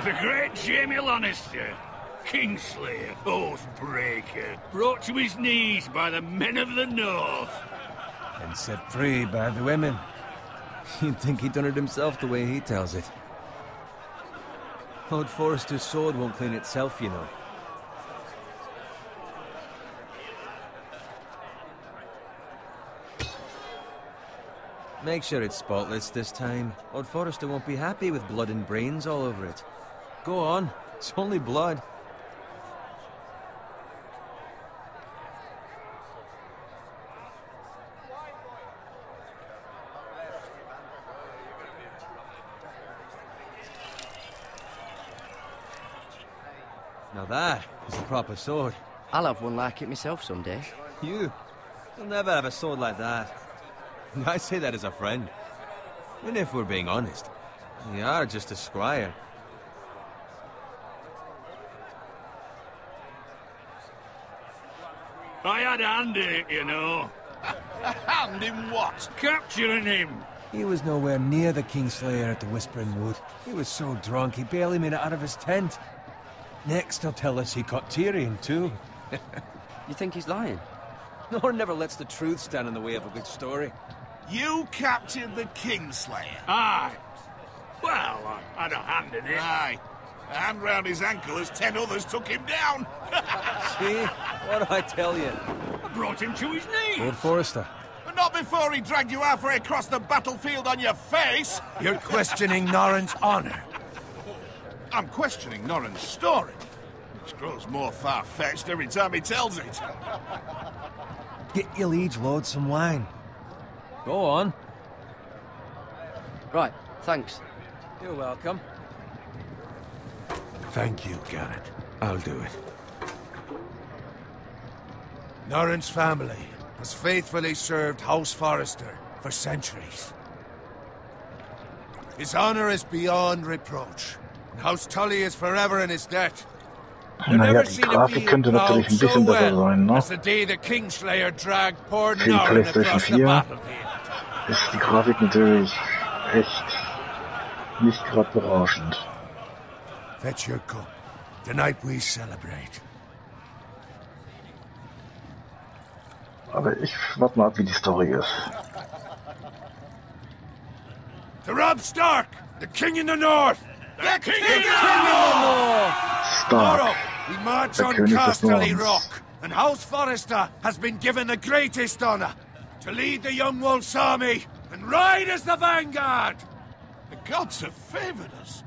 The great Jaime Lannister, Kingslayer, Oathbreaker, brought to his knees by the men of the North. And set free by the women. You'd think he'd done it himself the way he tells it. Lord Forrester's sword won't clean itself, you know. Make sure it's spotless this time. Lord Forrester won't be happy with blood and brains all over it. Go on, it's only blood. Now that is a proper sword. I'll have one like it myself someday. You'll never have a sword like that. I say that as a friend. And if we're being honest, you are just a squire. I had a hand in it, you know. A hand in what? Capturing him. He was nowhere near the Kingslayer at the Whispering Wood. He was so drunk he barely made it out of his tent. Next he'll tell us he caught Tyrion too. You think he's lying? Nor never lets the truth stand in the way of a good story. You captured the Kingslayer? Aye. Well, I had a hand in it. Aye. A hand round his ankle as 10 others took him down. See? What do I tell you? I brought him to his knees. Lord Forrester. But not before he dragged you halfway across the battlefield on your face. You're questioning Norrin's honor. I'm questioning Norrin's story. Which grows more far-fetched every time he tells it. Get your liege lord some wine. Go on. Right, thanks. You're welcome. Thank you, Garrett. I'll do it. Norrin's family has faithfully served House Forrester for centuries. His honor is beyond reproach, and House Tully is forever in his debt. You've Naja, never die seen a Grafik field könnte plowed natürlich ein so bisschen besser well sein, ne? as the day the Kingslayer dragged poor Für die Norrin PlayStation across the 4 battlefield. ist die Grafik natürlich echt nicht gerade berauschend. Fetch your cup. Tonight we celebrate. Aber ich warte mal ab, wie die Story ist. To Robb Stark, the king in the north! The king of the North! Tomorrow, Stark, we march der on König des Casterly Nordens. Rock, and House Forrester has been given the greatest honor to lead the Young Wolf's army and ride as the vanguard. The gods have favored us.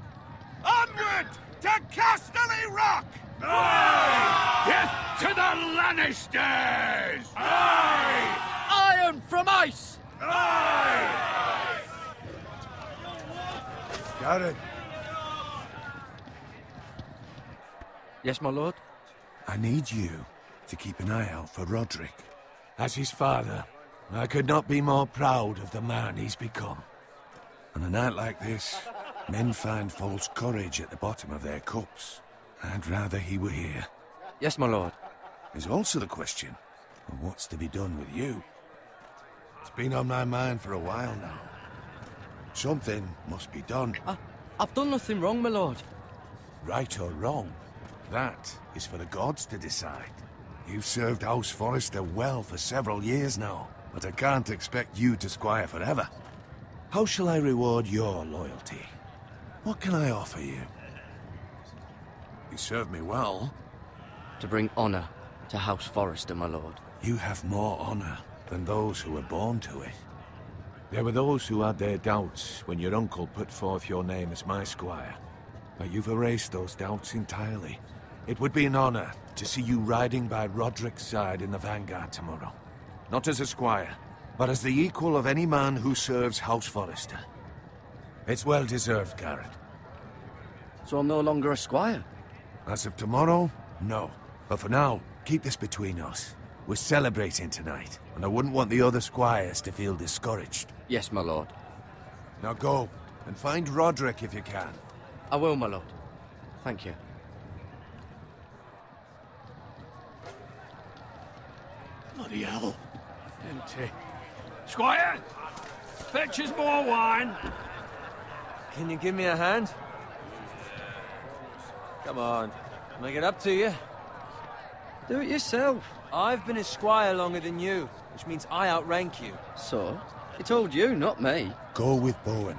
Onward to Casterly Rock! Aye! Death to the Lannisters! Aye! Iron from ice! Aye! Garrett, Yes, my lord? I need you to keep an eye out for Roderick. As his father, I could not be more proud of the man he's become. On a night like this, men find false courage at the bottom of their cups. I'd rather he were here. Yes, my lord. There's also the question of what's to be done with you. It's been on my mind for a while now. Something must be done. I've done nothing wrong, my lord. Right or wrong, that is for the gods to decide. You've served House Forrester well for several years now, but I can't expect you to squire forever. How shall I reward your loyalty? What can I offer you? You served me well. To bring honor to House Forrester, my lord. You have more honor than those who were born to it. There were those who had their doubts when your uncle put forth your name as my squire. But you've erased those doubts entirely. It would be an honor to see you riding by Roderick's side in the vanguard tomorrow. Not as a squire, but as the equal of any man who serves House Forrester. It's well deserved, Garrett. So I'm no longer a squire? As of tomorrow, no. But for now, keep this between us. We're celebrating tonight, and I wouldn't want the other squires to feel discouraged. Yes, my lord. Now go, and find Roderick if you can. I will, my lord. Thank you. Bloody hell. Empty. Squire! Fetch us more wine. Can you give me a hand? Come on, make it up to you. Do it yourself. I've been a squire longer than you, which means I outrank you. So? He told you, not me. Go with Bowen.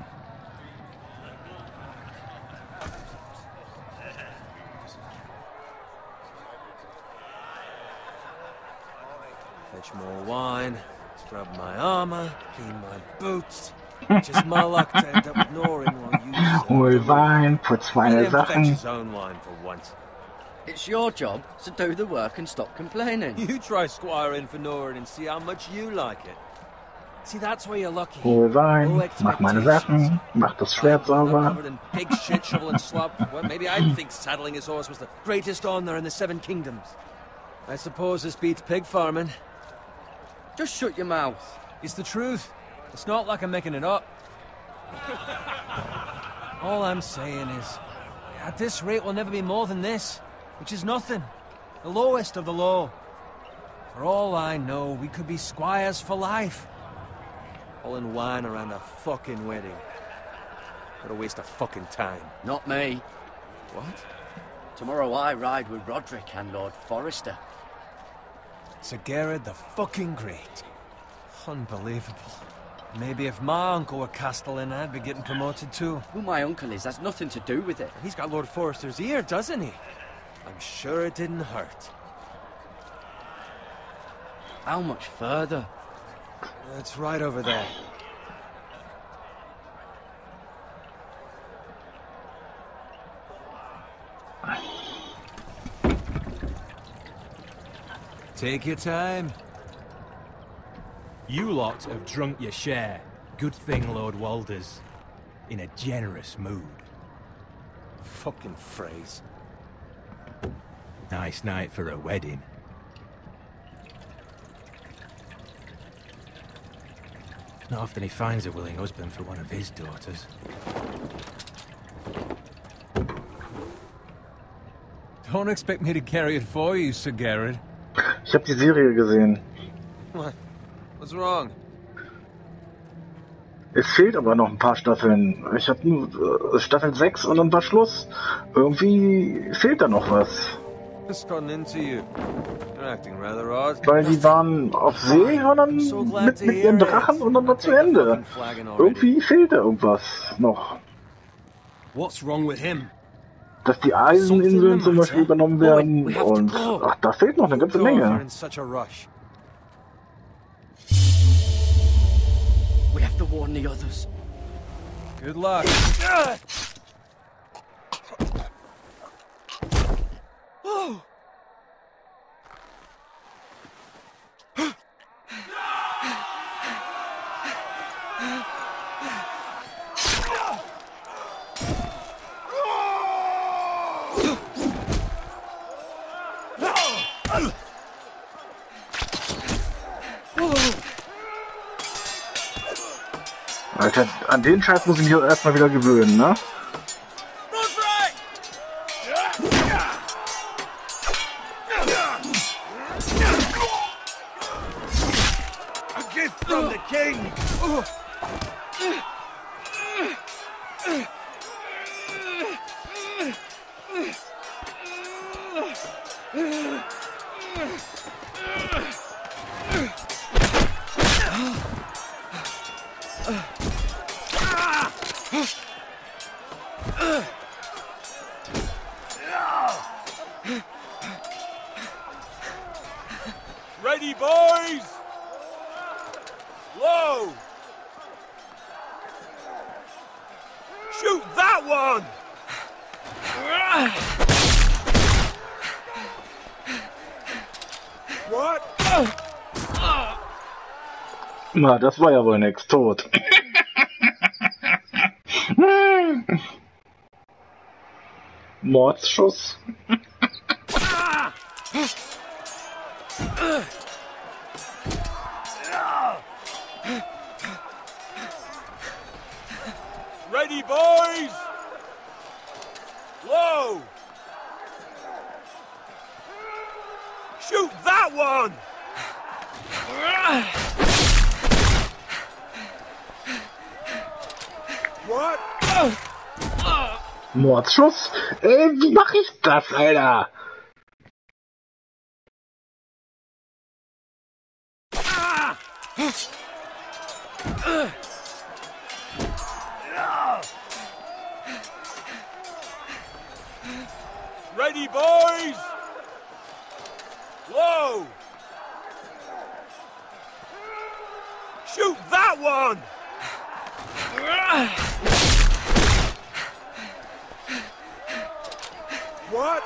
Fetch more wine, scrub my armor, clean my boots. Just my luck to end up with Norin while you... Hol Wein, putz meine Let him fetch Sachen. his own wine for once. It's your job, so do the work and stop complaining. You try squiring for Norin and see how much you like it. See, that's where you're lucky. Hol Wein, No mach meine expectations. Sachen, mach das Schwert sauber. Covered in pig shit, shovel and slop. Well, maybe I'd think saddling his horse was the greatest honor in the Seven Kingdoms. I suppose this beats pig farming. Just shut your mouth. It's the truth. It's not like I'm making it up. All I'm saying is, at this rate we'll never be more than this, which is nothing. The lowest of the low. For all I know, we could be squires for life. All in wine around a fucking wedding. What a waste of fucking time. Not me. What? Tomorrow I ride with Roderick and Lord Forrester. Sir Gerard the fucking Great. Unbelievable. Maybe if my uncle were Castellan, I'd be getting promoted too. Who my uncle is has nothing to do with it. He's got Lord Forrester's ear, doesn't he? I'm sure it didn't hurt. How much further? It's right over there. Take your time. You lot have drunk your share. Good thing Lord Walder's in a generous mood. Fucking phrase. Nice night for a wedding. Not often he finds a willing husband for one of his daughters. Don't expect me to carry it for you, Sir Gerard. Ich habe die Serie gesehen. What? What's wrong? Es fehlt aber noch ein paar Staffeln. Ich habe nur Staffel 6 und dann war Schluss. Irgendwie fehlt da noch was. What's gotten into you? You're acting rather odd. Weil die waren auf See und dann mit ihren Drachen und dann war zu Ende. Irgendwie fehlt da irgendwas noch. What's wrong with him? Dass die Eiseninseln zum Beispiel übernommen werden und... Ach, da fehlt noch eine ganze Menge. We have to warn the others. Good luck. Alter, an den Scheiß muss ich mich erstmal wieder gewöhnen, ne? A gift from the king! Ready, boys! Low! Shoot that one! What? Na, das war ja wohl nix. Tot. Mordsschuss. Ready, boys! Low! Shoot that one! What? Mordschuss? Wie mache ich das, Alter? Ready, boys! Whoa! Shoot that one! What?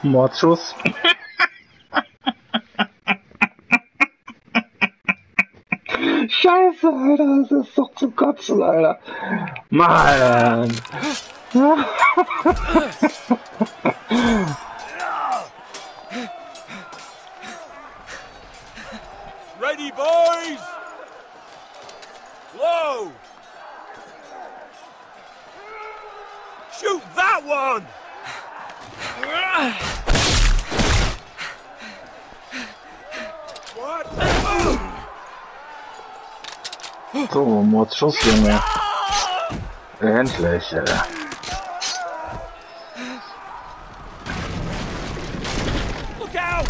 Mordschuss. Scheiße, Alter, das ist doch zum Kotzen, Alter. Mann. Ready, boys! Whoa! Shoot that one! What? So, Mordschuss, Junge. Endlich, Alter. Look out!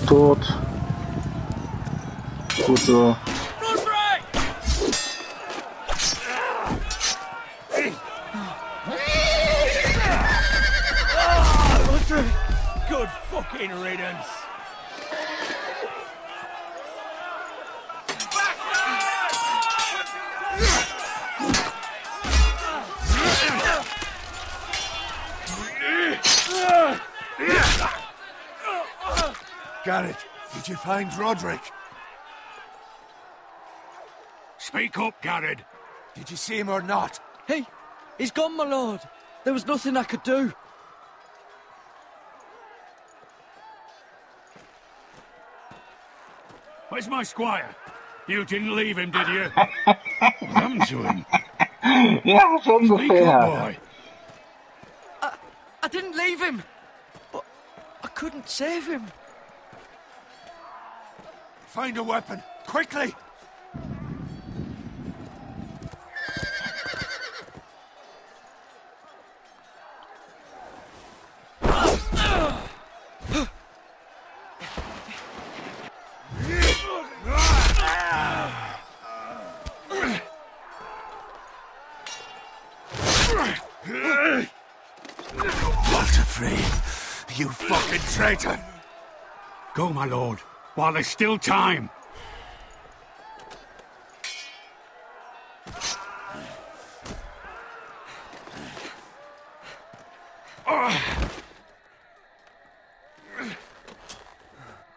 Tot. Gut so. Good fucking riddance. Garrett, did you find Roderick? Speak up, Garrett. Did you see him or not? He's gone, my lord. There was nothing I could do. Where's my squire? You didn't leave him, did you? What happened to him? Ja, so Speak ungefähr. up, boy. I didn't leave him, but I couldn't save him. Find a weapon, quickly! You fucking traitor! Go, my lord, while there's still time.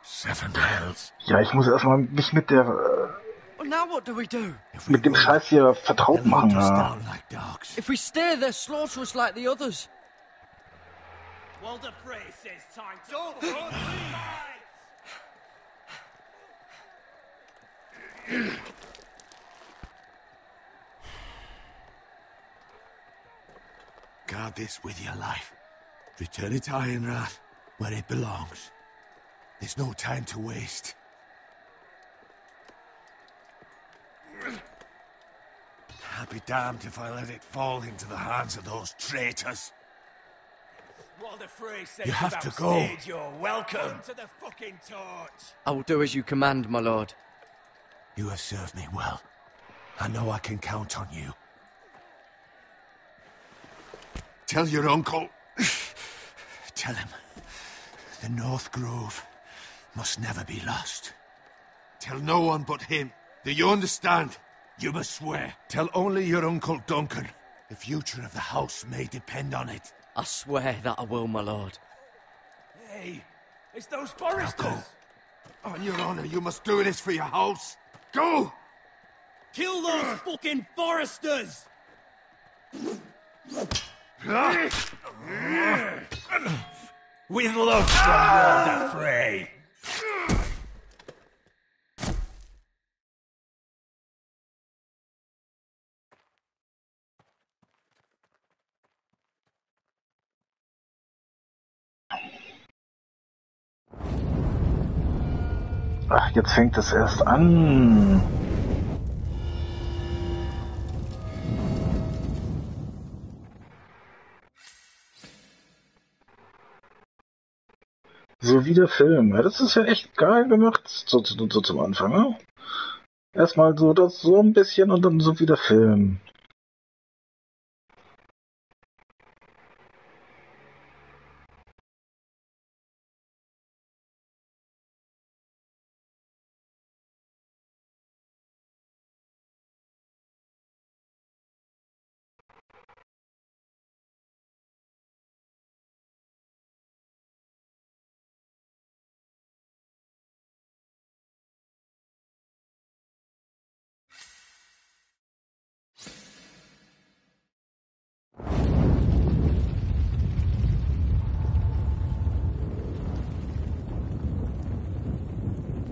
Seven hells. Ja, ich muss erstmal mich mit der Well, now what do we do? mit dem Scheiß hier vertraut machen. Ja. Like dogs. If we stay, they'll slaughter us like the others. Walder Frey says time to... Guard this with your life. Return it to Ironrath, where it belongs. There's no time to waste. I'll be damned if I let it fall into the hands of those traitors. Walder Frey says You have to go. You're welcome to the fucking torch. I will do as you command, my lord. You have served me well. I know I can count on you. Tell your uncle. Tell him. The North Grove must never be lost. Tell no one but him. Do you understand? You must swear. Tell only your Uncle Duncan. The future of the house may depend on it. I swear that I will, my lord. Hey, it's those foresters! Now On your honor, you must do this for your house. Go! Kill those fucking foresters! With love from Lord Frey. Ach, jetzt fängt es erst an. So wie der Film. Ja, das ist ja echt geil gemacht, so zum Anfang. Ne? Erstmal so das so ein bisschen und dann so wie der Film.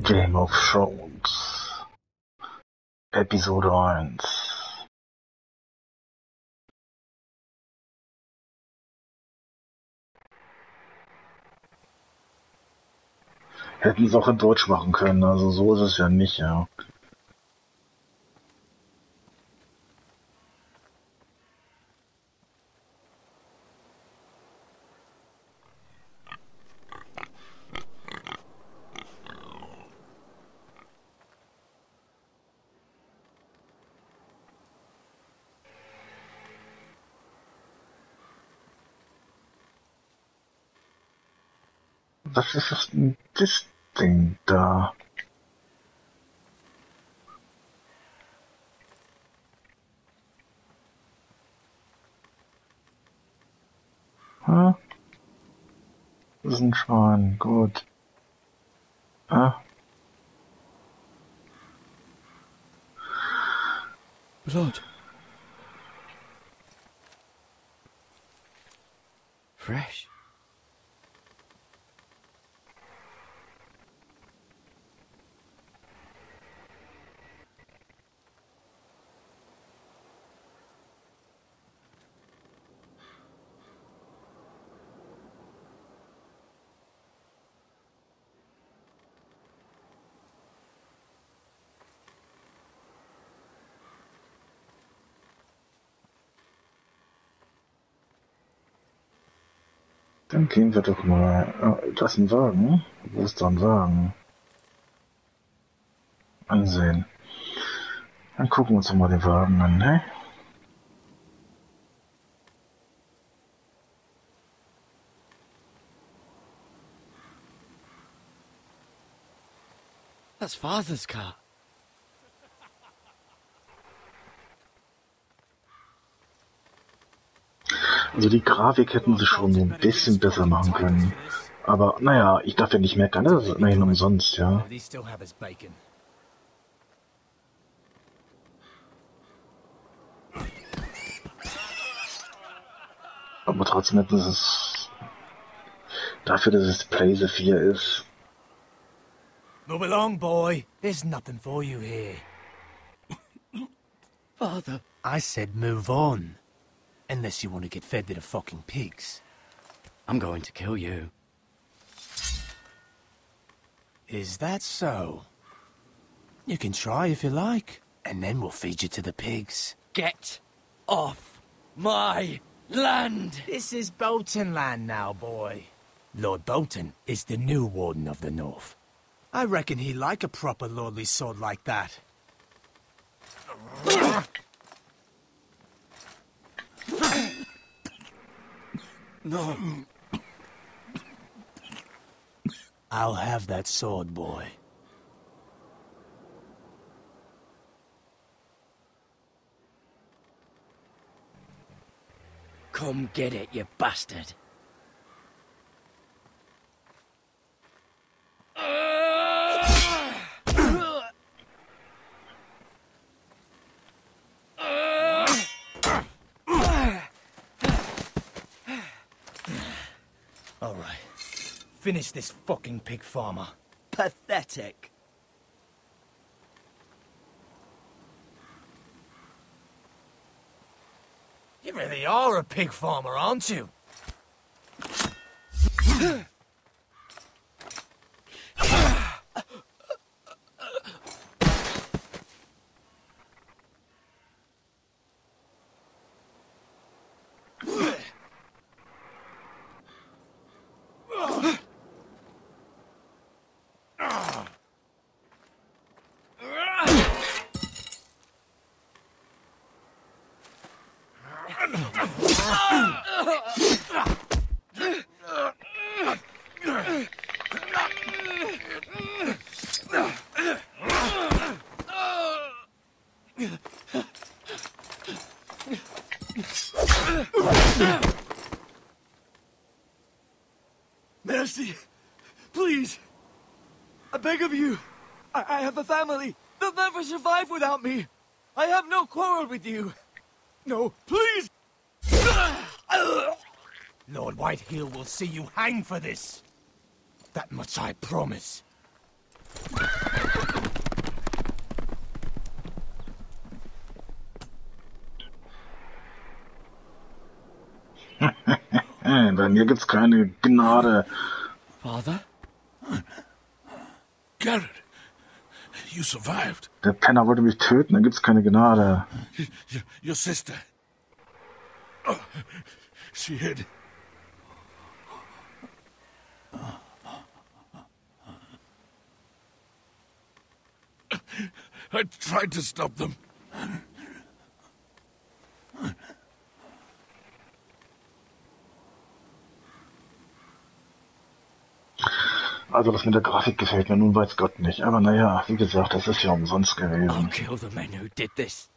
Game of Thrones. Episode 1. Hätten es auch in Deutsch machen können, also so ist es ja nicht, ja. Was ist denn das Ding da? Hm? Das ist ein Schwan, gut. Ah, Blood. Fresh. dann gehen wir doch mal. Das ist ein Wagen. Wo ist da ein Wagen? Ansehen. Dann gucken wir uns doch mal den Wagen an, ne? That's father's car. Also die Grafik hätten sie schon so ein bisschen besser machen können. Aber naja, ich darf ja nicht meckern, das ist immerhin umsonst, ja. They still have his bacon. Aber trotzdem hätten sie es dafür, dass es Blaze 4 ist. Move along, boy. There's nothing for you here. Father. I said move on. Unless you want to get fed to the fucking pigs. I'm going to kill you. Is that so? You can try if you like. And then we'll feed you to the pigs. Get off my land! This is Bolton land now, boy. Lord Bolton is the new Warden of the North. I reckon he'd like a proper lordly sword like that. No. I'll have that sword, boy. Come get it, you bastard. All right. Finish this fucking pig farmer. Pathetic. You really are a pig farmer, aren't you? Mercy! Please! I beg of you! I have a family! They'll never survive without me! I have no quarrel with you! No, please! Lord Whitehill will see you hang for this. That much I promise. Bei mir gibt's keine Gnade. Father? Garrett, you survived. Der Penner wollte mich töten, dann gibt's keine Gnade. Your sister. Oh, she hid. I tried to stop them. Also das mit der Grafik gefällt mir nun weiß Gott nicht. Aber naja, wie gesagt, das ist ja umsonst I'll gewesen. kill the men who did this.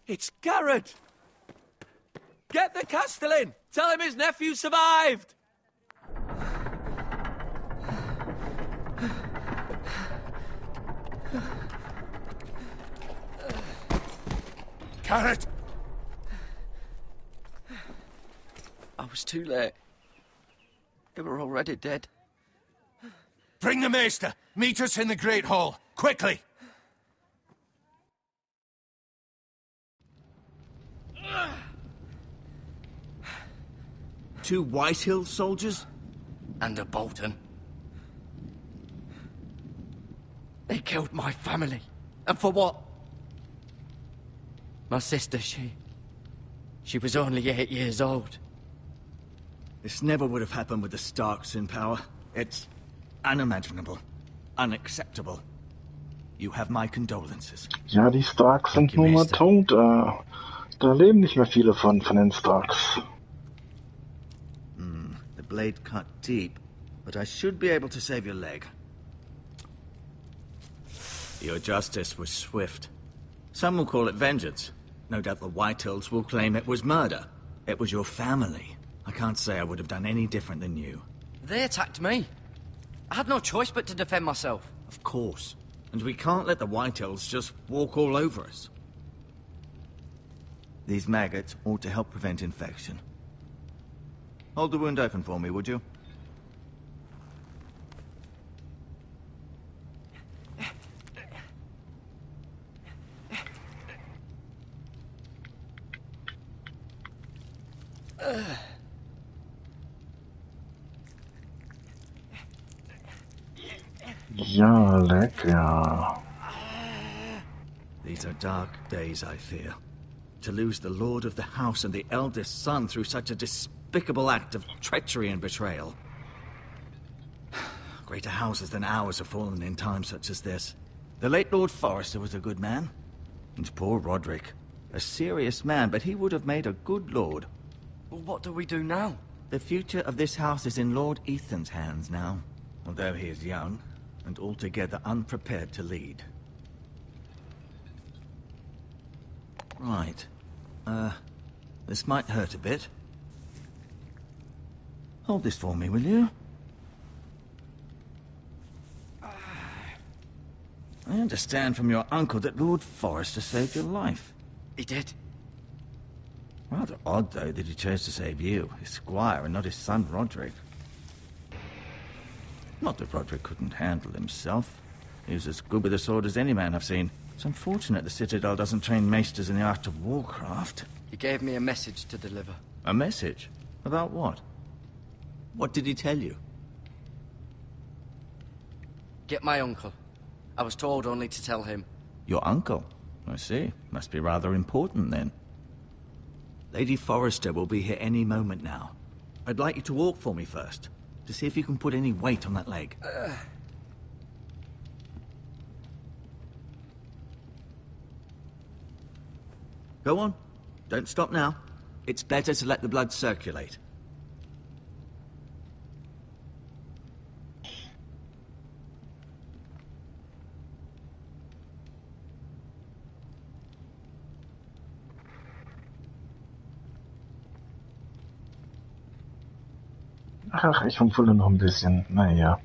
It's Garrett! Get the Castellan! Tell him his nephew survived! Garrett! I was too late. They were already dead. Bring the Maester! Meet us in the Great Hall! Quickly! Two Whitehill soldiers? And a Bolton. They killed my family. And for what? My sister, she was only 8 years old. This never would have happened with the Starks in power. It's unimaginable. Unacceptable. You have my condolences. Ja, die Starks sind nun mal tot. Da leben nicht mehr viele von den Starks. The blade cut deep, but I should be able to save your leg. Your justice was swift. Some will call it vengeance. No doubt the Whitehills will claim it was murder. It was your family. I can't say I would have done any different than you. They attacked me. I had no choice but to defend myself. Of course. And we can't let the Whitehills just walk all over us. These maggots ought to help prevent infection. Hold the wound open for me, would you? Ja, lecker. These are dark days, I fear. To lose the lord of the house and the eldest son through such a despicable act of treachery and betrayal. Greater houses than ours have fallen in times such as this. The late Lord Forrester was a good man. And poor Roderick. A serious man, but he would have made a good lord. Well, what do we do now? The future of this house is in Lord Ethan's hands now. Although he is young, and altogether unprepared to lead. Right. This might hurt a bit. Hold this for me, will you? I understand from your uncle that Lord Forrester saved your life. He did. Rather odd, though, that he chose to save you, his squire, and not his son Roderick. Not that Roderick couldn't handle himself. He was as good with a sword as any man I've seen. It's unfortunate the Citadel doesn't train maesters in the art of warcraft. He gave me a message to deliver. A message? About what? What did he tell you? Get my uncle. I was told only to tell him. Your uncle? I see. Must be rather important, then. Lady Forrester will be here any moment now. I'd like you to walk for me first, to see if you can put any weight on that leg. Go on. Don't stop now. It's better to let the blood circulate. Ach, ich umfülle noch ein bisschen. Naja.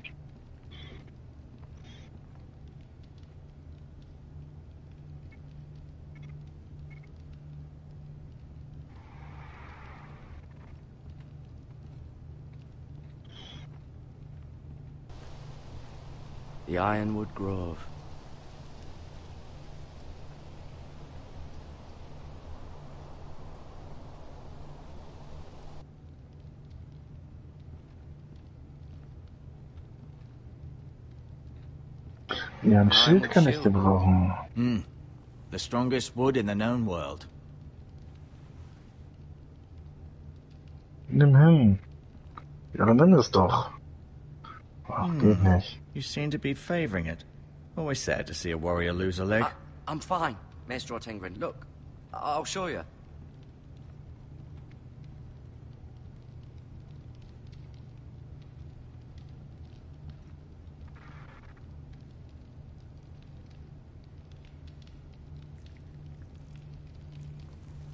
The Ironwood Grove. Ja, ein Schild kann ich gebrauchen. The strongest wood in the known world. Nimm hin. Ja, dann nimm es doch. Ach, geht nicht. You seem to be favoring it. Always sad to see a warrior lose a leg. I'm fine, Maester Ortengrin. Look, I'll show you.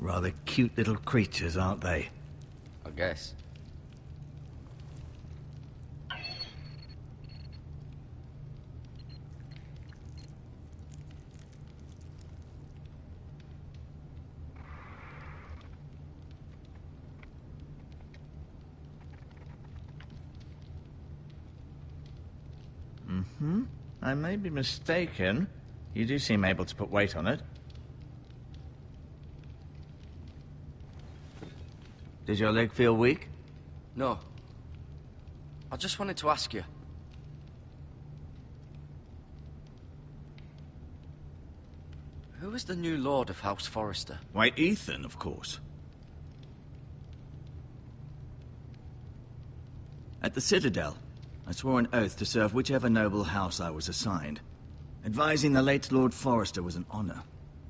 Rather cute little creatures, aren't they? I guess. I may be mistaken. You do seem able to put weight on it. Does your leg feel weak? No. I just wanted to ask you. Who is the new Lord of House Forrester? Why, Ethan, of course. At the Citadel, I swore an oath to serve whichever noble house I was assigned. Advising the late Lord Forrester was an honor.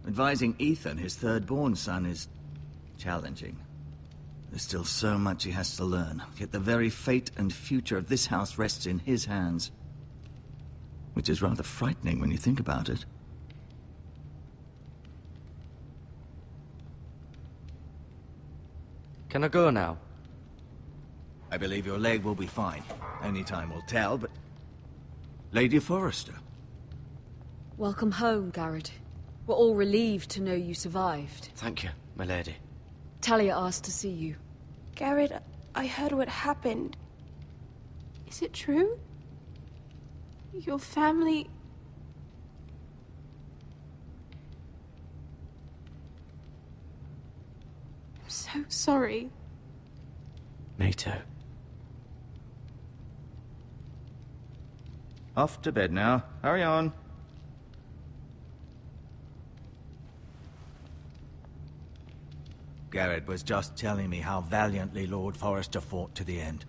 Advising Ethan, his third-born son, is challenging. There's still so much he has to learn, yet the very fate and future of this house rests in his hands. Which is rather frightening when you think about it. Can I go now? I believe your leg will be fine. Only time will tell, but... Lady Forrester. Welcome home, Garrett. We're all relieved to know you survived. Thank you, my lady. Talia asked to see you. Garrett, I heard what happened. Is it true? Your family... I'm so sorry. Me too. Off to bed now. Hurry on. Garrett was just telling me how valiantly Lord Forrester fought to the end,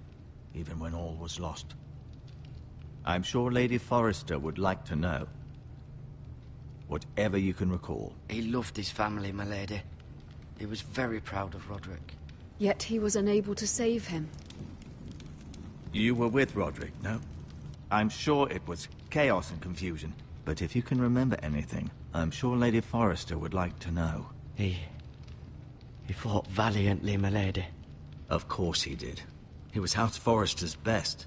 even when all was lost. I'm sure Lady Forrester would like to know. Whatever you can recall. He loved his family, my lady. He was very proud of Roderick. Yet he was unable to save him. You were with Roderick, no? I'm sure it was chaos and confusion. But if you can remember anything, I'm sure Lady Forrester would like to know. He fought valiantly, my lady. Of course he did. He was House Forrester's best.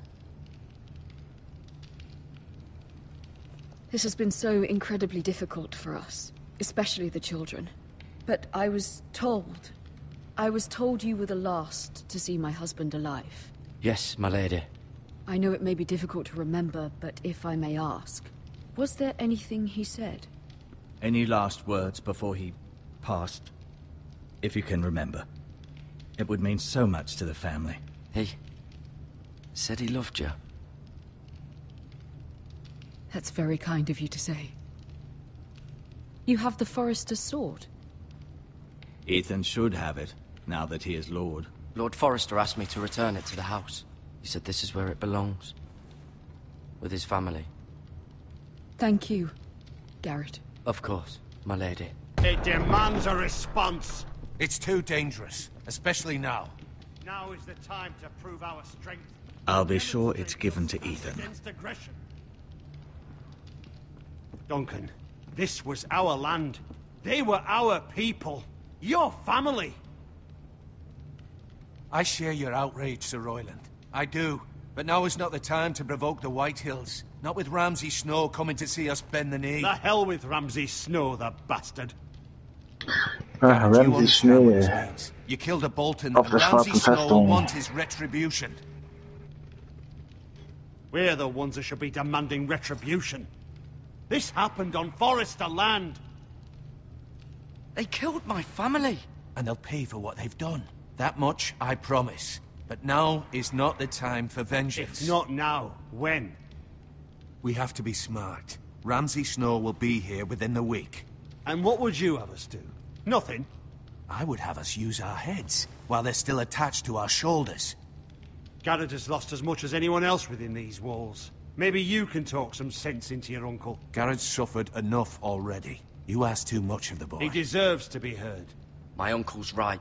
This has been so incredibly difficult for us, especially the children. But I was told you were the last to see my husband alive. Yes, my lady. I know it may be difficult to remember, but if I may ask, was there anything he said? Any last words before he passed? If you can remember. It would mean so much to the family. He said he loved you. That's very kind of you to say. You have the Forrester's sword. Ethan should have it, now that he is Lord. Lord Forrester asked me to return it to the house. He said this is where it belongs. With his family. Thank you, Garrett. Of course, my lady. It demands a response. It's too dangerous, especially now. Now is the time to prove our strength. I'll be sure it's given to Ethan. Against aggression. Duncan, this was our land. They were our people. Your family. I share your outrage, Sir Royland. I do. But now is not the time to provoke the White Hills. Not with Ramsay Snow coming to see us bend the knee. The hell with Ramsay Snow, the bastard. Ramsay Snow. You killed a Bolton, Auf and der Ramsay schwarzen Snow Festung. wants his retribution. We're the ones that should be demanding retribution. This happened on Forrester land. They killed my family. And they'll pay for what they've done. That much, I promise. But now is not the time for vengeance. If not now, when? We have to be smart. Ramsay Snow will be here within the week. And what would you have us do? Nothing. I would have us use our heads, while they're still attached to our shoulders. Garrett has lost as much as anyone else within these walls. Maybe you can talk some sense into your uncle. Garrett's suffered enough already. You ask too much of the boy. He deserves to be heard. My uncle's right.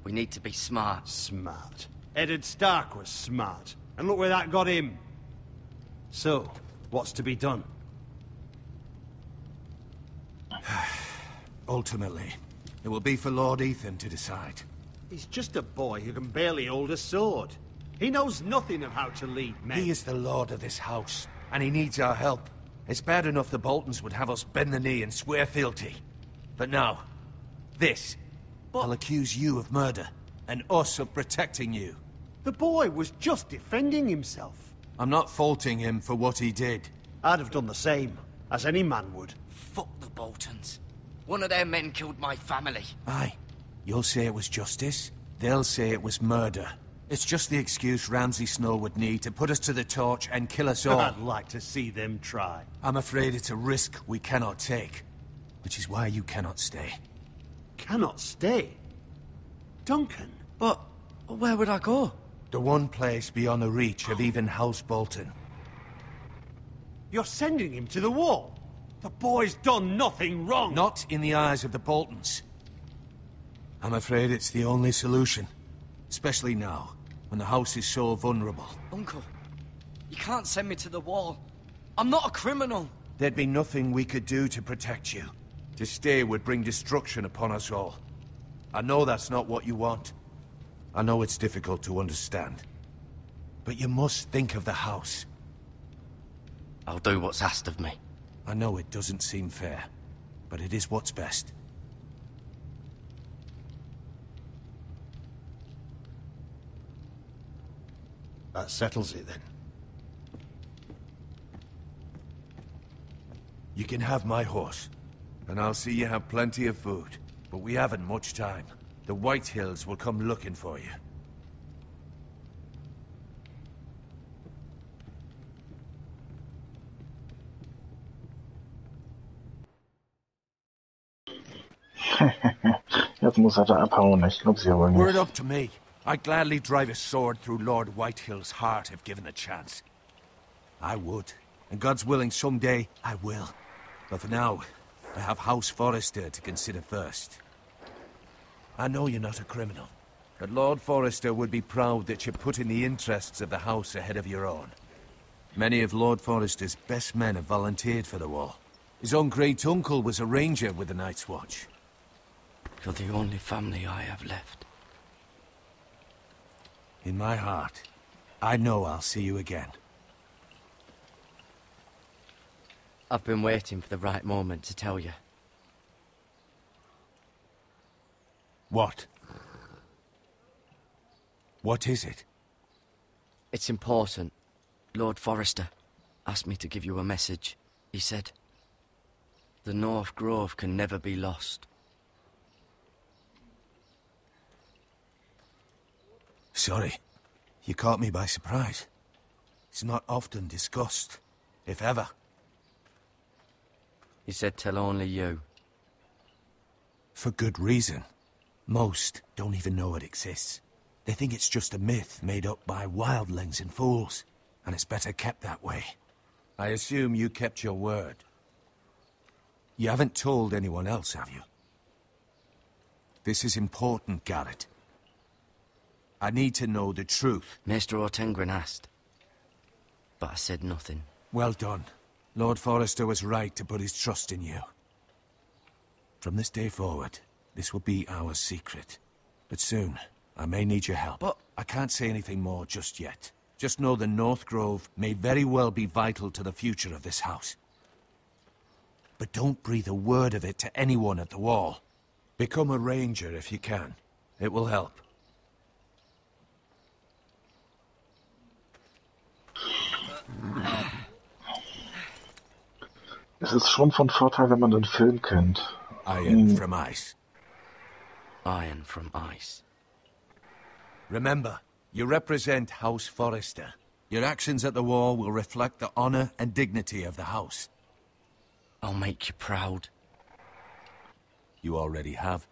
We need to be smart. Smart. Eddard Stark was smart. And look where that got him. So, what's to be done? Ultimately, it will be for Lord Ethan to decide. He's just a boy who can barely hold a sword. He knows nothing of how to lead men. He is the lord of this house, and he needs our help. It's bad enough the Boltons would have us bend the knee and swear fealty. But now, this. I'll accuse you of murder, and us of protecting you. The boy was just defending himself. I'm not faulting him for what he did. I'd have done the same, as any man would. Fuck the Boltons. One of their men killed my family. Aye. You'll say it was justice. They'll say it was murder. It's just the excuse Ramsay Snow would need to put us to the torch and kill us all. I'd like to see them try. I'm afraid it's a risk we cannot take. Which is why you cannot stay. Cannot stay? Duncan? But where would I go? The one place beyond the reach of even House Bolton. You're sending him to the wall? The boy's done nothing wrong. Not in the eyes of the Boltons. I'm afraid it's the only solution. Especially now, when the house is so vulnerable. Uncle, you can't send me to the wall. I'm not a criminal. There'd be nothing we could do to protect you. To stay would bring destruction upon us all. I know that's not what you want. I know it's difficult to understand. But you must think of the house. I'll do what's asked of me. I know it doesn't seem fair, but it is what's best. That settles it, then. You can have my horse, and I'll see you have plenty of food. But we haven't much time. The White Hills will come looking for you. Jetzt Jetzt muss er da abhauen. Ich glaub's ja wohl Were it nicht. up to me, I'd gladly drive a sword through Lord Whitehill's heart if given a chance. I would. And God's willing, someday I will. But for now, I have House Forrester to consider first. I know you're not a criminal, but Lord Forrester would be proud that you're putting the interests of the house ahead of your own. Many of Lord Forrester's best men have volunteered for the war. His own great-uncle was a ranger with the Night's Watch. You're the only family I have left. In my heart, I know I'll see you again. I've been waiting for the right moment to tell you. What? What is it? It's important. Lord Forrester asked me to give you a message. He said, the North Grove can never be lost. Sorry. You caught me by surprise. It's not often discussed, if ever. He said tell only you. For good reason. Most don't even know it exists. They think it's just a myth made up by wildlings and fools, and it's better kept that way. I assume you kept your word. You haven't told anyone else, have you? This is important, Garrett. I need to know the truth. Maester Ortengren asked, but I said nothing. Well done. Lord Forrester was right to put his trust in you. From this day forward, this will be our secret. But soon, I may need your help. But I can't say anything more just yet. Just know the North Grove may very well be vital to the future of this house. But don't breathe a word of it to anyone at the wall. Become a ranger if you can. It will help. Es ist schon von Vorteil, wenn man den Film kennt. Iron from ice. Iron from ice. Remember, you represent House Forrester. Your actions at the war will reflect the honor and dignity of the house. I'll make you proud. You already have.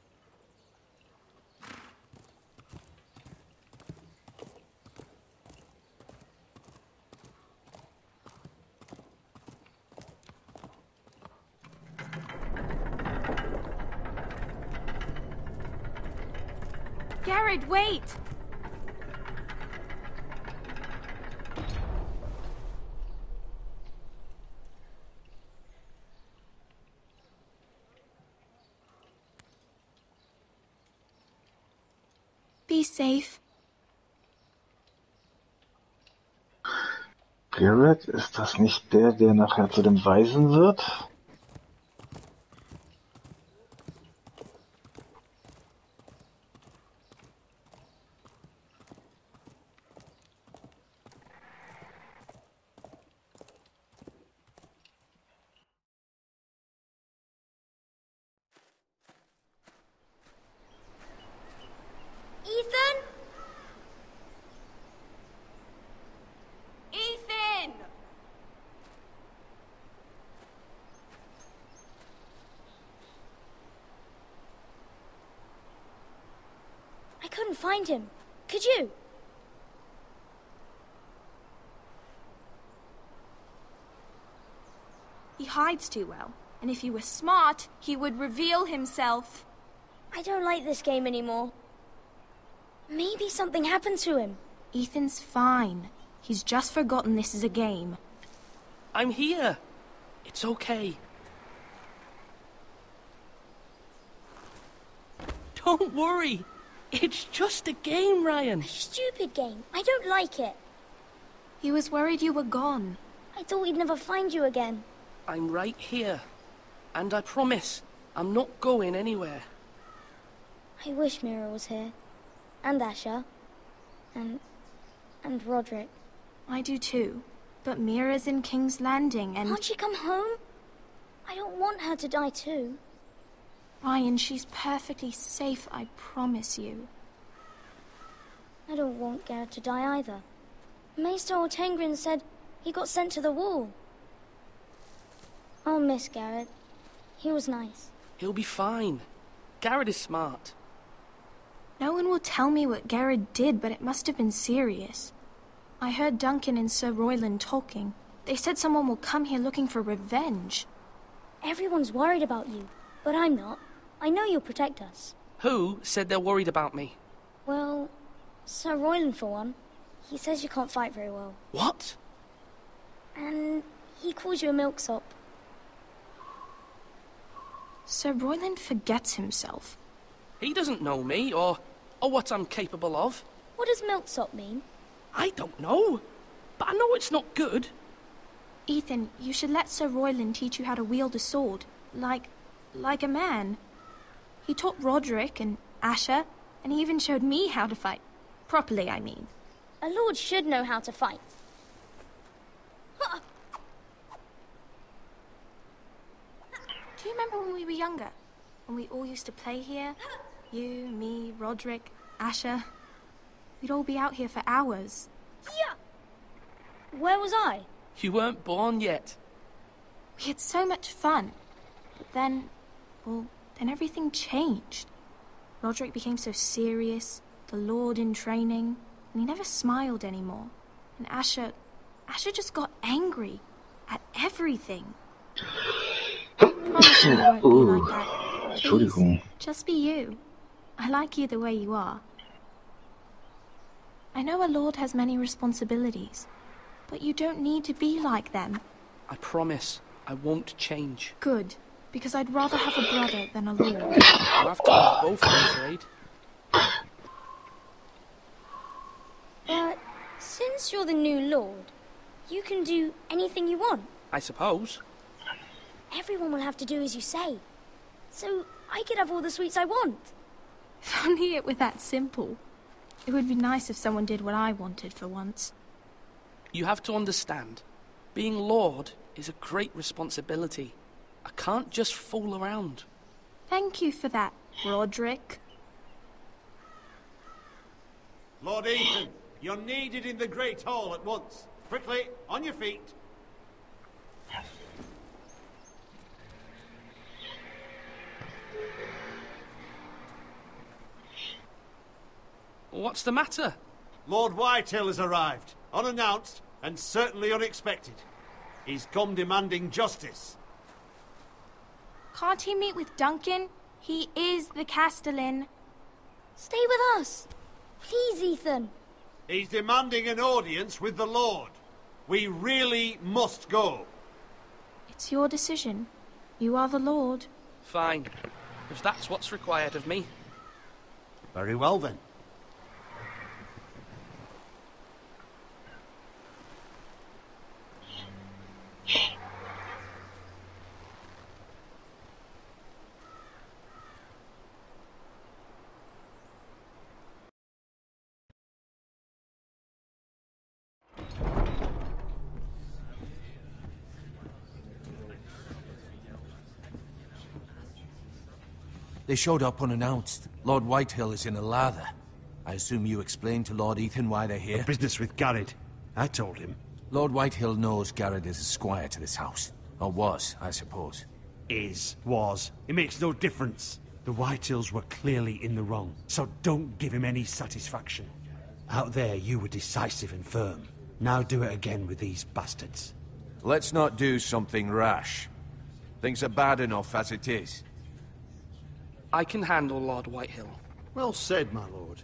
Garrett, wait! Be safe. Garrett, ist das nicht der, der nachher zu dem Weisen wird? Ethan? Ethan! I couldn't find him. Could you? He hides too well, and if he were smart, he would reveal himself. I don't like this game anymore. Maybe something happened to him. Ethan's fine. He's just forgotten this is a game. I'm here. It's okay. Don't worry. It's just a game, Ryan. A stupid game. I don't like it. He was worried you were gone. I thought we'd never find you again. I'm right here. And I promise, I'm not going anywhere. I wish Mira was here. And Asher. And Roderick. I do too. But Mira's in King's Landing and... Can't she come home? I don't want her to die too. Ryan, she's perfectly safe, I promise you. I don't want Garrett to die either. Maester Ortengren said he got sent to the wall. I'll miss Garrett. He was nice. He'll be fine. Garrett is smart. No one will tell me what Garrett did, but it must have been serious. I heard Duncan and Sir Royland talking. They said someone will come here looking for revenge. Everyone's worried about you, but I'm not. I know you'll protect us. Who said they're worried about me? Well, Sir Royland for one. He says you can't fight very well. What? And he calls you a milksop. Sir Royland forgets himself. He doesn't know me, or what I'm capable of. What does milksop mean? I don't know, but I know it's not good. Ethan, you should let Sir Royland teach you how to wield a sword, like a man. He taught Roderick and Asher, and he even showed me how to fight. Properly, I mean. A lord should know how to fight. Do you remember when we were younger? When we all used to play here? You, me, Roderick, Asher. We'd all be out here for hours. Yeah. Where was I? You weren't born yet. We had so much fun. But then everything changed. Roderick became so serious, the Lord in training, and he never smiled anymore. And Asher just got angry at everything. Promise you won't be like that. Please, just be you. I like you the way you are. I know a lord has many responsibilities, but you don't need to be like them. I promise I won't change. Good, because I'd rather have a brother than a lord. I'll have to have both, I'm afraid. But since you're the new lord, you can do anything you want. I suppose. Everyone will have to do as you say. So I could have all the sweets I want. If only it were that simple. It would be nice if someone did what I wanted for once. You have to understand, being Lord is a great responsibility. I can't just fool around. Thank you for that, Roderick. Lord Ethan, you're needed in the Great Hall at once. Quickly, on your feet. What's the matter? Lord Whitehill has arrived, unannounced and certainly unexpected. He's come demanding justice. Can't he meet with Duncan? He is the Castellan. Stay with us. Please, Ethan. He's demanding an audience with the Lord. We really must go. It's your decision. You are the Lord. Fine. If that's what's required of me. Very well, then. They showed up unannounced. Lord Whitehill is in a lather. I assume you explained to Lord Ethan why they're here? A business with Garrett. I told him. Lord Whitehill knows Garrett is a squire to this house. Or was, I suppose. Was. It makes no difference. The Whitehills were clearly in the wrong, so don't give him any satisfaction. Out there, you were decisive and firm. Now do it again with these bastards. Let's not do something rash. Things are bad enough as it is. I can handle Lord Whitehill. Well said, my lord.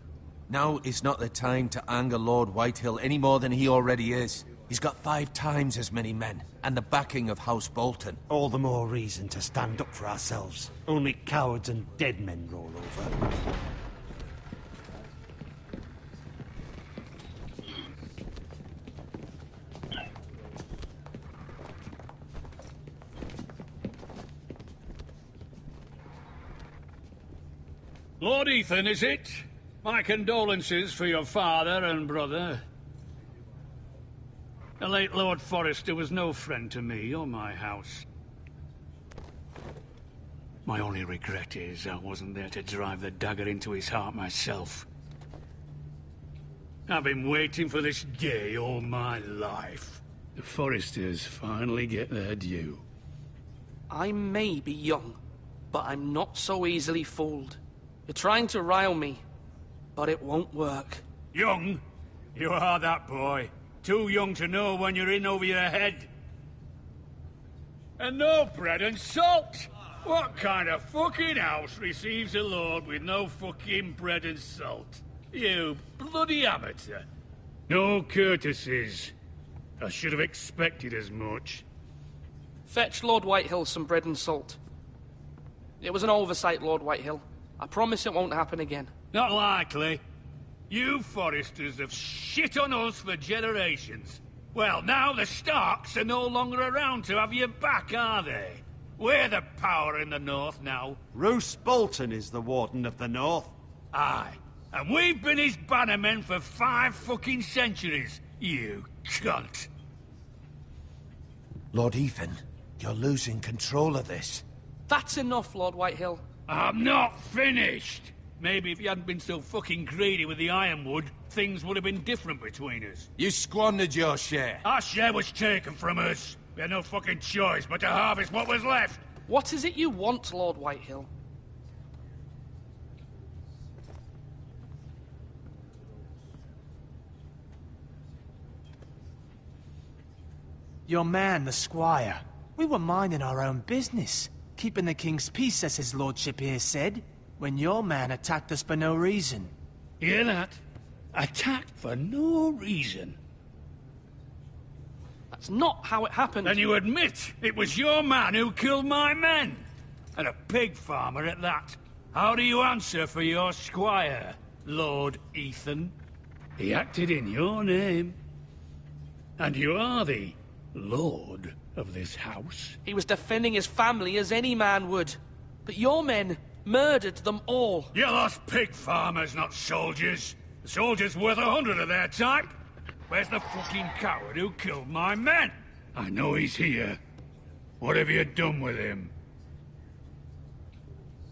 Now is not the time to anger Lord Whitehill any more than he already is. He's got 5 times as many men, and the backing of House Bolton. All the more reason to stand up for ourselves. Only cowards and dead men roll over. Lord Ethan, is it? My condolences for your father and brother. The late Lord Forrester was no friend to me or my house. My only regret is I wasn't there to drive the dagger into his heart myself. I've been waiting for this day all my life. The Forresters finally get their due. I may be young, but I'm not so easily fooled. You're trying to rile me. but it won't work. Young? You are that boy. Too young to know when you're in over your head. And no bread and salt! What kind of fucking house receives a lord with no fucking bread and salt? You bloody amateur. No courtesies. I should have expected as much. Fetch Lord Whitehill some bread and salt. It was an oversight, Lord Whitehill. I promise it won't happen again. Not likely. You Foresters have shit on us for generations. Well, now the Starks are no longer around to have your back, are they? We're the power in the north now. Roose Bolton is the Warden of the North. Aye. And we've been his bannermen for 5 fucking centuries, you cunt. Lord Ethan, you're losing control of this. That's enough, Lord Whitehill. I'm not finished. Maybe if you hadn't been so fucking greedy with the ironwood, things would have been different between us. You squandered your share. Our share was taken from us. We had no fucking choice but to harvest what was left. What is it you want, Lord Whitehill? Your man, the squire. We were minding our own business. Keeping the king's peace, as his lordship here said, when your man attacked us for no reason. Hear that? Attacked for no reason. That's not how it happened. Then you admit it was your man who killed my men. And a pig farmer at that. How do you answer for your squire, Lord Ethan? He acted in your name. And you are the lord of this house. He was defending his family as any man would. But your men murdered them all. You lost pig farmers, not soldiers. The soldiers worth 100 of their type. Where's the fucking coward who killed my men? I know he's here. What have you done with him?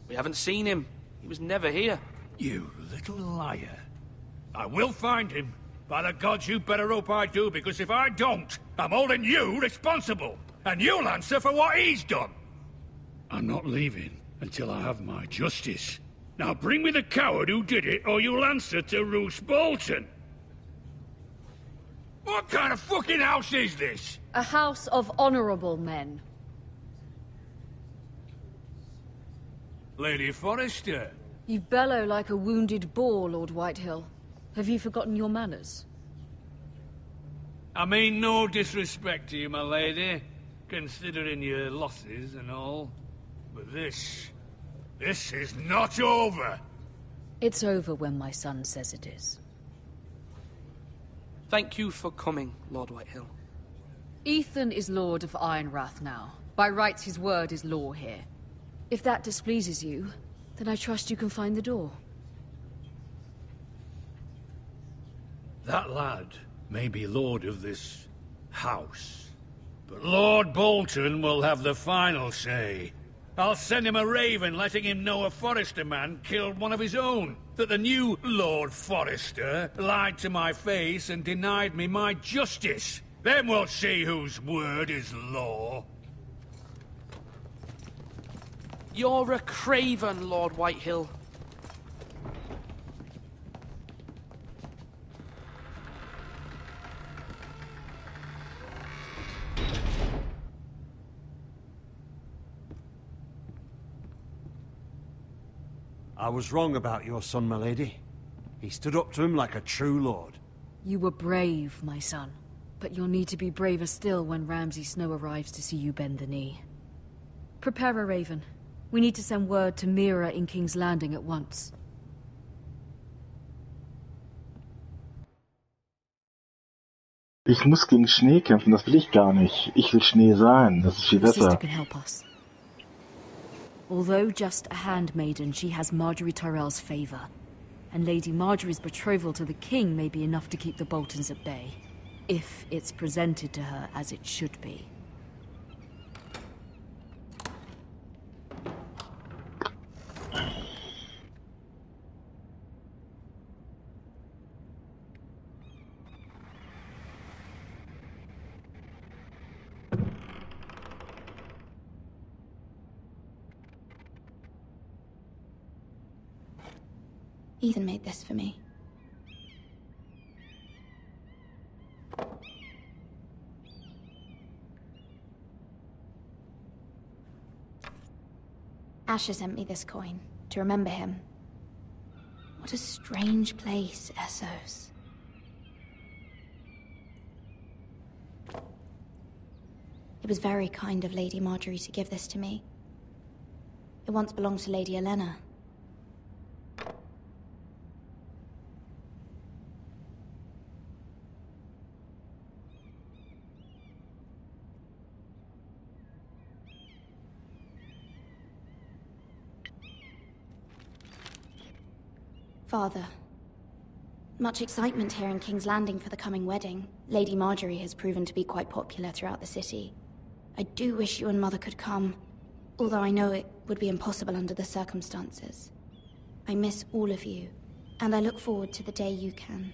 We haven't seen him. He was never here. You little liar. I will find him. By the gods, you better hope I do, because if I don't, I'm holding you responsible. And you'll answer for what he's done. I'm not leaving until I have my justice. Now bring me the coward who did it, or you'll answer to Roose Bolton. What kind of fucking house is this? A house of honorable men. Lady Forrester. You bellow like a wounded boar, Lord Whitehill. Have you forgotten your manners? I mean no disrespect to you, my lady, considering your losses and all. But this is not over. It's over when my son says it is. Thank you for coming, Lord Whitehill. Ethan is Lord of Ironrath now. By rights, his word is law here. If that displeases you, then I trust you can find the door. That lad may be lord of this house, but Lord Bolton will have the final say. I'll send him a raven letting him know a Forrester man killed one of his own. That the new Lord Forrester lied to my face and denied me my justice. Then we'll see whose word is law. You're a craven, Lord Whitehill. I was wrong about your son, my lady. He stood up to him like a true lord. You were brave, my son. But you'll need to be braver still when Ramsay Snow arrives to see you bend the knee. Prepare a raven. We need to send word to Mira in King's Landing at once. Ich muss gegen Schnee kämpfen, das will ich gar nicht. Ich will Schnee sein, das ist viel The sister besser. can help us. Although just a handmaiden, she has Marjorie Tyrell's favor. And Lady Marjorie's betrothal to the king may be enough to keep the Boltons at bay. If it's presented to her as it should be. Ethan made this for me. Asher sent me this coin to remember him. What a strange place, Essos. It was very kind of Lady Marjorie to give this to me. It once belonged to Lady Elena. Father, much excitement here in King's Landing for the coming wedding. Lady Marjorie has proven to be quite popular throughout the city. I do wish you and Mother could come, although I know it would be impossible under the circumstances. I miss all of you, and I look forward to the day you can.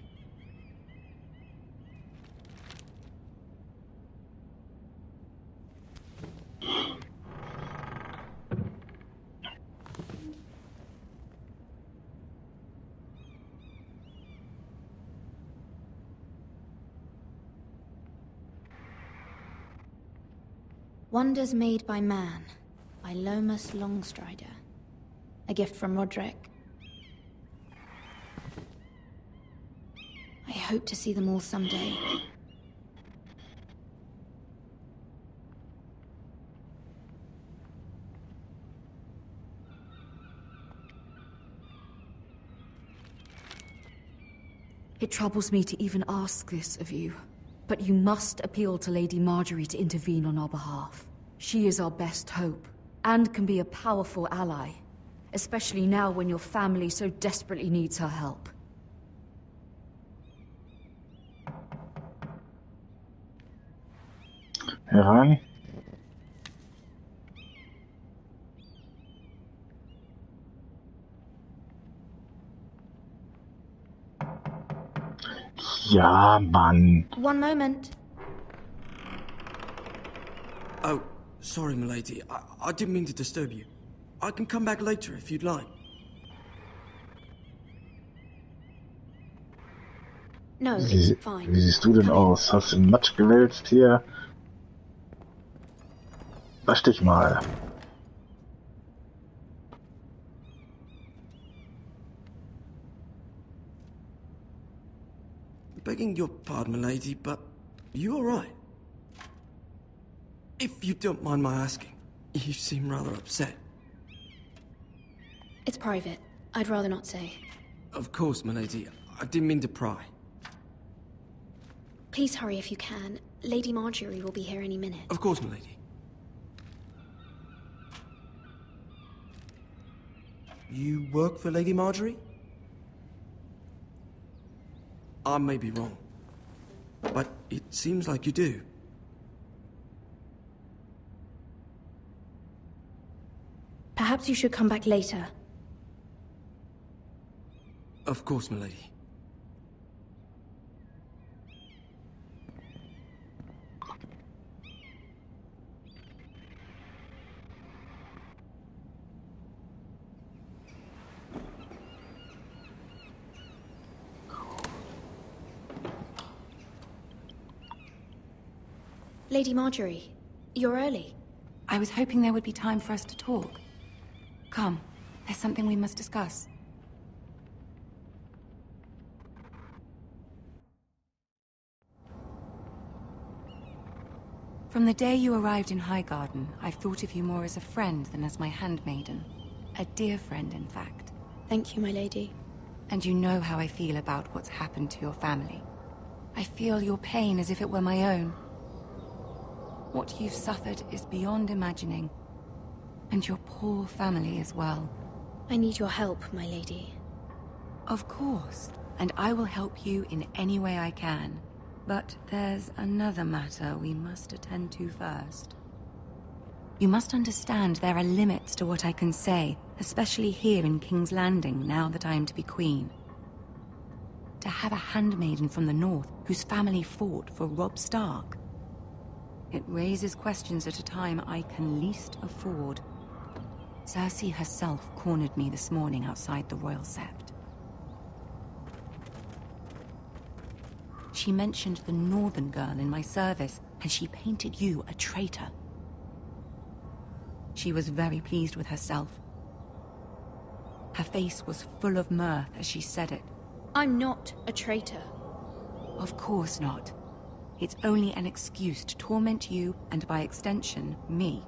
Wonders Made by Man, by Lomas Longstrider. A gift from Roderick. I hope to see them all someday. It troubles me to even ask this of you, but you must appeal to Lady Marjorie to intervene on our behalf. She is our best hope, and can be a powerful ally, especially now when your family so desperately needs her help. Rein. Ja, Mann. One moment. Oh, sorry, milady. I didn't mean to disturb you. I can come back later if you'd like. No, it's fine. Wie siehst du denn aus? Hast du einen Matsch gewälzt hier? Wasch dich mal. Begging your pardon, milady, but you all right? If you don't mind my asking, you seem rather upset. It's private. I'd rather not say. Of course, milady. I didn't mean to pry. Please hurry if you can. Lady Marjorie will be here any minute. Of course, milady. You work for Lady Marjorie? I may be wrong, but it seems like you do. Perhaps you should come back later. Of course, milady. Lady Marjorie, you're early. I was hoping there would be time for us to talk. Come, there's something we must discuss. From the day you arrived in Highgarden, I've thought of you more as a friend than as my handmaiden. A dear friend, in fact. Thank you, my lady. And you know how I feel about what's happened to your family. I feel your pain as if it were my own. What you've suffered is beyond imagining. And your poor family as well. I need your help, my lady. Of course, and I will help you in any way I can. But there's another matter we must attend to first. You must understand there are limits to what I can say, especially here in King's Landing, now that I am to be queen. To have a handmaiden from the north whose family fought for Robb Stark. It raises questions at a time I can least afford. Cersei herself cornered me this morning outside the Royal Sept. She mentioned the northern girl in my service, and she painted you a traitor. She was very pleased with herself. Her face was full of mirth as she said it. I'm not a traitor. Of course not. It's only an excuse to torment you, and by extension, me.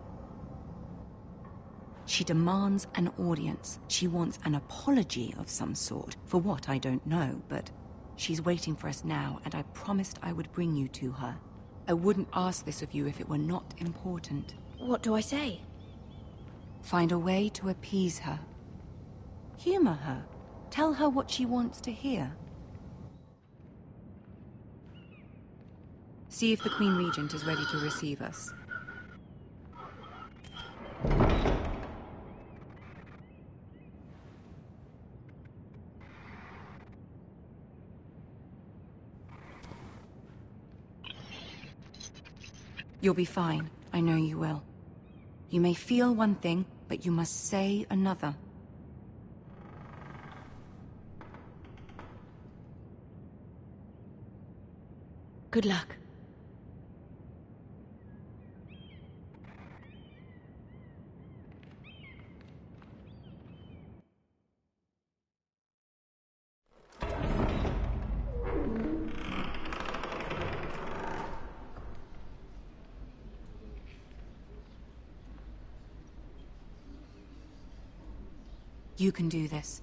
She demands an audience. She wants an apology of some sort. For what, I don't know, but she's waiting for us now, and I promised I would bring you to her. I wouldn't ask this of you if it were not important. What do I say? Find a way to appease her. Humor her. Tell her what she wants to hear. See if the Queen Regent is ready to receive us. You'll be fine. I know you will. You may feel one thing, but you must say another. Good luck. You can do this.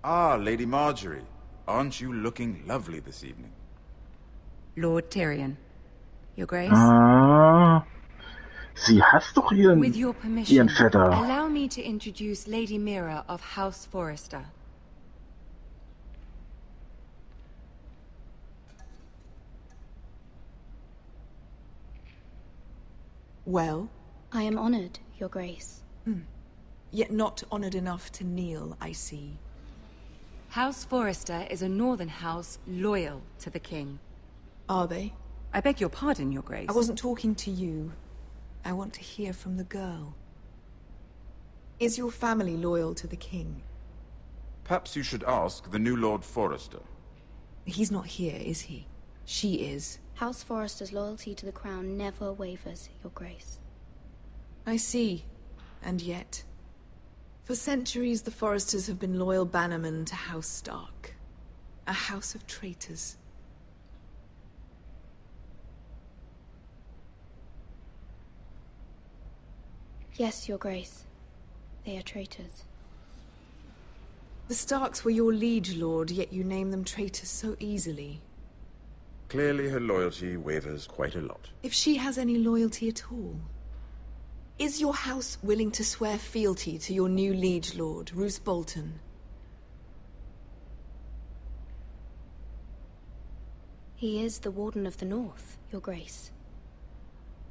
Ah, Lady Marjorie. Aren't you looking lovely this evening? Lord Tyrion. Your Grace? Sie hasst doch ihren, With your permission, ihren Vetter. allow me to introduce Lady Mira of House Forrester. Well? I am honored, Your Grace. Yet not honored enough to kneel, I see. House Forrester is a northern house loyal to the king. Are they? I beg your pardon, Your Grace. I wasn't talking to you. I want to hear from the girl. Is your family loyal to the king? Perhaps you should ask the new Lord Forrester. He's not here, is he? She is. House Forrester's loyalty to the crown never wavers, Your Grace. I see. And yet... For centuries, the Forresters have been loyal bannermen to House Stark. A house of traitors. Yes, Your Grace. They are traitors. The Starks were your liege lord, yet you name them traitors so easily. Clearly her loyalty wavers quite a lot. If she has any loyalty at all. Is your house willing to swear fealty to your new liege lord, Roose Bolton? He is the Warden of the North, Your Grace.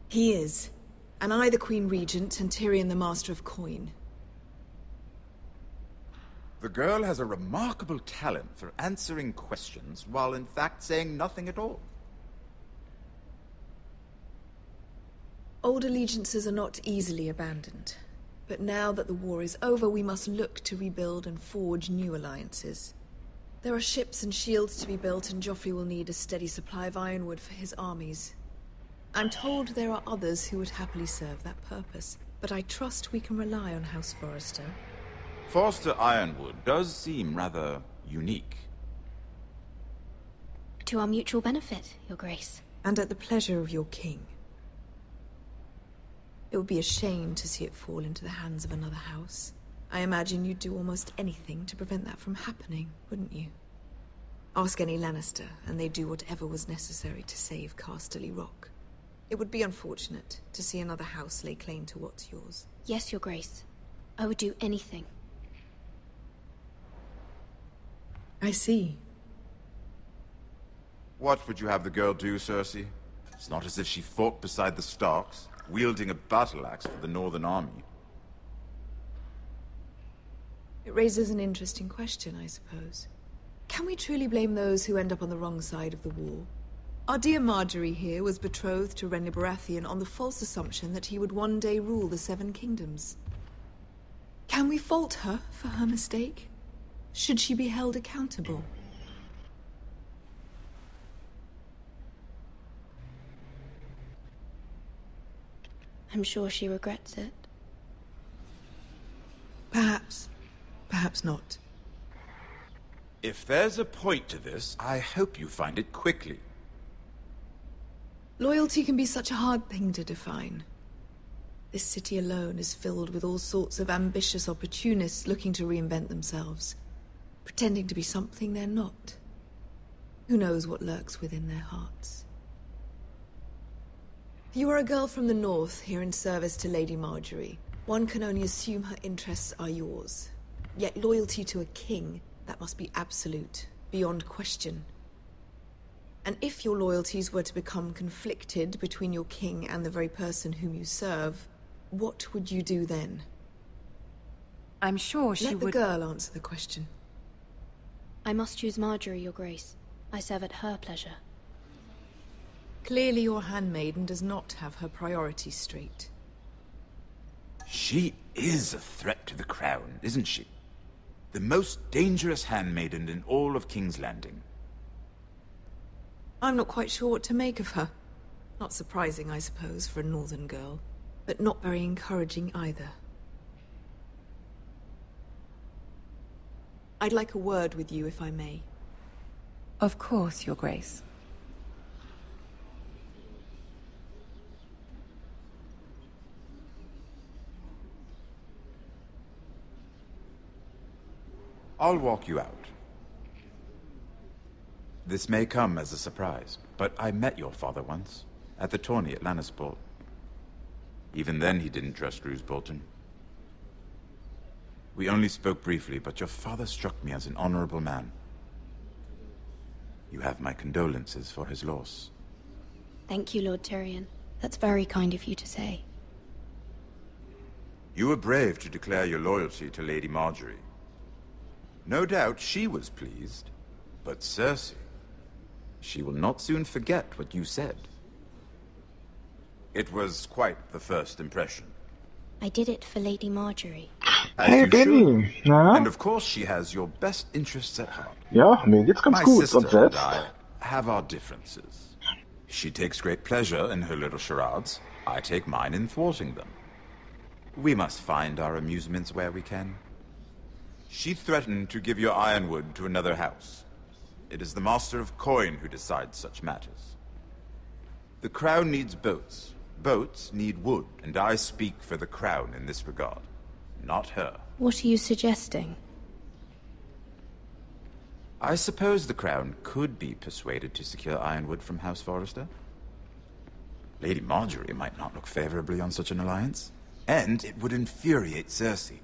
He is. And I the Queen Regent, and Tyrion the Master of Coin. The girl has a remarkable talent for answering questions, while in fact saying nothing at all. Old allegiances are not easily abandoned. But now that the war is over, we must look to rebuild and forge new alliances. There are ships and shields to be built, and Joffrey will need a steady supply of ironwood for his armies. I'm told there are others who would happily serve that purpose, but I trust we can rely on House Forrester. Forster Ironwood does seem rather unique. To our mutual benefit, Your Grace. And at the pleasure of your king. It would be a shame to see it fall into the hands of another house. I imagine you'd do almost anything to prevent that from happening, wouldn't you? Ask any Lannister, and they'd do whatever was necessary to save Casterly Rock. It would be unfortunate to see another house lay claim to what's yours. Yes, Your Grace. I would do anything. I see. What would you have the girl do, Cersei? It's not as if she fought beside the Starks, wielding a battle axe for the Northern Army. It raises an interesting question, I suppose. Can we truly blame those who end up on the wrong side of the war? Our dear Marjorie here was betrothed to Renly Baratheon on the false assumption that he would one day rule the Seven Kingdoms. Can we fault her for her mistake? Should she be held accountable? I'm sure she regrets it. Perhaps. Perhaps not. If there's a point to this, I hope you find it quickly. Loyalty can be such a hard thing to define. This city alone is filled with all sorts of ambitious opportunists looking to reinvent themselves, pretending to be something they're not. Who knows what lurks within their hearts? You are a girl from the north, here in service to Lady Marjorie. One can only assume her interests are yours. Yet loyalty to a king, that must be absolute, beyond question. And if your loyalties were to become conflicted between your king and the very person whom you serve, what would you do then? I'm sure she would... Let the girl answer the question. I must choose Marjorie, Your Grace. I serve at her pleasure. Clearly your handmaiden does not have her priorities straight. She is a threat to the crown, isn't she? The most dangerous handmaiden in all of King's Landing. I'm not quite sure what to make of her. Not surprising, I suppose, for a northern girl, but not very encouraging either. I'd like a word with you, if I may. Of course, Your Grace. I'll walk you out. This may come as a surprise, but I met your father once, at the tourney at Lannisport. Even then he didn't trust Roose Bolton. We only spoke briefly, but your father struck me as an honorable man. You have my condolences for his loss. Thank you, Lord Tyrion. That's very kind of you to say. You were brave to declare your loyalty to Lady Marjorie. No doubt she was pleased, but Cersei, she will not soon forget what you said. It was quite the first impression. I did it for Lady Marjorie. Hey, Benny, na? And of course she has your best interests at heart. Ja, mir geht's ganz My gut. sister Und and selbst? I have our differences. She takes great pleasure in her little charades. I take mine in thwarting them. We must find our amusements where we can. She threatened to give your ironwood to another house. It is the Master of Coin who decides such matters. The Crown needs boats. Boats need wood, and I speak for the Crown in this regard. Not her. What are you suggesting? I suppose the Crown could be persuaded to secure ironwood from House Forrester. Lady Marjorie might not look favorably on such an alliance, and it would infuriate Cersei.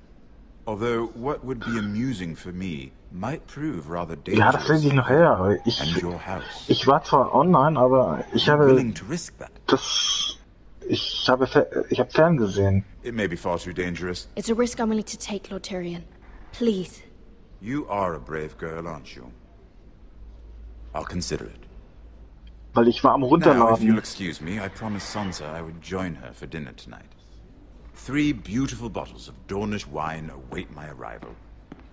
Although what would be amusing for me might prove rather Ja, das dangerous lese ich nachher. Aber and your house. ich war zwar online, aber ich habe Willing to risk that? ich habe ferngesehen. It may be far too dangerous. It's a risk I'm willing to take, Lord Tyrion. Please. You are a brave girl, aren't you? I'll consider it. Weil ich war am Now, if you'll Runterladen. excuse me, I promised Sansa I would join her for dinner tonight. 3 beautiful bottles of Dornish wine await my arrival.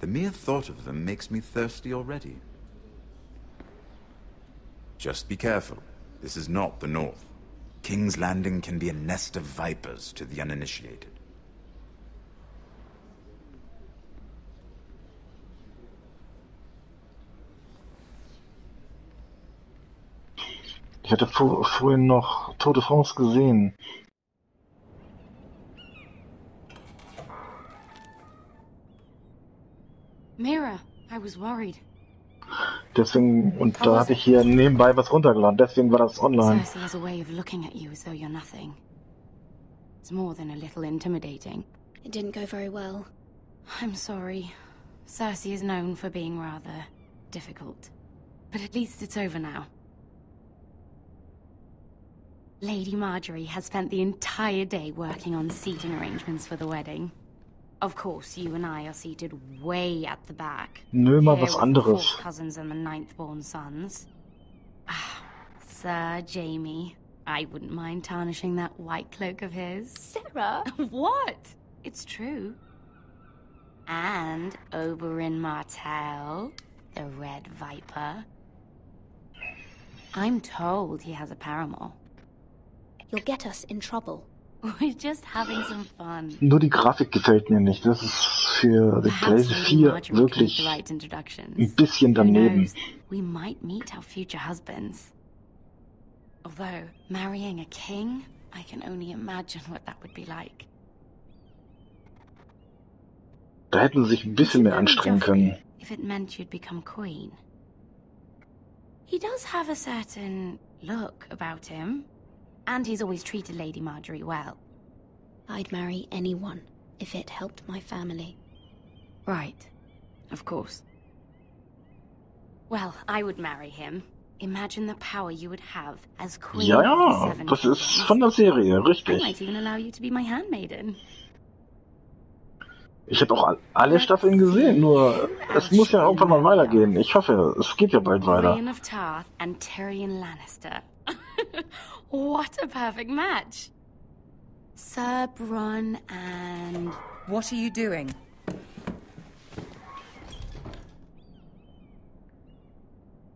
The mere thought of them makes me thirsty already. Just be careful. This is not the North. King's Landing can be a nest of vipers to the uninitiated. Ich hatte vorhin noch Tour de France gesehen. Mira, I was worried. Deswegen, und da hatte ich hier nebenbei was runtergeladen. Deswegen war das online. Cersei has a way of looking at you as though you're nothing. It's more than a little intimidating. It didn't go very well. I'm sorry. Cersei is known for being rather difficult. But at least it's over now. Lady Marjorie has spent the entire day working on seating arrangements for the wedding. Of course, you and I are seated way at the back. Nö, mal Here was with the anderes. 4th cousins and the 9th-born sons. Ah, Sir Jamie, I wouldn't mind tarnishing that white cloak of his. Sarah? What? It's true. And Oberyn Martell, the Red Viper. I'm told he has a paramour. You'll get us in trouble. We're just having some fun. Nur die Grafik gefällt mir nicht. Das ist für die Perhaps PlayStation Lady 4 Marjorie could make wirklich the right introductions. ein bisschen Who daneben. knows? We might meet our future husbands. Although, marrying a king, I can only imagine what that would be like. Da hätten sie sich ein bisschen mehr anstrengen können. If it meant you'd become queen. He does have a certain look about him. And he's always treated Lady Marjorie well. I'd marry anyone if it helped my family. Right. Of course. Well, I would marry him. Imagine the power you would have as queen Ja, of the ja, 7 das ist kingdoms. von der Serie, I richtig. might even allow you to be my handmaiden. Ich habe auch alle Staffeln gesehen, nur es muss ja irgendwann mal weitergehen. Ich hoffe, es geht ja bald weiter. Brienne of Tarth and Tyrion Lannister. What a perfect match. Sir Bronn and... What are you doing?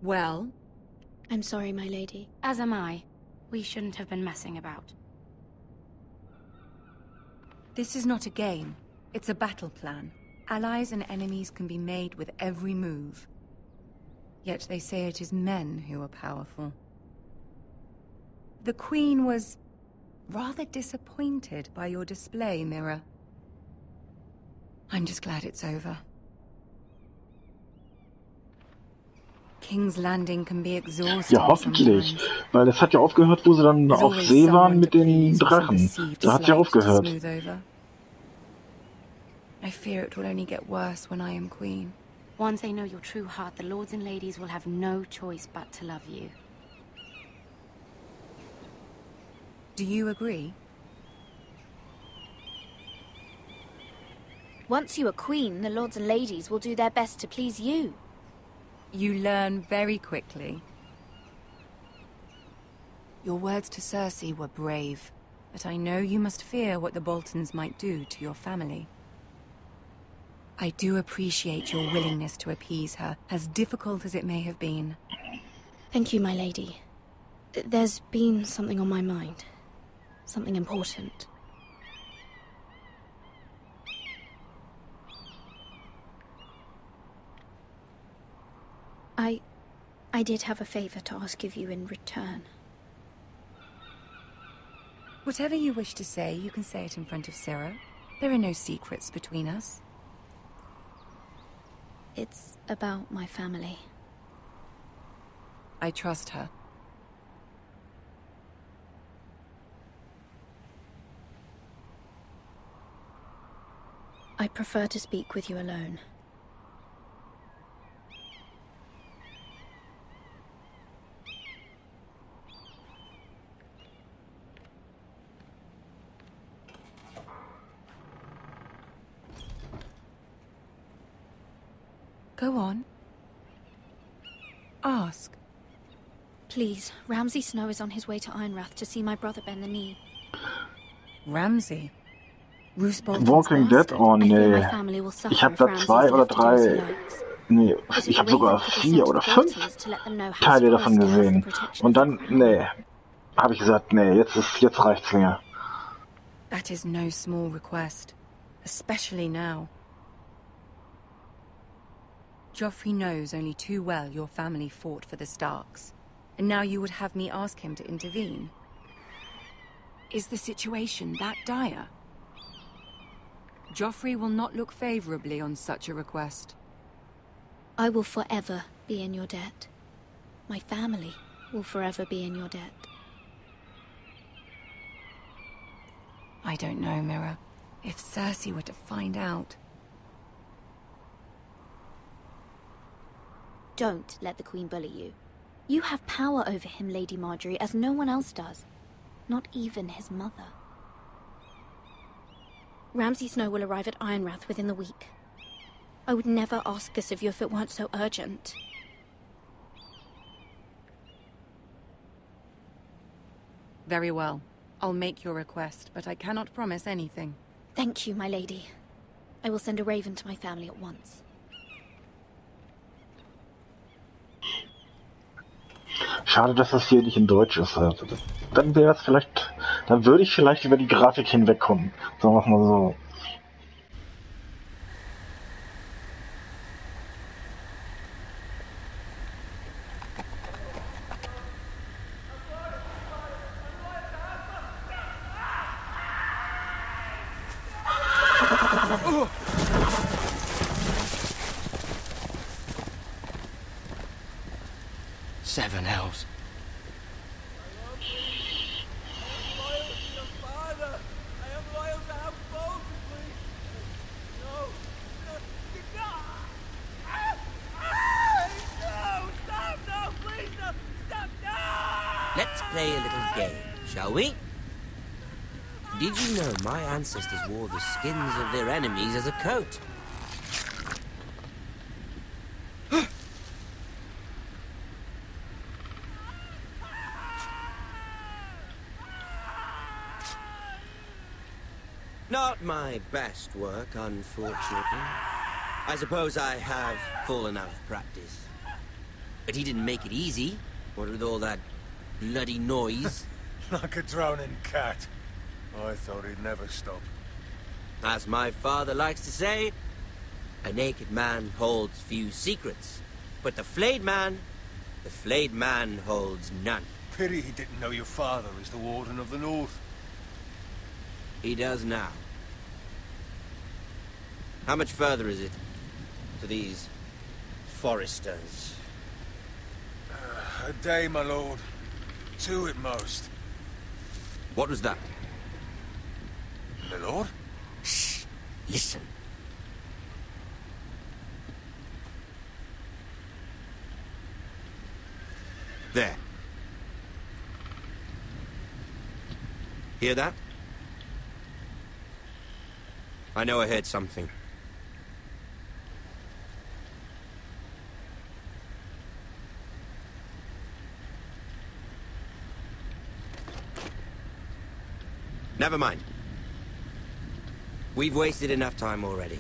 Well? I'm sorry, my lady. As am I. We shouldn't have been messing about. This is not a game. It's a battle plan. Allies and enemies can be made with every move. Yet they say it is men who are powerful. The Queen was rather disappointed by your display, Mira. I'm just glad it's over. King's Landing can be exhausting Ja, hoffentlich. Weil es hat ja aufgehört, wo sie dann auf See waren mit den Drachen. Da hat ja aufgehört. I fear it will only get worse when I am queen. Once they know your true heart, the lords and ladies will have no choice but to love you. Do you agree? Once you are queen, the lords and ladies will do their best to please you. You learn very quickly. Your words to Cersei were brave, but I know you must fear what the Boltons might do to your family. I do appreciate your willingness to appease her, as difficult as it may have been. Thank you, my lady. There's been something on my mind. Something important. I did have a favor to ask of you in return. Whatever you wish to say, you can say it in front of Sarah. There are no secrets between us. It's about my family. I trust her. I prefer to speak with you alone. Go on. Ask. Please, Ramsay Snow is on his way to Ironrath to see my brother bend the knee. Ramsay? Walking Dead? Oh nee. Ich habe da 2 oder 3... Nee, ich habe sogar 4 oder 5 Teile davon gesehen. Und dann, nee. Habe ich gesagt, nee, jetzt reicht's mir. That is no small request. Especially now. Joffrey knows only too well your family fought for the Starks. And now you would have me ask him to intervene? Is the situation that dire? Joffrey will not look favorably on such a request. I will forever be in your debt. My family will forever be in your debt. I don't know, Mira. If Cersei were to find out... Don't let the Queen bully you. You have power over him, Lady Marjorie, as no one else does. Not even his mother. Ramsay Snow will arrive at Ironrath within the week. I would never ask this of you if it weren't so urgent. Very well. I'll make your request, but I cannot promise anything. Thank you, my lady. I will send a raven to my family at once. Schade, dass das hier nicht in Deutsch ist. Dann wäre es vielleicht, dann würde ich vielleicht über die Grafik hinwegkommen. Sagen wir es mal so. Seven hells. Let's play a little game, shall we? Did you know my ancestors wore the skins of their enemies as a coat? Not my best work, unfortunately. I suppose I have fallen out of practice. But he didn't make it easy, what with all that bloody noise. Like a drowning cat. I thought he'd never stop. As my father likes to say, a naked man holds few secrets. But the flayed man holds none. Pity he didn't know your father is the Warden of the North. He does now. How much further is it to these foresters? A day, my lord. 2 at most. What was that? My lord? Shh! Listen. There. Hear that? I know I heard something. Never mind. We've wasted enough time already.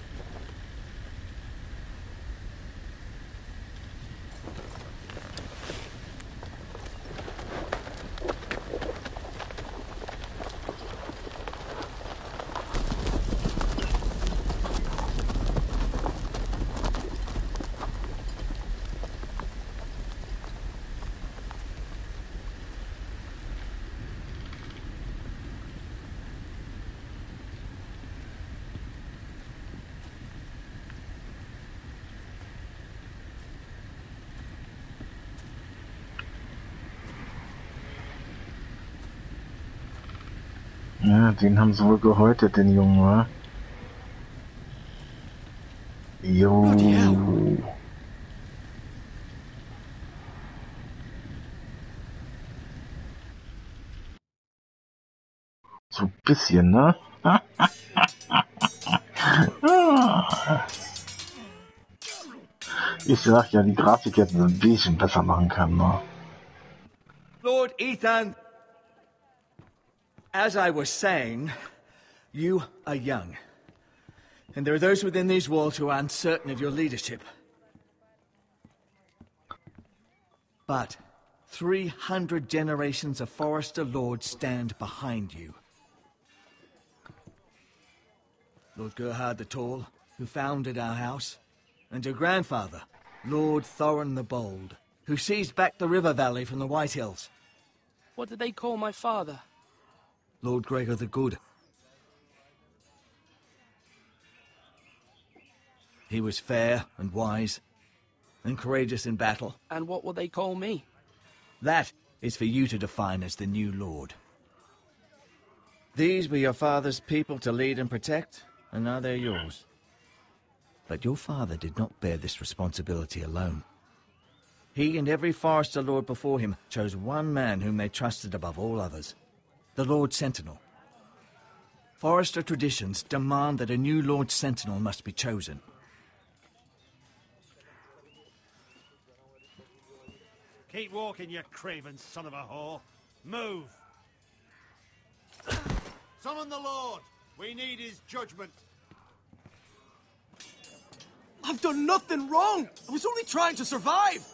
Ja, den haben sie wohl gehäutet, den Jungen, wa? Jo. So ein bisschen, ne? Ich sag ja, die Grafik hätten sie ein bisschen besser machen können, ne? Lord Ethan! As I was saying, you are young. And there are those within these walls who are uncertain of your leadership. But 300 generations of Forester Lords stand behind you. Lord Gerhard the Tall, who founded our house, and your grandfather, Lord Thorin the Bold, who seized back the river valley from the White Hills. What did they call my father? Lord Gregor the Good. He was fair and wise, and courageous in battle. And what will they call me? That is for you to define as the new Lord. These were your father's people to lead and protect, and now they're yours. But your father did not bear this responsibility alone. He and every Forester Lord before him chose one man whom they trusted above all others. The Lord Sentinel. Forester traditions demand that a new Lord Sentinel must be chosen. Keep walking, you craven son of a whore. Move! Summon the Lord! We need his judgment. I've done nothing wrong! I was only trying to survive!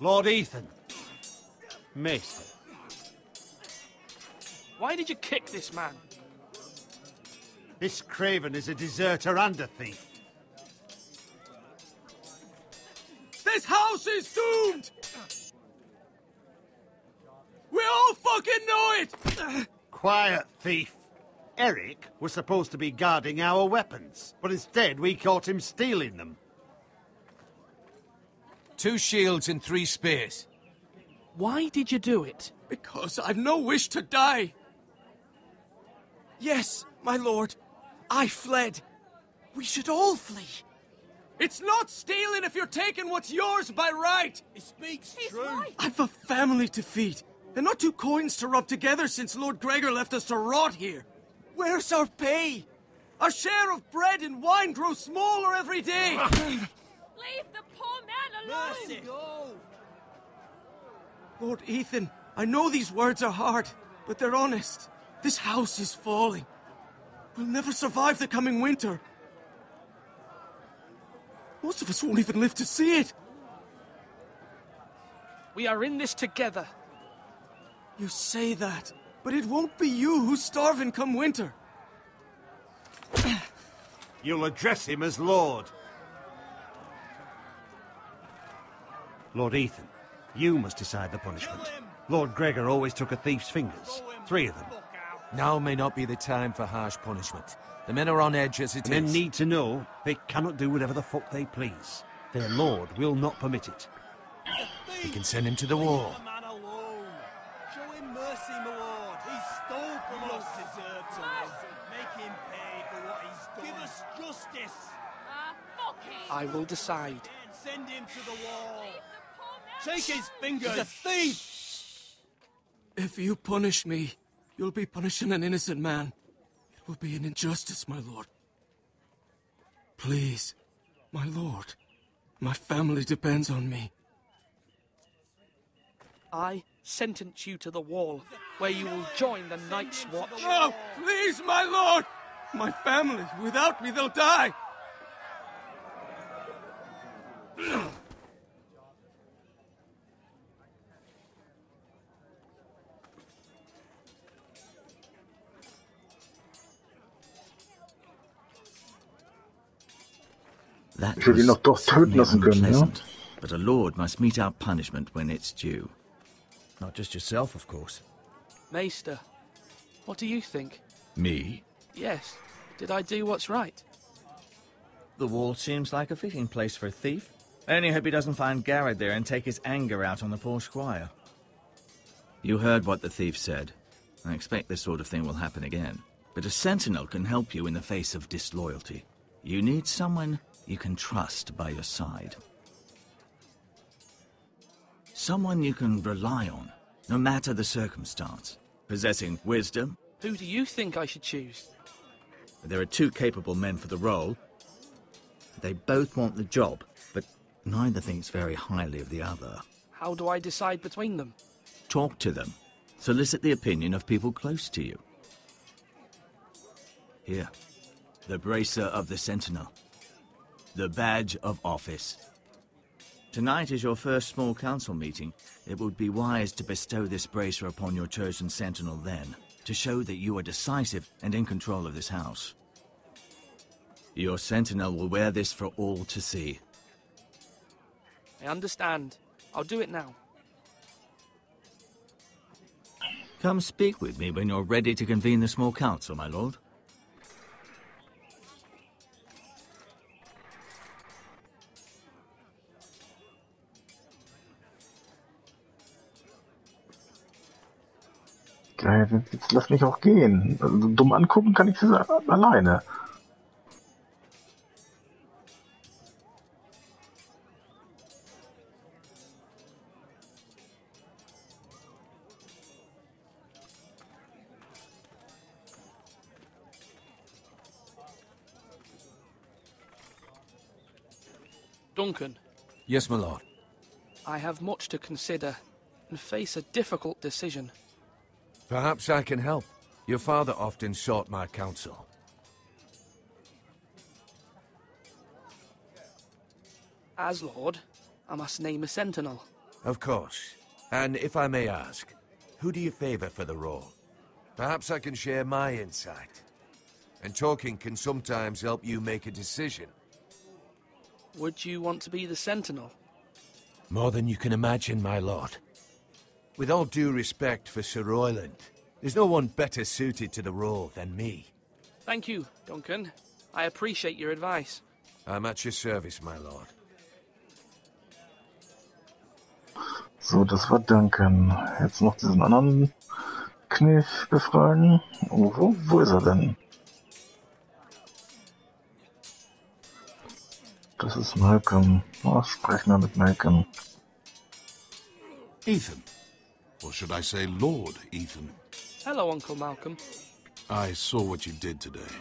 Lord Ethan. Maester. Why did you kick this man? This craven is a deserter and a thief. This house is doomed! We all fucking know it! Quiet, thief. Eric was supposed to be guarding our weapons, but instead we caught him stealing them. 2 shields and 3 spears. Why did you do it? Because I've no wish to die. Yes, my lord. I fled. We should all flee. It's not stealing if you're taking what's yours by right. He speaks true. I've a family to feed, and not 2 coins to rub together since Lord Gregor left us to rot here. Where's our pay? Our share of bread and wine grows smaller every day. Leave the poor man alone! Mercy! Go! Lord Ethan, I know these words are hard, but they're honest. This house is falling. We'll never survive the coming winter. Most of us won't even live to see it. We are in this together. You say that, but it won't be you who's starving come winter. You'll address him as Lord. Lord Ethan, you must decide the punishment. Lord Gregor always took a thief's fingers. 3 of them. Now may not be the time for harsh punishment. The men are on edge as it is. Men need to know they cannot do whatever the fuck they please. Their lord will not permit it. We can send him to the wall. Leave the man alone. Show him mercy, my lord. He stole from us. Deserve to live. Make him pay for what he's done. Give us justice. Fuck him! I will decide. Send him to the wall. Take his fingers. He's a thief. If you punish me, you'll be punishing an innocent man. It will be an injustice, my lord. Please, my lord. My family depends on me. I sentence you to the wall, where you will join the Night's Watch. No, please, my lord! My family, without me, they'll die! That Ich würde ihn was doch töten certainly lassen können, ja? unpleasant, but a lord must mete out punishment when it's due. Not just yourself, of course. Maester, what do you think? Me? Yes. Did I do what's right? The wall seems like a fitting place for a thief. I only hope he doesn't find Garrett there and take his anger out on the poor squire. You heard what the thief said. I expect this sort of thing will happen again. But a sentinel can help you in the face of disloyalty. You need someone you can trust by your side. Someone you can rely on, no matter the circumstance. Possessing wisdom. Who do you think I should choose? There are 2 capable men for the role. They both want the job, but neither thinks very highly of the other. How do I decide between them? Talk to them. Solicit the opinion of people close to you. Here, the bracer of the Sentinel. The badge of office. Tonight is your first small council meeting. It would be wise to bestow this bracer upon your chosen Sentinel then, to show that you are decisive and in control of this house. Your Sentinel will wear this for all to see. I understand. I'll do it now. Come speak with me when you're ready to convene the small council, my lord. Jetzt lass mich auch gehen. Also, dumm angucken kann ich das alleine. Duncan. Yes, my lord. I have much to consider and face a difficult decision. Perhaps I can help. Your father often sought my counsel. As Lord, I must name a sentinel. Of course. And if I may ask, who do you favor for the role? Perhaps I can share my insight. And talking can sometimes help you make a decision. Would you want to be the sentinel? More than you can imagine, my lord. With all due respect for Sir Royland, there's no one better suited to the role than me. Thank you, Duncan. I appreciate your advice. I'm at your service, my lord. So, das war Duncan. Jetzt noch diesen anderen Kniff befragen. Wo ist er denn? Das ist Malcolm. Sprechen wir mit Malcolm. Ethan. Or should I say Lord Ethan? Hello, Uncle Malcolm. I saw what you did today.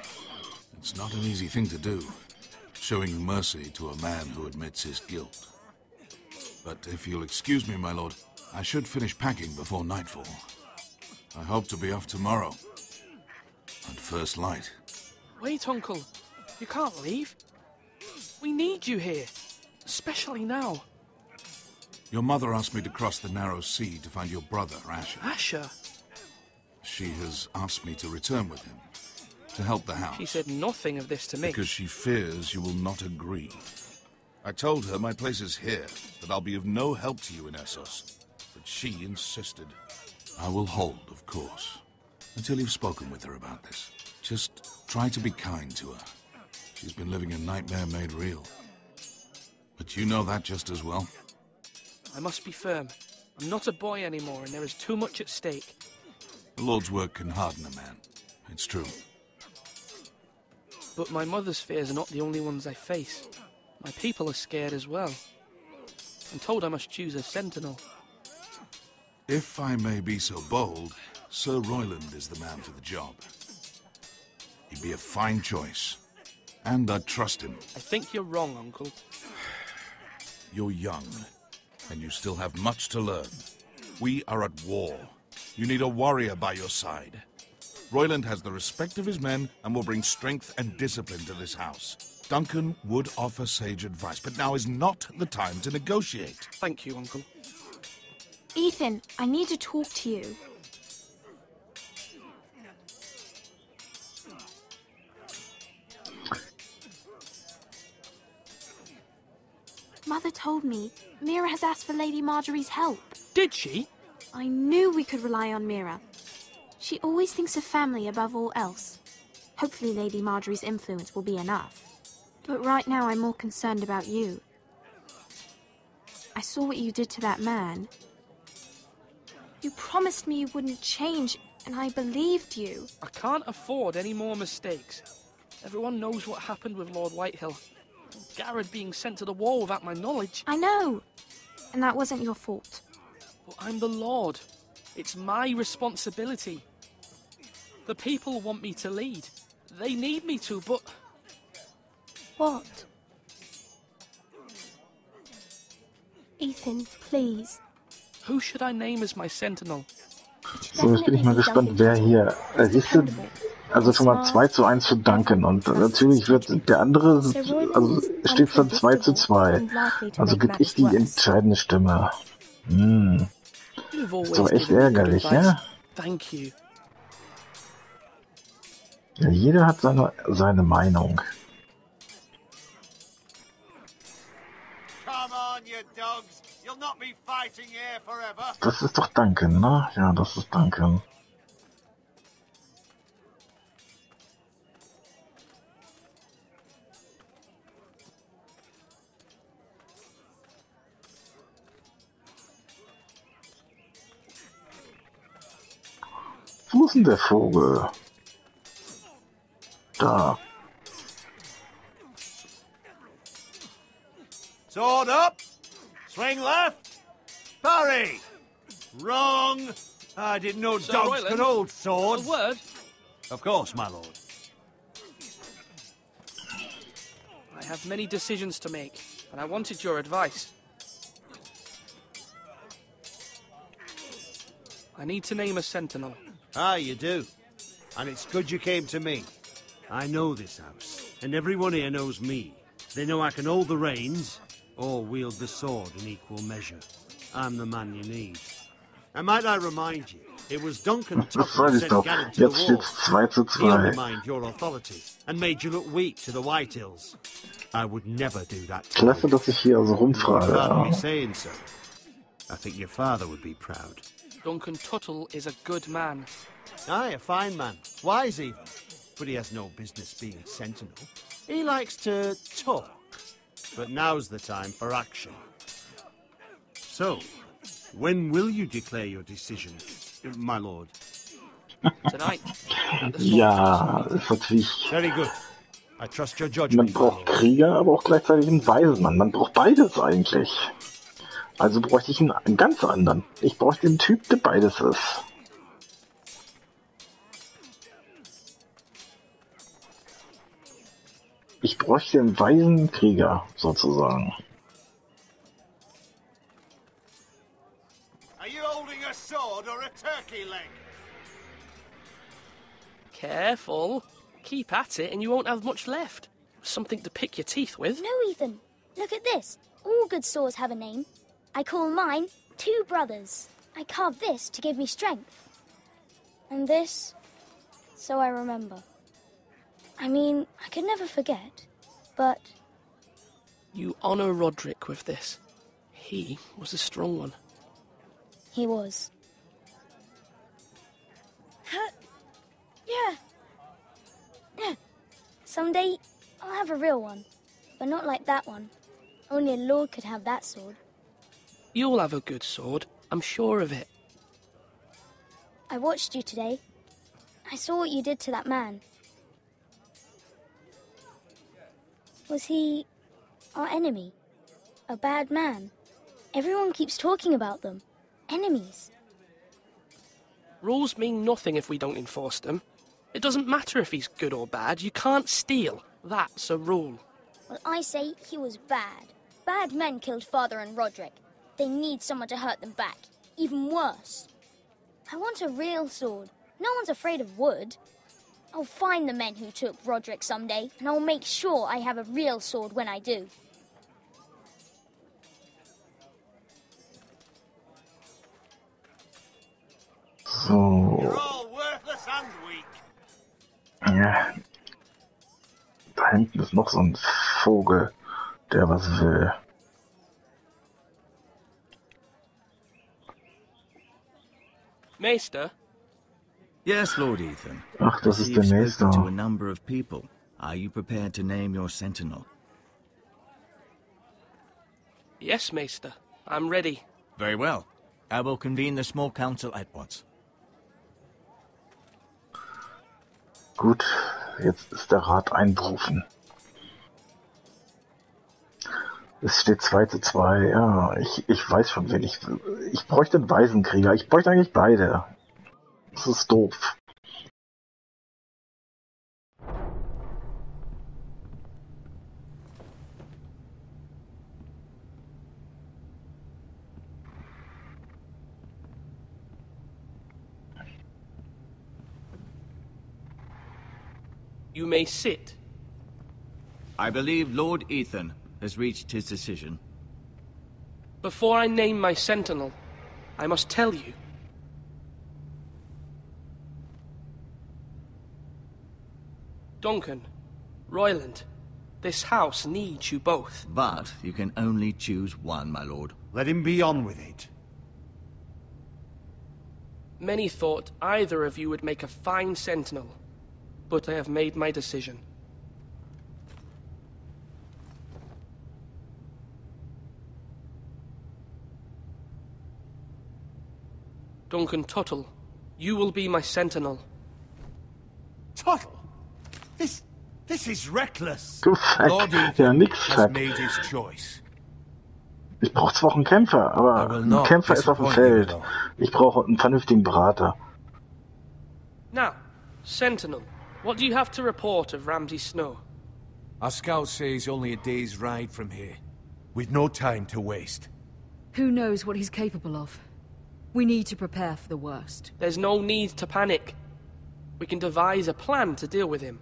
It's not an easy thing to do, showing mercy to a man who admits his guilt. But if you'll excuse me, my lord, I should finish packing before nightfall. I hope to be off tomorrow. At first light. Wait, Uncle. You can't leave. We need you here. Especially now. Your mother asked me to cross the narrow sea to find your brother, Asher. Asher? She has asked me to return with him, to help the house. She said nothing of this to me. Because she fears you will not agree. I told her my place is here, that I'll be of no help to you in Essos. But she insisted. I will hold, of course, until you've spoken with her about this. Just try to be kind to her. She's been living a nightmare made real. But you know that just as well. I must be firm. I'm not a boy anymore, and there is too much at stake. The Lord's work can harden a man. It's true. But my mother's fears are not the only ones I face. My people are scared as well. I'm told I must choose a sentinel. If I may be so bold, Sir Royland is the man for the job. He'd be a fine choice. And I'd trust him. I think you're wrong, Uncle. You're young, and you still have much to learn. We are at war. You need a warrior by your side. Royland has the respect of his men and will bring strength and discipline to this house. Duncan would offer sage advice, but now is not the time to negotiate. Thank you, Uncle. Ethan, I need to talk to you. Mother told me Mira has asked for Lady Marjorie's help. Did she? I knew we could rely on Mira. She always thinks of family above all else. Hopefully Lady Marjorie's influence will be enough. But right now I'm more concerned about you. I saw what you did to that man. You promised me you wouldn't change, and I believed you. I can't afford any more mistakes. Everyone knows what happened with Lord Whitehill. Garrett being sent to the war without my knowledge. I know. And that wasn't your fault. But I'm the Lord. It's my responsibility. The people want me to lead. They need me to, but... What? Ethan, please. Who should I name as my sentinel? So, jetzt bin ich mal gespannt, wer hier... siehst du, also schon mal 2:1 für Duncan. Und natürlich wird der andere... Also steht es dann 2:2. Also gebe ich die entscheidende Stimme. Ist doch echt ärgerlich, ja? Thank you. Ja, jeder hat seine Meinung. Das ist doch Duncan, ne? Ja, das ist Duncan. Wo ist denn der Vogel? Da. Sword up. Swing left. Parry. Wrong. I didn't know Sir dogs Royland, could hold swords. A word? Of course, my lord. I have many decisions to make. and I wanted your advice. I need to name a sentinel. Ah, you do. And it's good you came to me. I know this house, and everyone here knows me. They know I can hold the reins, or wield the sword in equal measure. I'm the man you need. And might I remind you, it was Duncan Tuttle who sent Gern to the war. He undermined your authority, and made you look weak to the Whitehills. I would never do that to Klasse, dass ich hier so rumfrage. Pardon me saying so. I think your father would be proud. Duncan Tuttle is a good man. Aye, a fine man. Wise even. But he has no business being sentinel. He likes to talk. But now's the time for action. So, when will you declare your decision, my lord? Tonight. Ja, ist natürlich... Very good. I trust your judgment. Man braucht Krieger, aber auch gleichzeitig einen Waisenmann. Man braucht beides eigentlich. Also bräuchte ich einen ganz anderen. Ich bräuchte einen Typ, der beides ist. Ich bräuchte einen weisen Krieger, sozusagen. Are you holding a sword or a turkey leg? Careful. Keep at it and you won't have much left. Something to pick your teeth with. No, Ethan. Look at this. All good swords have a name. I call mine Two Brothers. I carved this to give me strength. And this, so I remember. I mean, I could never forget, but... You honour Roderick with this. He was a strong one. He was. Yeah. Someday, I'll have a real one. But not like that one. Only a lord could have that sword. You'll have a good sword. I'm sure of it. I watched you today. I saw what you did to that man. Was he our enemy? A bad man? Everyone keeps talking about them. Enemies. Rules mean nothing if we don't enforce them. It doesn't matter if he's good or bad. You can't steal. That's a rule. Well, I say he was bad. Bad men killed Father and Roderick. They need someone to hurt them back. Even worse. I want a real sword. No one's afraid of wood. I'll find the men who took Roderick someday, and I'll make sure I have a real sword when I do. So. You're all worthless and weak. Ja. Da hinten ist noch so ein Vogel, der was will. Maester? Yes, Lord Ethan. Ach, das ist der Maester. To a number of people. Are you prepared to name your sentinel? Yes, Maester. I'm ready. Very well. I will convene the small council at once. Gut, jetzt ist der Rat einberufen. Es steht 2:2. Ja, ich weiß schon, wen ich will. Ich bräuchte einen Waisenkrieger. Ich bräuchte eigentlich beide. Das ist doof. You may sit. I believe Lord Ethan has reached his decision. Before I name my sentinel, I must tell you. Duncan, Royland, this house needs you both. But you can only choose one, my lord. Let him be on with it. Many thought either of you would make a fine sentinel, but I have made my decision. Duncan Tuttle, you will be my sentinel. Tuttle? This is reckless. Du Sack. Ja, nix, Sack. Made his choice. Ich brauche zwar auch einen Kämpfer, aber ein Kämpfer ist auf dem Feld. Ich brauche einen vernünftigen Berater. Now, Sentinel, what do you have to report of Ramsay Snow? Our scouts say he's only a day's ride from here. We've no time to waste. Who knows what he's capable of? We need to prepare for the worst. There's no need to panic. We can devise a plan to deal with him.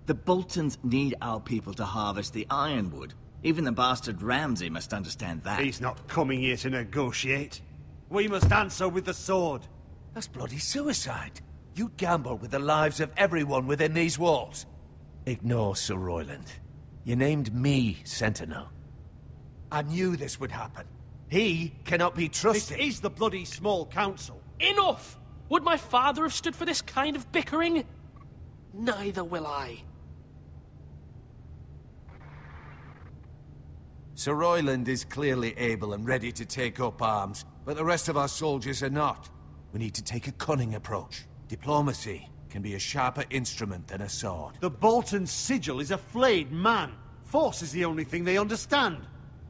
The Boltons need our people to harvest the ironwood. Even the bastard Ramsay must understand that. He's not coming here to negotiate. We must answer with the sword. That's bloody suicide. You gamble with the lives of everyone within these walls. Ignore Sir Royland. You named me Sentinel. I knew this would happen. He cannot be trusted. This is the bloody small council. Enough! Would my father have stood for this kind of bickering? Neither will I. Sir Royland is clearly able and ready to take up arms, but the rest of our soldiers are not. We need to take a cunning approach. Diplomacy can be a sharper instrument than a sword. The Bolton sigil is a flayed man. Force is the only thing they understand.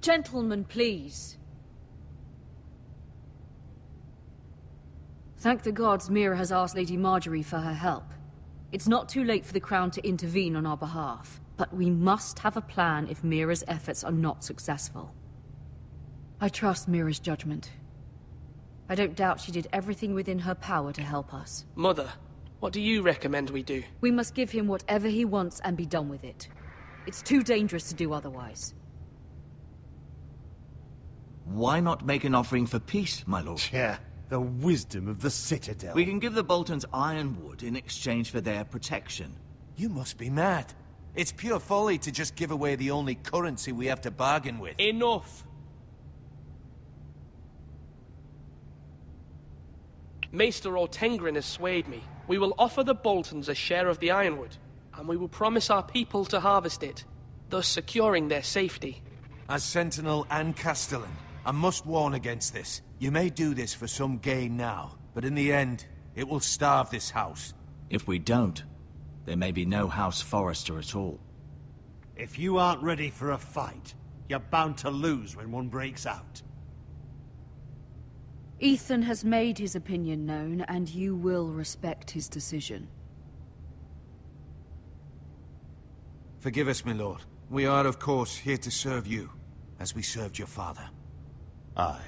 Gentlemen, please. Thank the gods Mira has asked Lady Marjorie for her help. It's not too late for the Crown to intervene on our behalf, but we must have a plan if Mira's efforts are not successful. I trust Mira's judgment. I don't doubt she did everything within her power to help us. Mother, what do you recommend we do? We must give him whatever he wants and be done with it. It's too dangerous to do otherwise. Why not make an offering for peace, my lord? Yeah, the wisdom of the Citadel. We can give the Boltons ironwood in exchange for their protection. You must be mad. It's pure folly to just give away the only currency we have to bargain with. Enough! Maester Ortengrin has swayed me. We will offer the Boltons a share of the ironwood, and we will promise our people to harvest it, thus securing their safety. As Sentinel and Castellan, I must warn against this. You may do this for some gain now, but in the end, it will starve this house. If we don't, there may be no House Forrester at all. If you aren't ready for a fight, you're bound to lose when one breaks out. Ethan has made his opinion known, and you will respect his decision. Forgive us, my lord. We are, of course, here to serve you, as we served your father. Aye.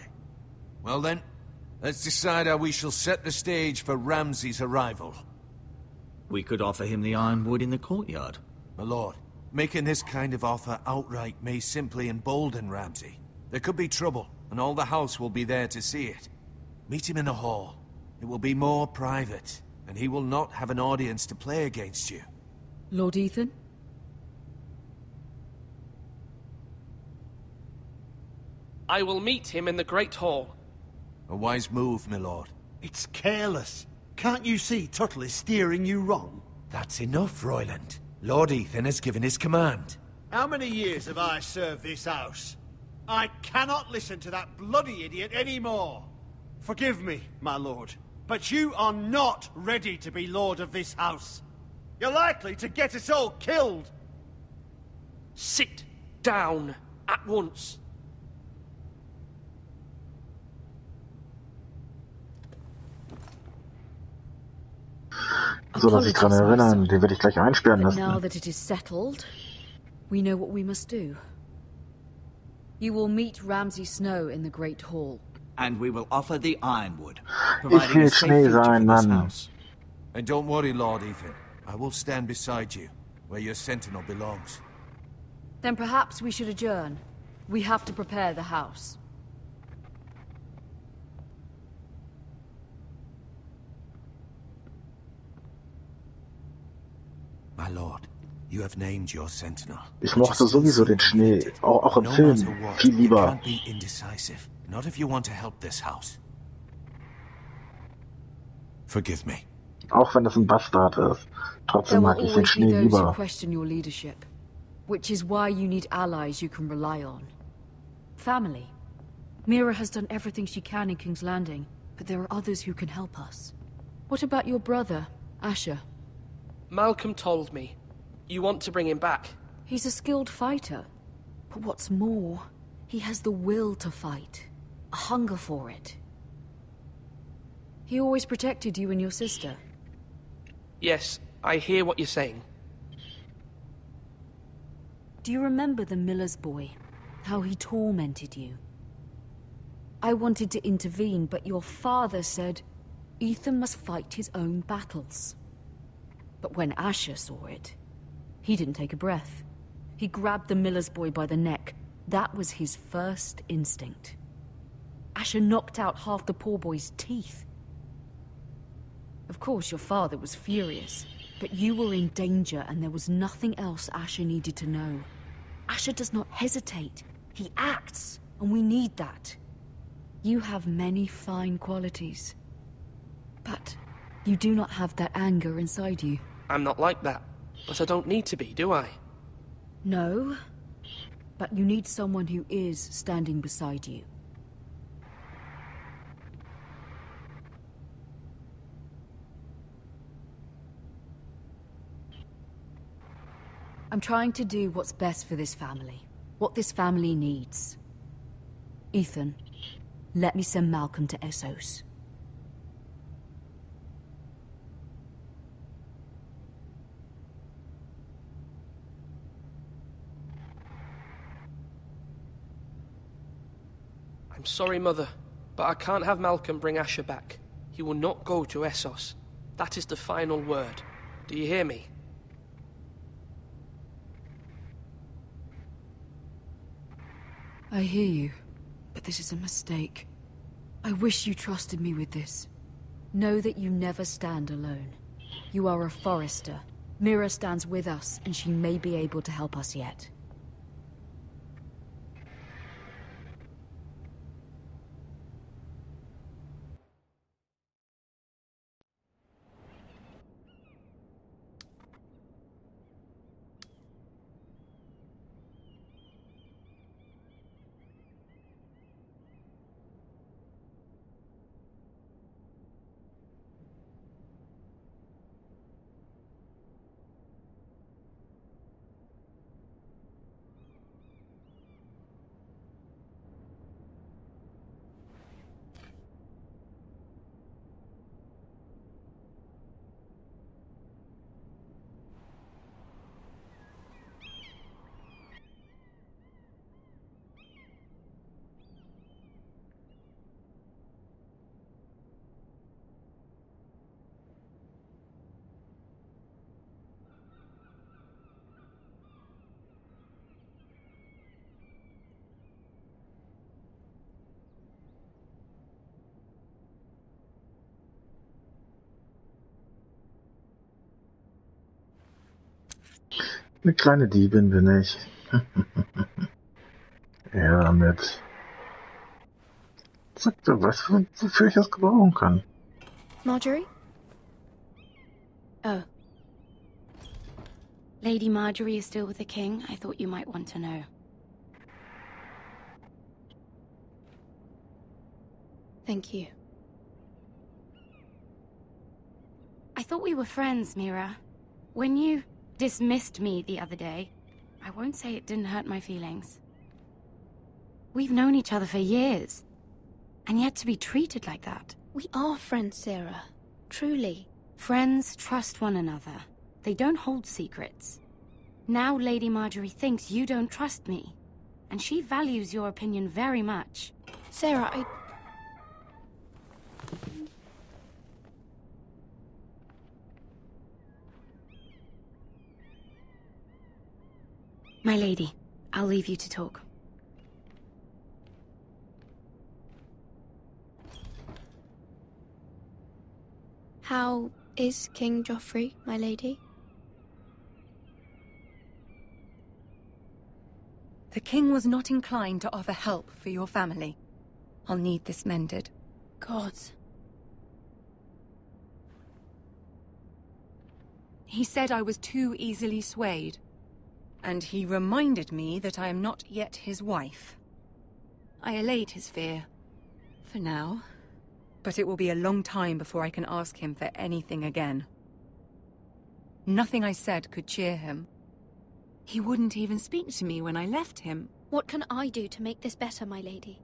Well then, let's decide how we shall set the stage for Ramsay's arrival. We could offer him the ironwood in the courtyard. My lord, making this kind of offer outright may simply embolden Ramsay. There could be trouble, and all the house will be there to see it. Meet him in the hall. It will be more private, and he will not have an audience to play against you. Lord Ethan? I will meet him in the Great Hall. A wise move, my lord. It's careless. Can't you see Tuttle is steering you wrong? That's enough, Royland. Lord Ethan has given his command. How many years have I served this house? I cannot listen to that bloody idiot anymore. Forgive me, my lord, but you are not ready to be lord of this house. You're likely to get us all killed. Sit down at once. So, dass ich dran erinnern, den werde ich gleich einsperren But now lassen. that it is settled, we know what we must do. You will meet Ramsay Snow in the Great Hall. And we will offer the ironwood, Ich providing will a safe Schnee future sein, for this Mann. house. And don't worry, Lord Ethan. I will stand beside you, where your sentinel belongs. Then perhaps we should adjourn. We have to prepare the house. My lord, you have named your sentinel. Ich mochte sowieso den Schnee, auch im Film, viel You lieber. can't be indecisive. Not if you want to help this house. Forgive me. Auch wenn das ein Bastard ist. There Trotzdem will mag ich den always be Schnee those who lieber. question your leadership, which is why you need allies you can rely on. Family. Mira has done everything she can in King's Landing, but there are others who can help us. What about your brother, Asher? Malcolm told me. You want to bring him back. He's a skilled fighter. But what's more, he has the will to fight. A hunger for it. He always protected you and your sister. Yes, I hear what you're saying. Do you remember the miller's boy? how he tormented you. I wanted to intervene, but your father said Ethan must fight his own battles. But when Asher saw it, he didn't take a breath. He grabbed the miller's boy by the neck. That was his first instinct. Asher knocked out half the poor boy's teeth. Of course, your father was furious, but you were in danger and there was nothing else Asher needed to know. Asher does not hesitate. He acts, and we need that. You have many fine qualities, but you do not have that anger inside you. I'm not like that, but I don't need to be, do I? No, but you need someone who is standing beside you. I'm trying to do what's best for this family, what this family needs. Ethan, let me send Malcolm to Essos. I'm sorry, Mother, but I can't have Malcolm bring Asher back. He will not go to Essos. That is the final word. Do you hear me? I hear you, but this is a mistake. I wish you trusted me with this. Know that you never stand alone. You are a Forrester. Mira stands with us, and she may be able to help us yet. Eine kleine Diebin bin ich. Ja, damit. Sagt er was, wofür ich das gebrauchen kann. Marjorie? Oh. Lady Marjorie is still with the king. I thought you might want to know. Thank you. I thought we were friends, Mira. When you dismissed me the other day, I won't say it didn't hurt my feelings. We've known each other for years, and yet to be treated like that. We are friends, Sarah. Truly. Friends trust one another. They don't hold secrets. Now Lady Marjorie thinks you don't trust me, and she values your opinion very much. Sarah, My lady, I'll leave you to talk. How is King Joffrey, my lady? The king was not inclined to offer help for your family. I'll need this mended. Gods. He said I was too easily swayed. And he reminded me that I am not yet his wife. I allayed his fear. For now. But it will be a long time before I can ask him for anything again. Nothing I said could cheer him. He wouldn't even speak to me when I left him. What can I do to make this better, my lady?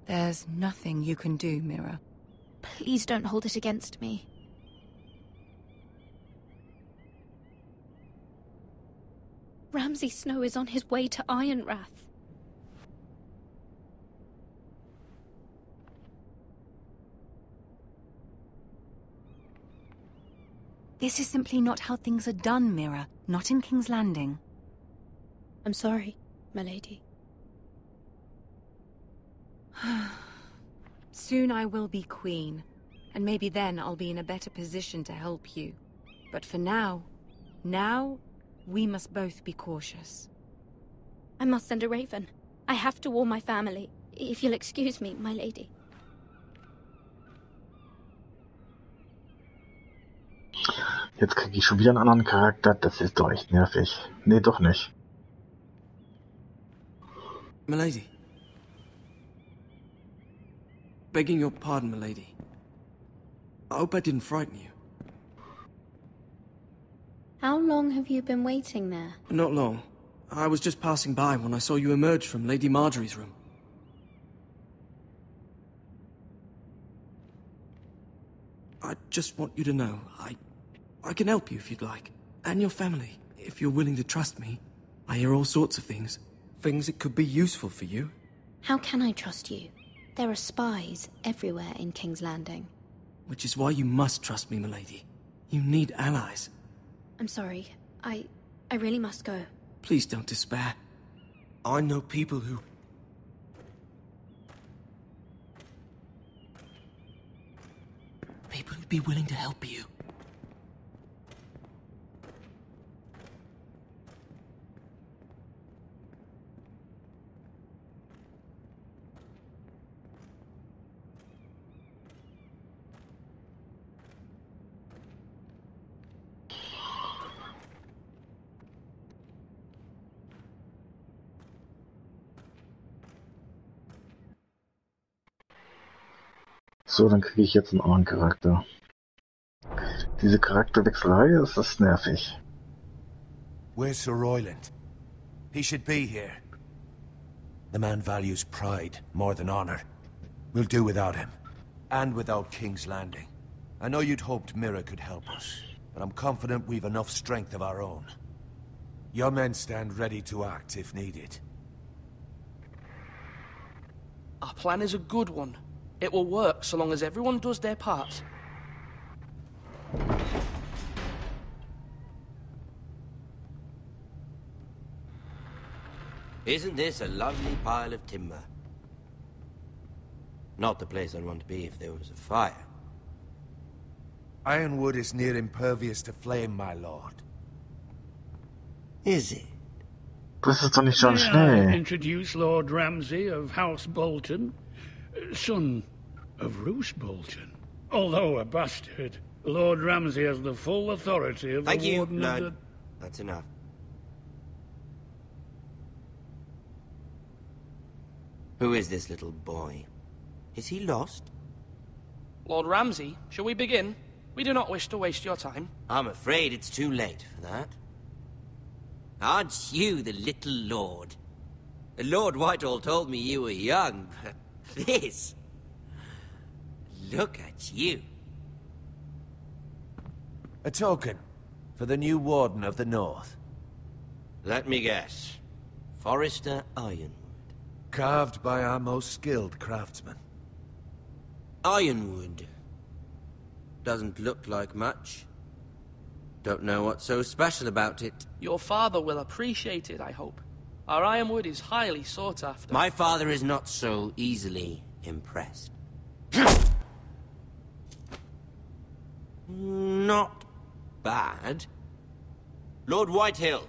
There's nothing you can do, Mira. Please don't hold it against me. Ramsay Snow is on his way to Ironrath. This is simply not how things are done, Mira. Not in King's Landing. I'm sorry, my lady. Soon I will be queen, and maybe then I'll be in a better position to help you. But for now, we must both be cautious. I must send a raven. I have to warn my family. If you'll excuse me, my lady. Jetzt kriege ich schon wieder einen anderen Charakter. Das ist doch echt nervig. Nee, doch nicht. Milady. Begging your pardon, milady. I hope I didn't frighten you. How long have you been waiting there? Not long. I was just passing by when I saw you emerge from Lady Marjorie's room. I just want you to know, I can help you if you'd like. And your family, if you're willing to trust me. I hear all sorts of things. Things that could be useful for you. How can I trust you? There are spies everywhere in King's Landing. Which is why you must trust me, milady. You need allies. I'm sorry. I really must go. Please don't despair. I know people who... People who'd be willing to help you. So, dann kriege ich jetzt einen anderen Charakter. Diese Charakterwechselei, das ist nervig. Where's Sir Royland? He should be here. The man values pride more than honor. We'll do without him. And without King's Landing. I know you'd hoped Mira could help us, but I'm confident we've enough strength of our own. Your men stand ready to act if needed. Our plan is a good one. It will work so long as everyone does their part. Isn't this a lovely pile of timber? Not the place I'd want to be if there was a fire. Ironwood is near impervious to flame, my lord. Is it? Das ist doch nicht schon May schnell. I introduce Lord Ramsay of House Bolton, son of Roose Bolton. Although a bastard, Lord Ramsay has the full authority of Thank the you, Warden of Lord. the... That's enough. Who is this little boy? Is he lost? Lord Ramsay, shall we begin? We do not wish to waste your time. I'm afraid it's too late for that. Aren't you the little lord? Lord Whitehall told me you were young, but this... Look at you. A token for the new Warden of the North. Let me guess. Forrester Ironwood. Carved by our most skilled craftsmen. Ironwood. Doesn't look like much. Don't know what's so special about it. Your father will appreciate it, I hope. Our ironwood is highly sought after. My father is not so easily impressed. Not bad. Lord Whitehill,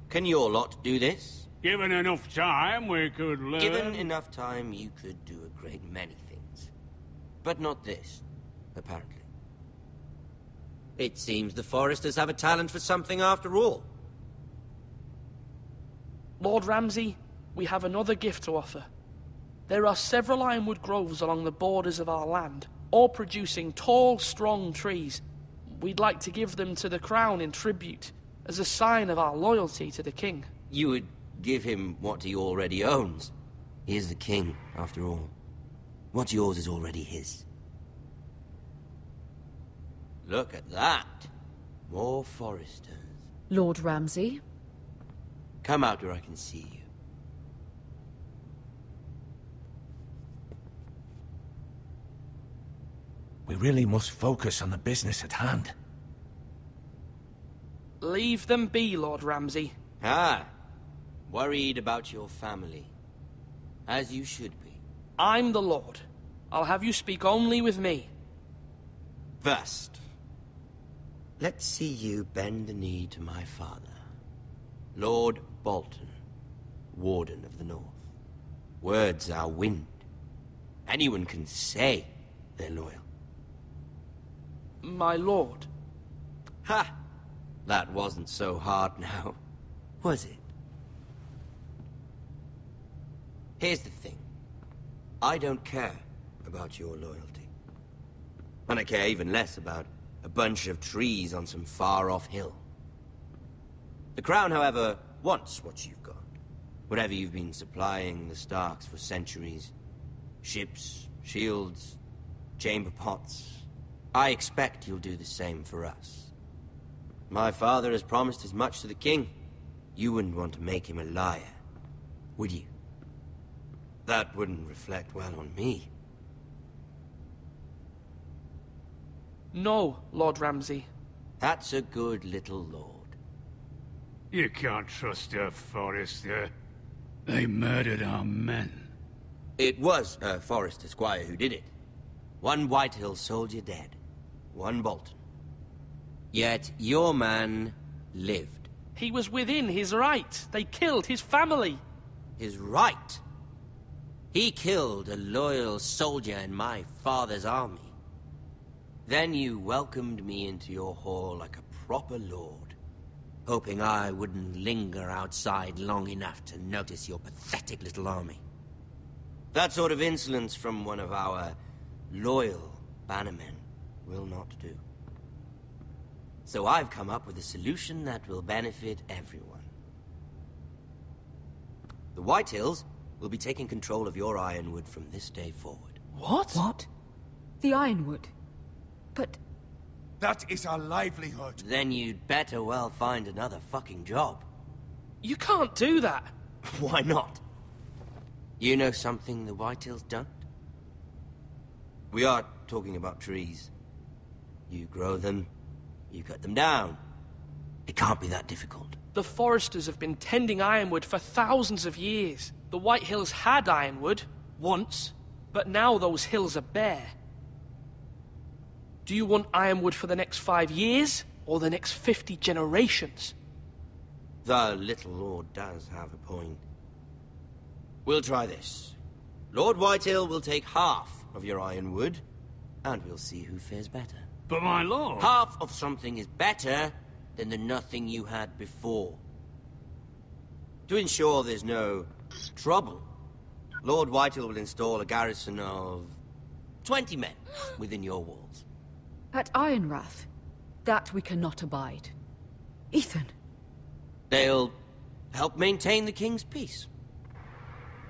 can your lot do this? Given enough time, we could learn... Given enough time, you could do a great many things. But not this, apparently. It seems the Foresters have a talent for something after all. Lord Ramsay, we have another gift to offer. There are several ironwood groves along the borders of our land, all producing tall, strong trees. We'd like to give them to the Crown in tribute, as a sign of our loyalty to the King. You would give him what he already owns. He is the King, after all. What's yours is already his. Look at that. More Foresters. Lord Ramsay, Come out where I can see you. We really must focus on the business at hand. Leave them be, Lord Ramsay. Ah, worried about your family. As you should be. I'm the Lord. I'll have you speak only with me. First, let's see you bend the knee to my father, Lord Bolton, Warden of the North. Words are wind. Anyone can say they're loyal. My lord. Ha! That wasn't so hard now, was it? Here's the thing. I don't care about your loyalty. And I care even less about a bunch of trees on some far-off hill. The Crown, however, wants what you've got. Whatever you've been supplying the Starks for centuries. Ships, shields, chamber pots. I expect you'll do the same for us. My father has promised as much to the king. You wouldn't want to make him a liar, would you? That wouldn't reflect well on me. No, Lord Ramsay. That's a good little lord. You can't trust her, Forrester. They murdered our men. It was a Forrester squire who did it. One Whitehill soldier dead. One Bolton. Yet your man lived. He was within his right. They killed his family. His right? He killed a loyal soldier in my father's army. Then you welcomed me into your hall like a proper lord, hoping I wouldn't linger outside long enough to notice your pathetic little army. That sort of insolence from one of our loyal bannermen will not do. So I've come up with a solution that will benefit everyone. The Whitehills will be taking control of your ironwood from this day forward. What? What? The ironwood? But... That is our livelihood. Then you'd better well find another fucking job. You can't do that. Why not? You know something the Whitehills don't? We are talking about trees. You grow them, you cut them down. It can't be that difficult. The Foresters have been tending ironwood for thousands of years. The Whitehills had ironwood, once, but now those hills are bare. Do you want ironwood for the next 5 years, or the next 50 generations? The little lord does have a point. We'll try this. Lord Whitehill will take half of your ironwood, and we'll see who fares better. But my lord... Half of something is better than the nothing you had before. To ensure there's no trouble, Lord Whitehill will install a garrison of 20 men within your walls. At Ironrath, that we cannot abide. Ethan. They'll help maintain the king's peace.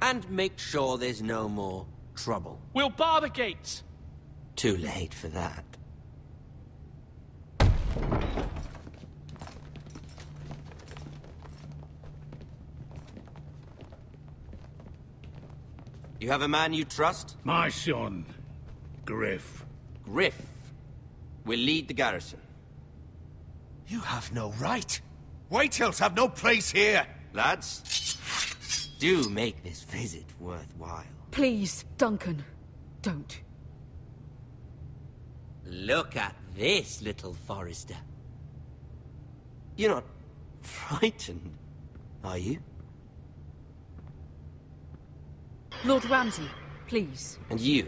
And make sure there's no more trouble. We'll bar the gates. Too late for that. You have a man you trust? My son, Griff. Griff will lead the garrison. You have no right. Whitehills have no place here. Lads, do make this visit worthwhile. Please, Duncan, don't. Look at this, little Forrester. You're not frightened, are you? Lord Ramsay, please. And you?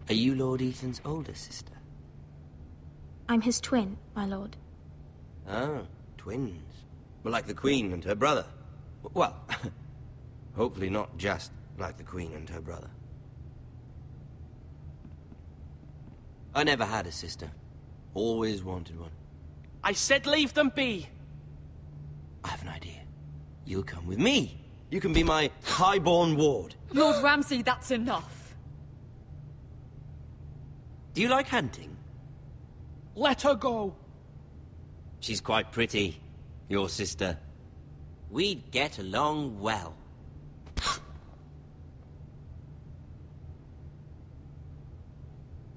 Are you Lord Ethan's older sister? I'm his twin, my lord. Ah, twins. Well, like the Queen and her brother. Well, hopefully not just like the Queen and her brother. I never had a sister. Always wanted one. I said leave them be. I have an idea. You'll come with me. You can be my highborn ward. Lord Ramsay, that's enough. Do you like hunting? Let her go. She's quite pretty, your sister. we'd get along well.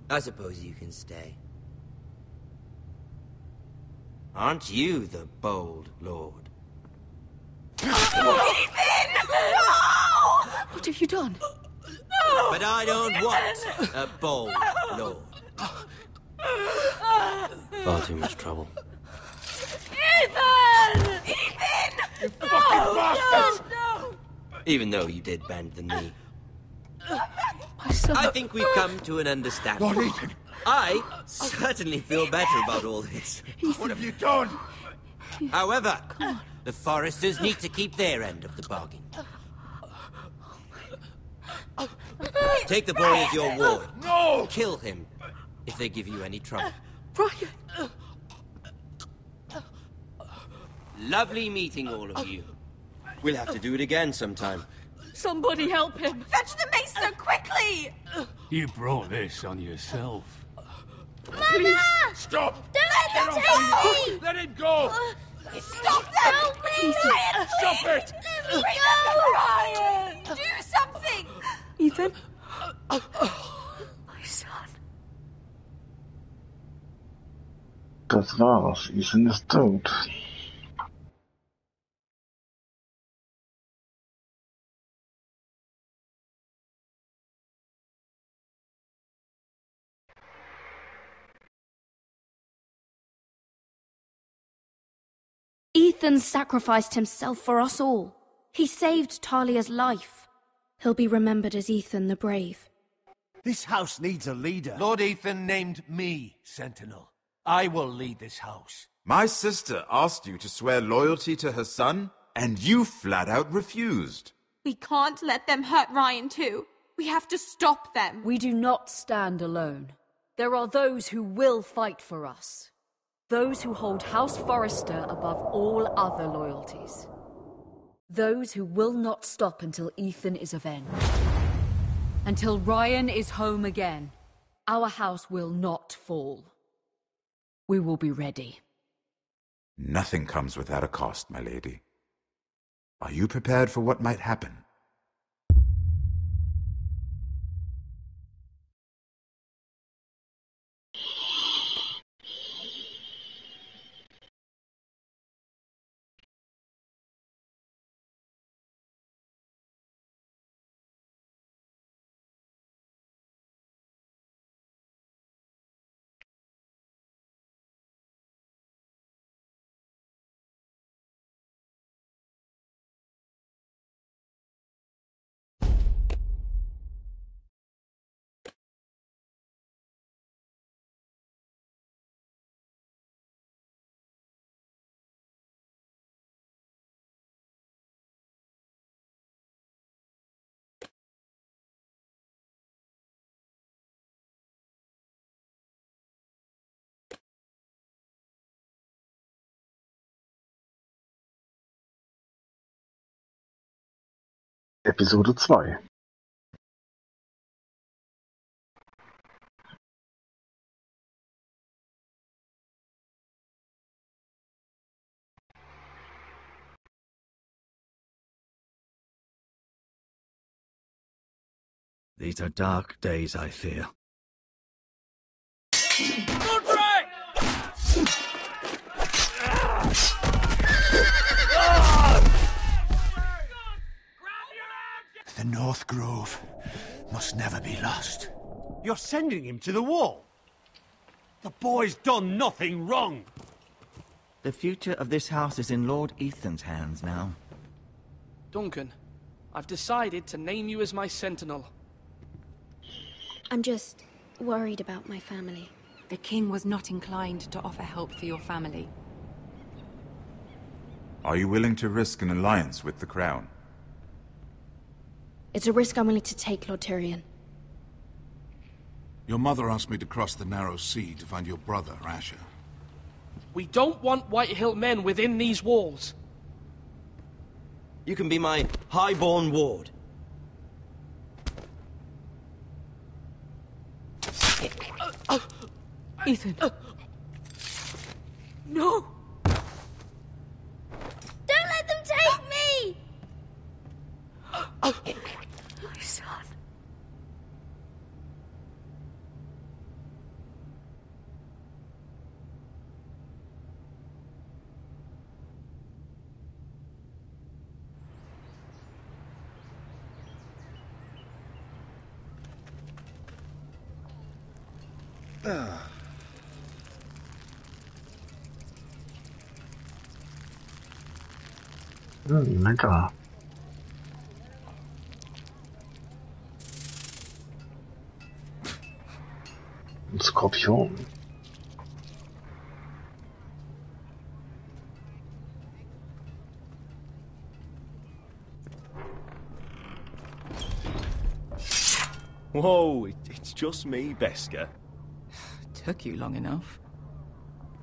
I suppose you can stay. Aren't you the bold lord? What have you done? But I don't want a bold lord. Far too much trouble. Ethan! Ethan! You fucking bastard! No! Even though you did bend the knee. My son. I think we've come to an understanding. Lord Ethan! I certainly feel better about all this. What have you done? However, the Foresters need to keep their end of the bargain. Take the boy as your ward. No! Kill him if they give you any trouble. Brian! Lovely meeting all of you. We'll have to do it again sometime. Somebody help him! Fetch the mace so quickly! You brought this on yourself. Mama! Stop! Don't let them take me! Let him go! Stop them! Help me! Ryan! Stop it! Let me Bring go! them, Ryan! Do something! Ethan? My son. Das war's. Ethan ist tot. Ethan sacrificed himself for us all. He saved Talia's life. He'll be remembered as Ethan the Brave. This house needs a leader. Lord Ethan named me Sentinel. I will lead this house. My sister asked you to swear loyalty to her son, and you flat out refused. We can't let them hurt Ryan too. We have to stop them. We do not stand alone. There are those who will fight for us. Those who hold House Forrester above all other loyalties. Those who will not stop until Ethan is avenged. Until Ryan is home again, our house will not fall. We will be ready. Nothing comes without a cost, my lady. Are you prepared for what might happen? Episode 2. These are dark days, I fear. The North Grove must never be lost. You're sending him to the wall? The boy's done nothing wrong. The future of this house is in Lord Ethan's hands now. Duncan, I've decided to name you as my sentinel. I'm just worried about my family. The king was not inclined to offer help for your family. Are you willing to risk an alliance with the crown? It's a risk I'm willing to take, Lord Tyrion. Your mother asked me to cross the narrow sea to find your brother, Asher. We don't want Whitehill men within these walls. You can be my highborn ward. Ethan. No! Don't let them take Lecker. Ein Skorpion. Whoa, it's just me, Beska. Took you long enough.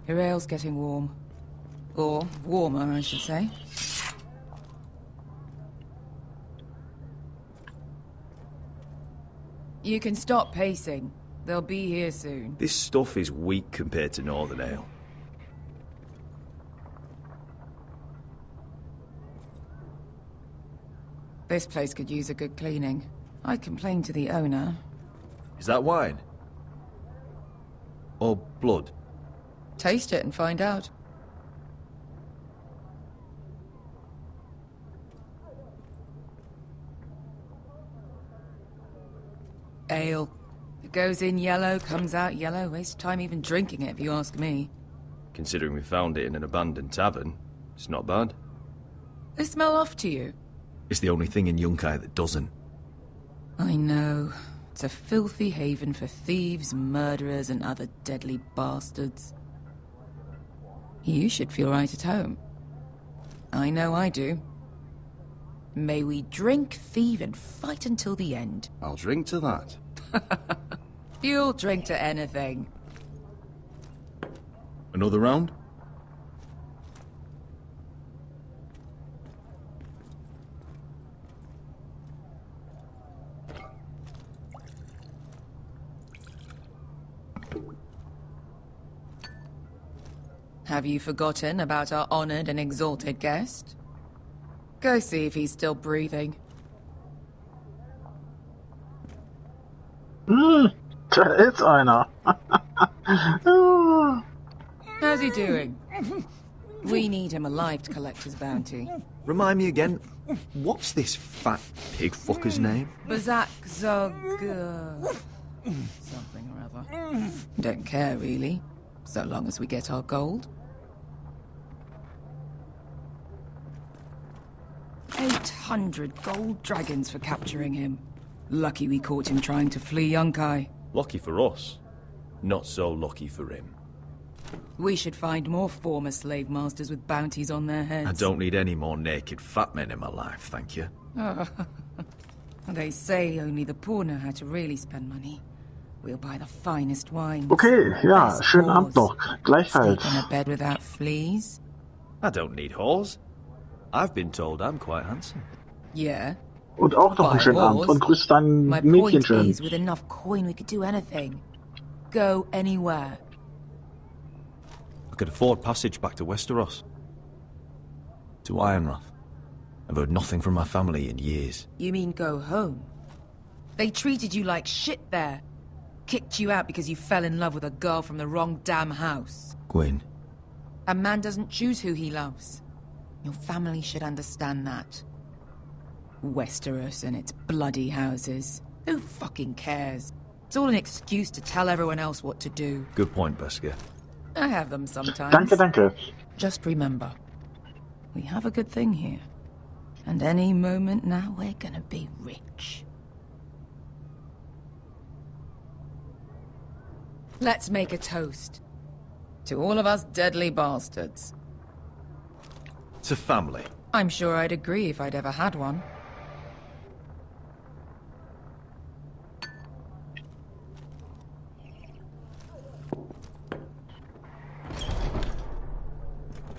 Your ale's getting warm. Or warmer, I should say. You can stop pacing. They'll be here soon. This stuff is weak compared to Northern Ale. This place could use a good cleaning. I complained to the owner. Is that wine? Or blood? Taste it and find out. Ale. It goes in yellow, comes out yellow. Waste time even drinking it, if you ask me. Considering we found it in an abandoned tavern, it's not bad. They smell off to you. It's the only thing in Yunkai that doesn't. I know. It's a filthy haven for thieves, murderers, and other deadly bastards. You should feel right at home. I know I do. May we drink, thieve, and fight until the end. I'll drink to that. You'll drink to anything. Another round? Have you forgotten about our honored and exalted guest? Go see if he's still breathing. Da ist einer. How's he doing? We need him alive to collect his bounty. Remind me again, what's this fat pig fucker's name? Bazak Zog... something or other. Don't care, really. So long as we get our gold. 800 gold dragons for capturing him. Lucky we caught him trying to flee Yunkai. Lucky for us. Not so lucky for him. We should find more former slave masters with bounties on their heads. I don't need any more naked fat men in my life, thank you. They say only the poor know how to really spend money. We'll buy the finest wine. Okay, ja, schönen Abend noch. Gleichfalls. Sleep in a bed without fleas. I don't need whores. I've been told I'm quite handsome. Yeah. Und auch noch einen schönen Abend und grüß dein Mädchen schön. Is, with enough coin, we could do anything. Go anywhere. I could afford passage back to Westeros. To Ironrath. I've heard nothing from my family in years. You mean go home? They treated you like shit there. Kicked you out because you fell in love with a girl from the wrong damn house. Gwyn. A man doesn't choose who he loves. Your family should understand that. Westeros and its bloody houses. Who fucking cares? It's all an excuse to tell everyone else what to do. Good point, Beska. I have them sometimes. Danke. Just remember, we have a good thing here. And any moment now, we're gonna be rich. Let's make a toast. To all of us deadly bastards. To family. I'm sure I'd agree if I'd ever had one.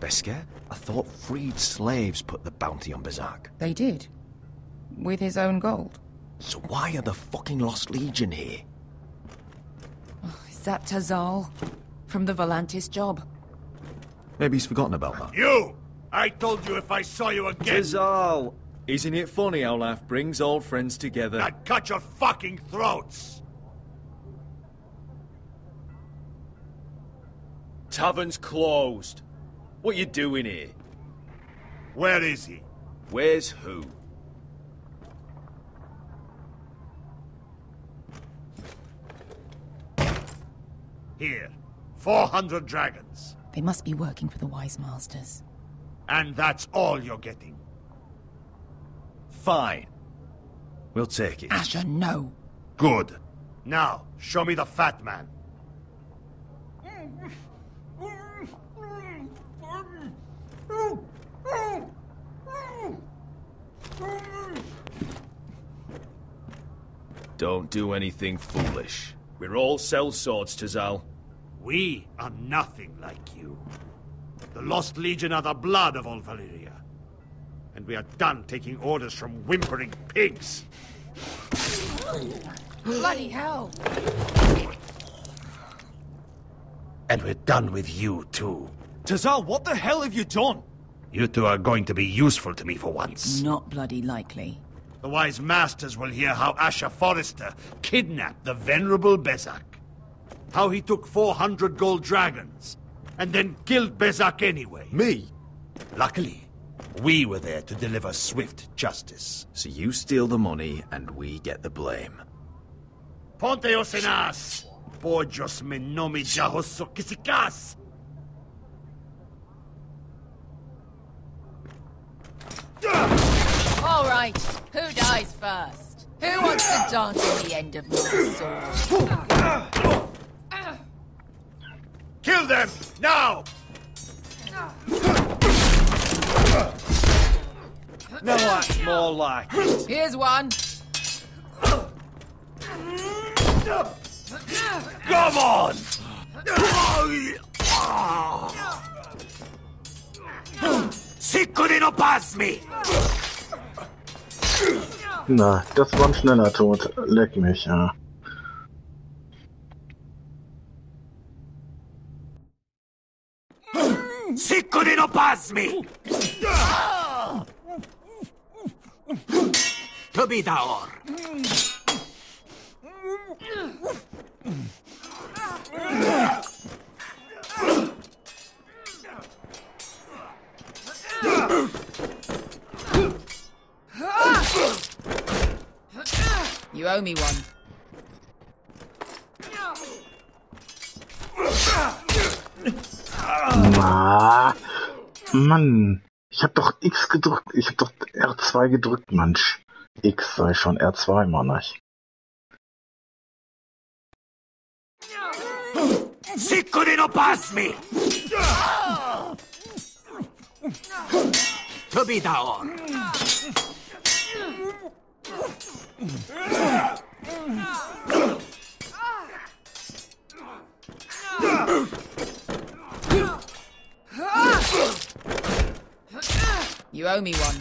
Beska? I thought freed slaves put the bounty on Bazak. They did. With his own gold. So why are the fucking Lost Legion here? Oh, is that Tazal? From the Volantis job? Maybe he's forgotten about that. You! I told you if I saw you again... Tazal! Isn't it funny how life brings old friends together? I'd cut your fucking throats! Tavern's closed. What you doing here? Where is he? Where's who? Here, 400 dragons. They must be working for the Wise Masters. And that's all you're getting. Fine. We'll take it. Asher, no. Good. Now, show me the fat man. Don't do anything foolish. We're all sellswords, Tazal. We are nothing like you. The Lost Legion are the blood of all Valyria. And we are done taking orders from whimpering pigs. Bloody hell! And we're done with you, too. Tazal, what the hell have you done? You two are going to be useful to me for once. Not bloody likely. The Wise Masters will hear how Asher Forrester kidnapped the venerable Bezak. How he took 400 gold dragons, and then killed Bezak anyway. Me? Luckily, we were there to deliver swift justice. So you steal the money, and we get the blame. Ponteos en as! Pojos me nomi jahoso kisikas! All right, who dies first? Who wants to dance on the end of my sword? Kill them, now! No, that's more like it. Here's one. Come on! Sicuri no pasmi! Na, das war ein schneller Tod. Leck mich, ja. Sicuri no pasmi! Tobidaor! You owe me one. Na, Mann. Ich hab doch X gedrückt. Ich hab doch R2 gedrückt, Mensch. X sei schon R2, Mann. Sicuri no pasmi! Tobidaor! You owe me one.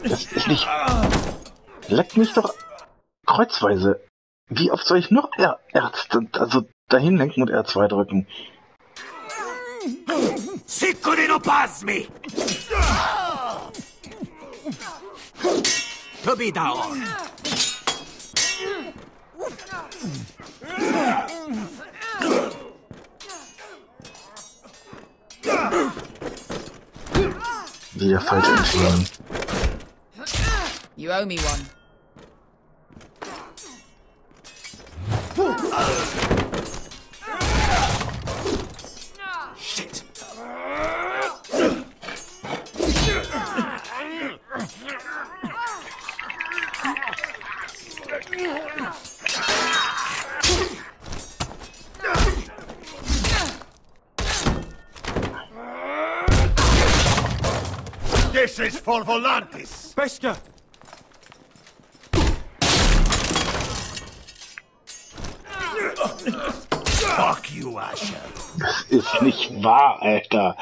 Das ist nicht... Leck mich doch kreuzweise. Wie oft soll ich noch also dahin lenken und R2 drücken? Sicuri no pasmi! Tobidaor! Wieder falsch entschieden. You owe me one. Shit! This is for Volantis! Beskar! Fuck you, Asher! Das ist nicht wahr, Alter.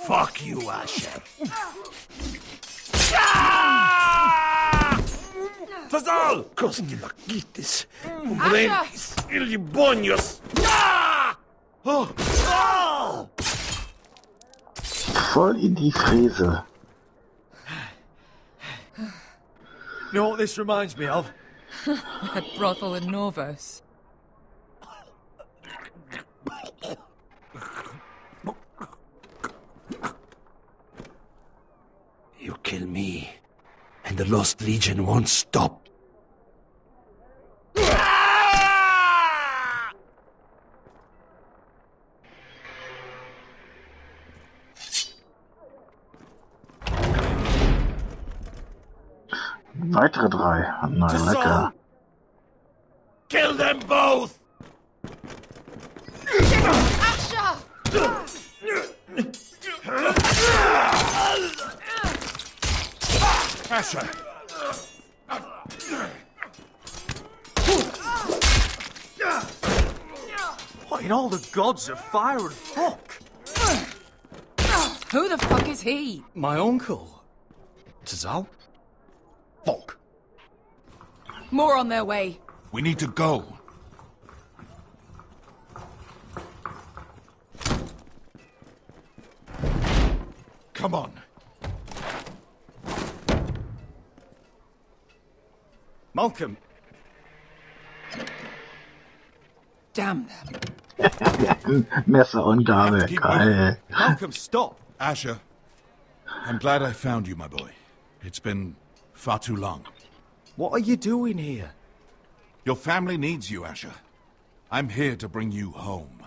Fuck you, Asher! Tazal! Koskilakitis! Umbrentis! Ilibonios! Voll in die Fräse. You know what this reminds me of? That brothel in Norvos. the Lost Legion won't stop. Weitere 3. Na, lecker. Kill them both! Asher! Asher! What in all the gods of fire and fuck? Who the fuck is he? My uncle. Tazal? Fuck. More on their way. We need to go. Come on. Malcolm. Damn them. Messer und Gabel, Keep geil. Malcolm, stop. Asher, I'm glad I found you, my boy. It's been far too long. What are you doing here? Your family needs you, Asher. I'm here to bring you home.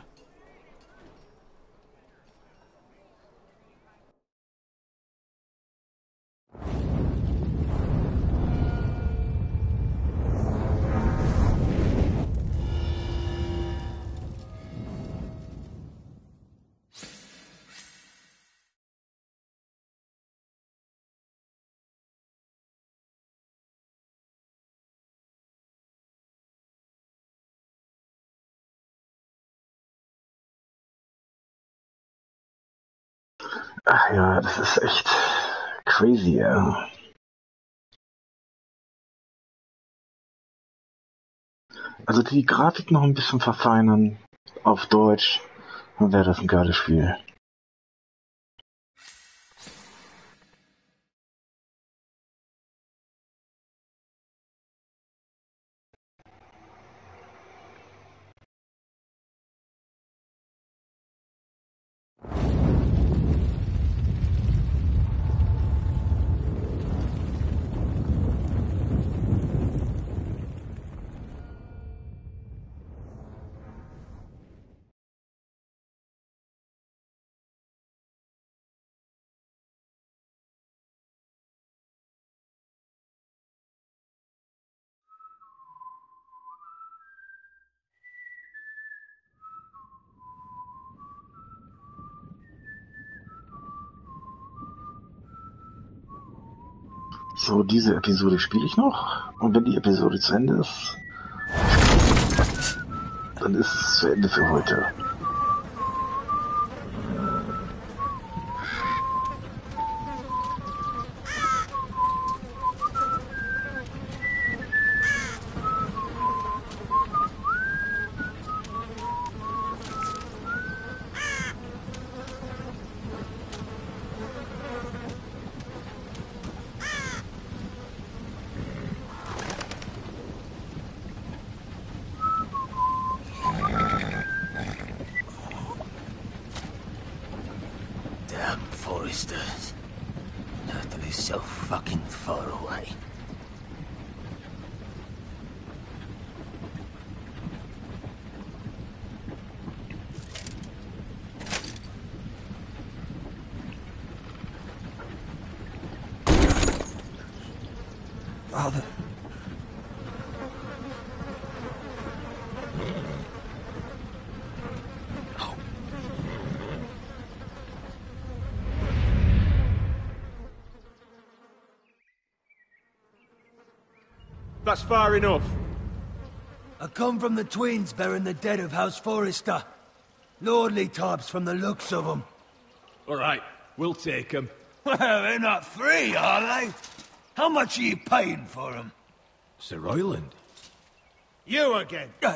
Ach ja, das ist echt crazy, ja. Also die Grafik noch ein bisschen verfeinern auf Deutsch, dann wäre das ein geiles Spiel. So, diese Episode spiele ich noch. Und wenn die Episode zu Ende ist, dann ist es zu Ende für heute. Foresters. Turtle is so fucking far away. Father. That's far enough. I come from the twins bearing the dead of House Forrester. Lordly types from the looks of them. All right, we'll take them. Well, they're not free, are they? How much are you paying for them? Sir Royland. You again. Who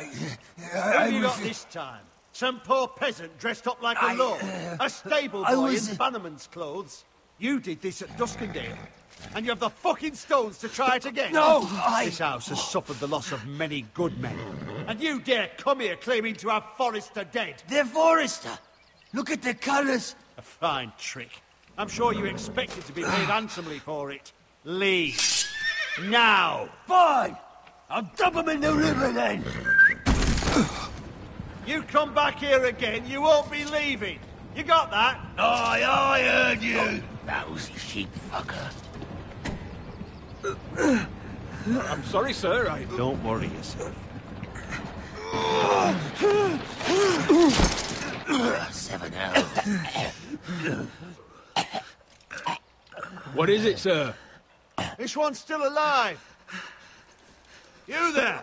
have you got this time? Some poor peasant dressed up like a lord? A stable boy in bannerman's clothes? You did this at Duskendale. And you have the fucking stones to try it again? No, This house has suffered the loss of many good men. And you dare come here claiming to have Forrester dead? They're Forrester. Look at the colours. A fine trick. I'm sure you expected to be paid handsomely for it. Leave. Now! Fine! I'll dump him in the river then! You come back here again, you won't be leaving. You got that? Aye, I heard you! Lousy sheep fucker. I'm sorry, sir. Don't worry yourself. 7 L. What is it, sir? This one's still alive. You there?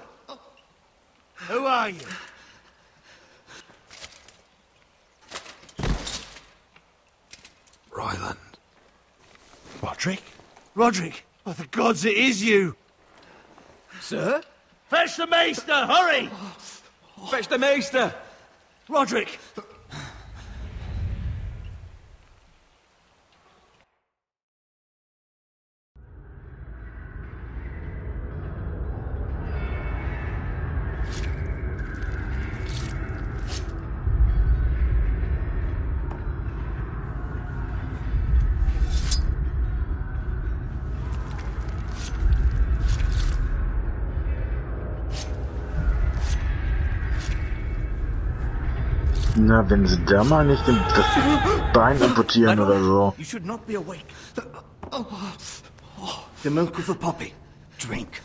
Who are you? Ryland. Roderick? Roderick! Oh, the gods, it is you! Sir? Fetch the maester, hurry! Fetch the maester! Roderick! Na, wenn sie da mal nicht das Bein amputieren oder so. You should not be awake. The milk of the poppy. Drink.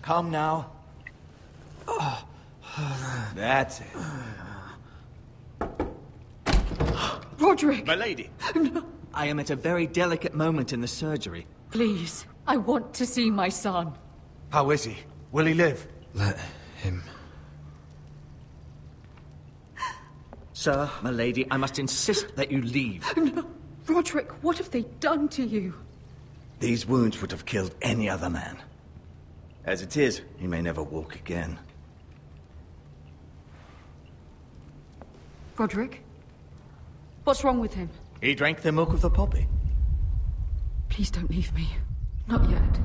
Calm now. That's it. Roderick! My lady. No. I am at a very delicate moment in the surgery. Please, I want to see my son. How is he? Will he live? Let him. Sir, my lady, I must insist that you leave. No. Roderick, what have they done to you? These wounds would have killed any other man. As it is, he may never walk again. Roderick? What's wrong with him? He drank the milk of the poppy. Please don't leave me. Not yet.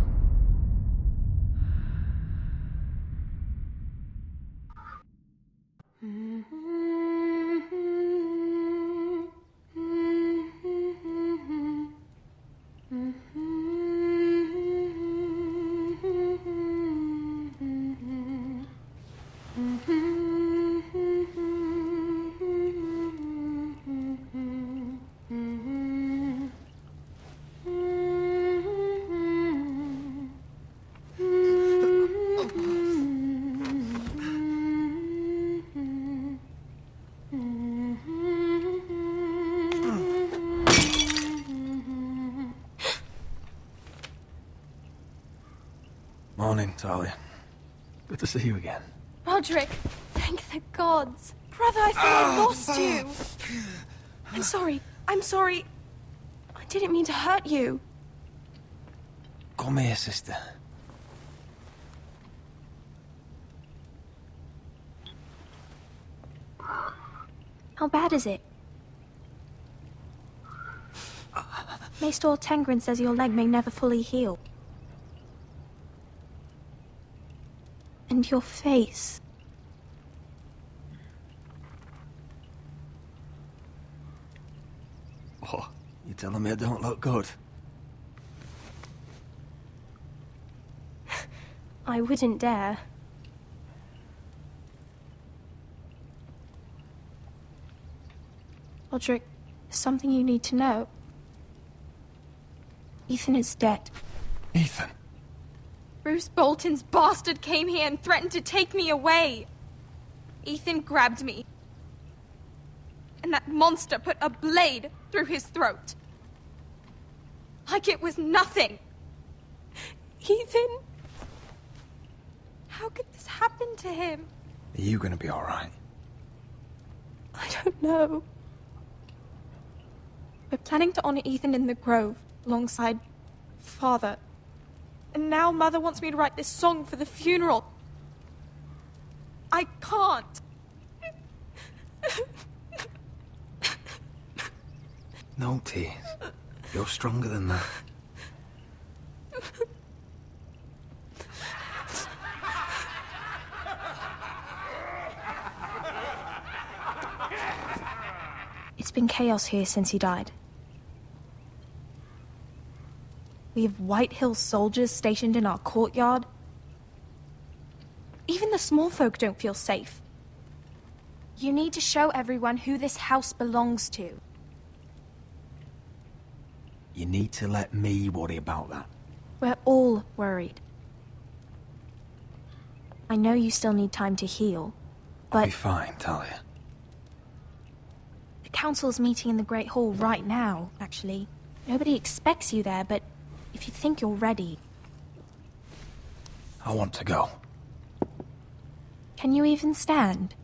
Morning, Talia. Good to see you again. Roderick, thank the gods. Brother, I thought I lost you. I'm sorry. I'm sorry. I didn't mean to hurt you. Come here, sister. How bad is it? Maester Tengrin says your leg may never fully heal. And your face. What? You telling me I don't look good? I wouldn't dare. Roderick, there's something you need to know. Ethan is dead. Ethan? Bruce Bolton's bastard came here and threatened to take me away. Ethan grabbed me. And that monster put a blade through his throat. Like it was nothing. Ethan? How could this happen to him? Are you gonna be alright? I don't know. We're planning to honor Ethan in the Grove, alongside Father. And now Mother wants me to write this song for the funeral. I can't. No tears. You're stronger than that. It's been chaos here since he died. We have White Hill soldiers stationed in our courtyard. Even the small folk don't feel safe. You need to show everyone who this house belongs to. You need to let me worry about that. We're all worried. I know you still need time to heal, but... I'll be fine, Talia. The council's meeting in the Great Hall right now, actually. Nobody expects you there, but if you think you're ready... I want to go. Can you even stand?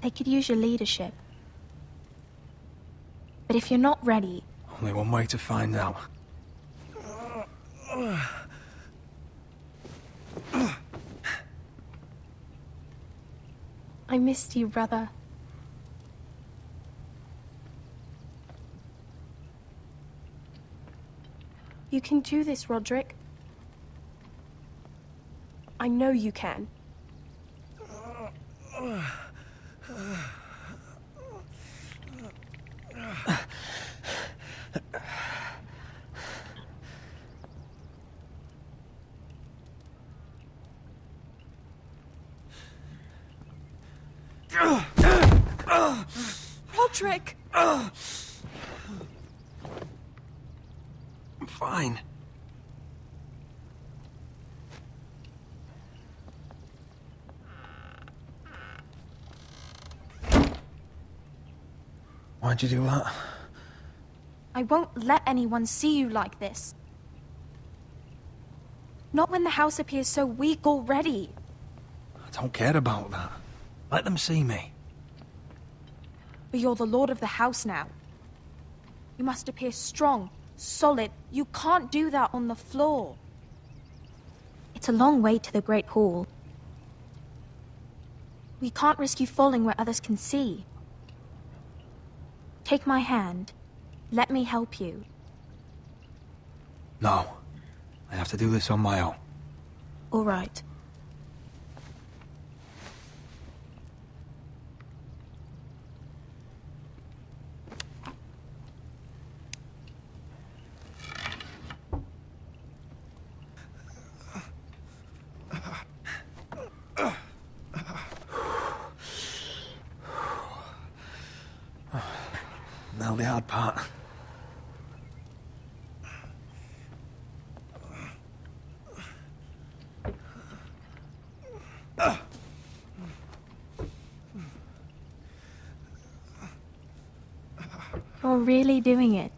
They could use your leadership. But if you're not ready... Only one way to find out. I missed you, brother. You can do this, Roderick. I know you can. Roderick! I'm fine. Why'd you do that? I won't let anyone see you like this. Not when the house appears so weak already. I don't care about that. Let them see me. But you're the lord of the house now. You must appear strong, solid. You can't do that on the floor. It's a long way to the Great Hall. We can't risk you falling where others can see. Take my hand. Let me help you. No. I have to do this on my own. All right. Now the hard part. You're really doing it.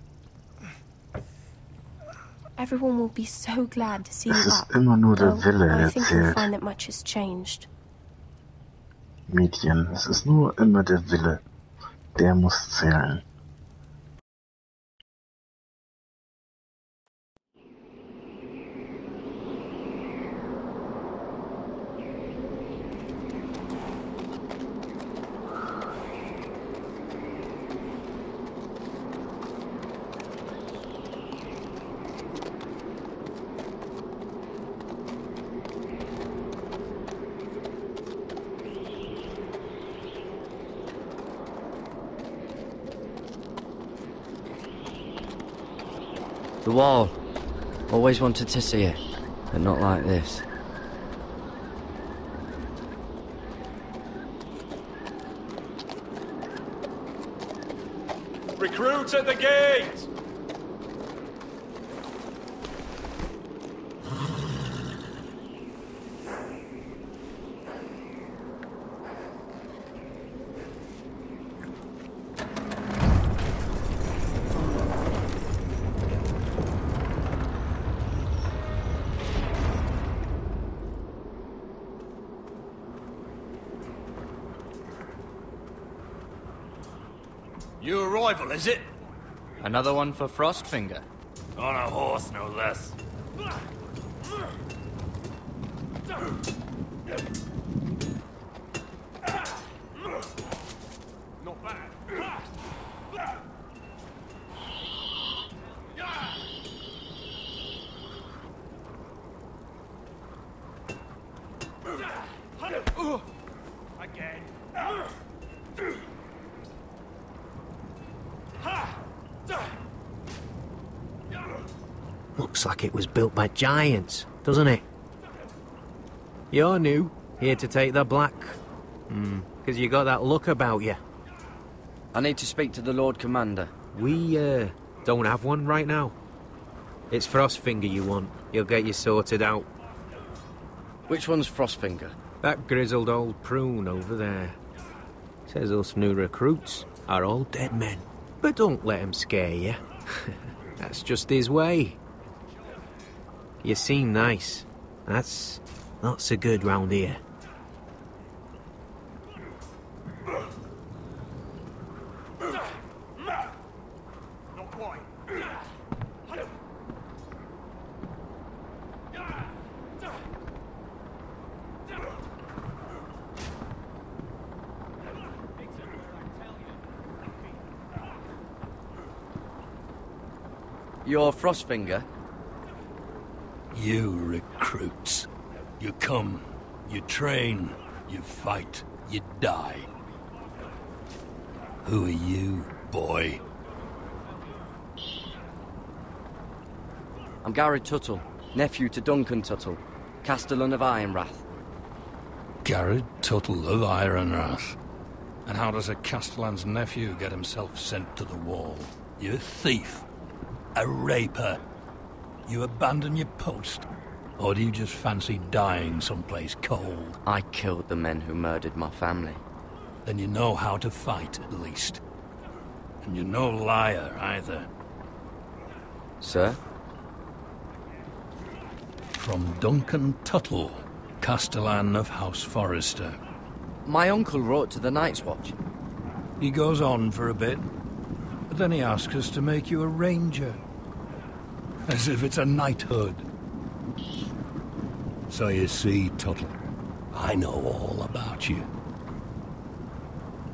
Everyone will be so glad to see you up. Immer nur der Wille, I der think you'll zählt. find that much has changed. Mädchen, es ist nur immer der Wille. Der muss zählen. The wall. Always wanted to see it, but not like this. Recruit at the gate! New arrival, is it? Another one for Frostfinger. On a horse, no less. Not bad. Again. Looks like it was built by giants, doesn't it? You're new, here to take the black. Because you got that look about you. I need to speak to the Lord Commander. We, don't have one right now. It's Frostfinger you want. He'll get you sorted out. Which one's Frostfinger? That grizzled old prune over there. Says us new recruits are all dead men. But don't let him scare you. That's just his way. You seem nice. That's not so good round here. You're Frostfinger? You recruits. You come, you train, you fight, you die. Who are you, boy? I'm Gary Tuttle, nephew to Duncan Tuttle, Castellan of Ironrath. Garrett Tuttle of Ironrath. And how does a Castellan's nephew get himself sent to the wall? You thief. A raper. You abandon your post? Or do you just fancy dying someplace cold? I killed the men who murdered my family. Then you know how to fight, at least. And you're no liar, either. Sir? From Duncan Tuttle, Castellan of House Forrester. My uncle wrote to the Night's Watch. He goes on for a bit, but then he asks us to make you a ranger. As if it's a knighthood. So you see, Tuttle, I know all about you.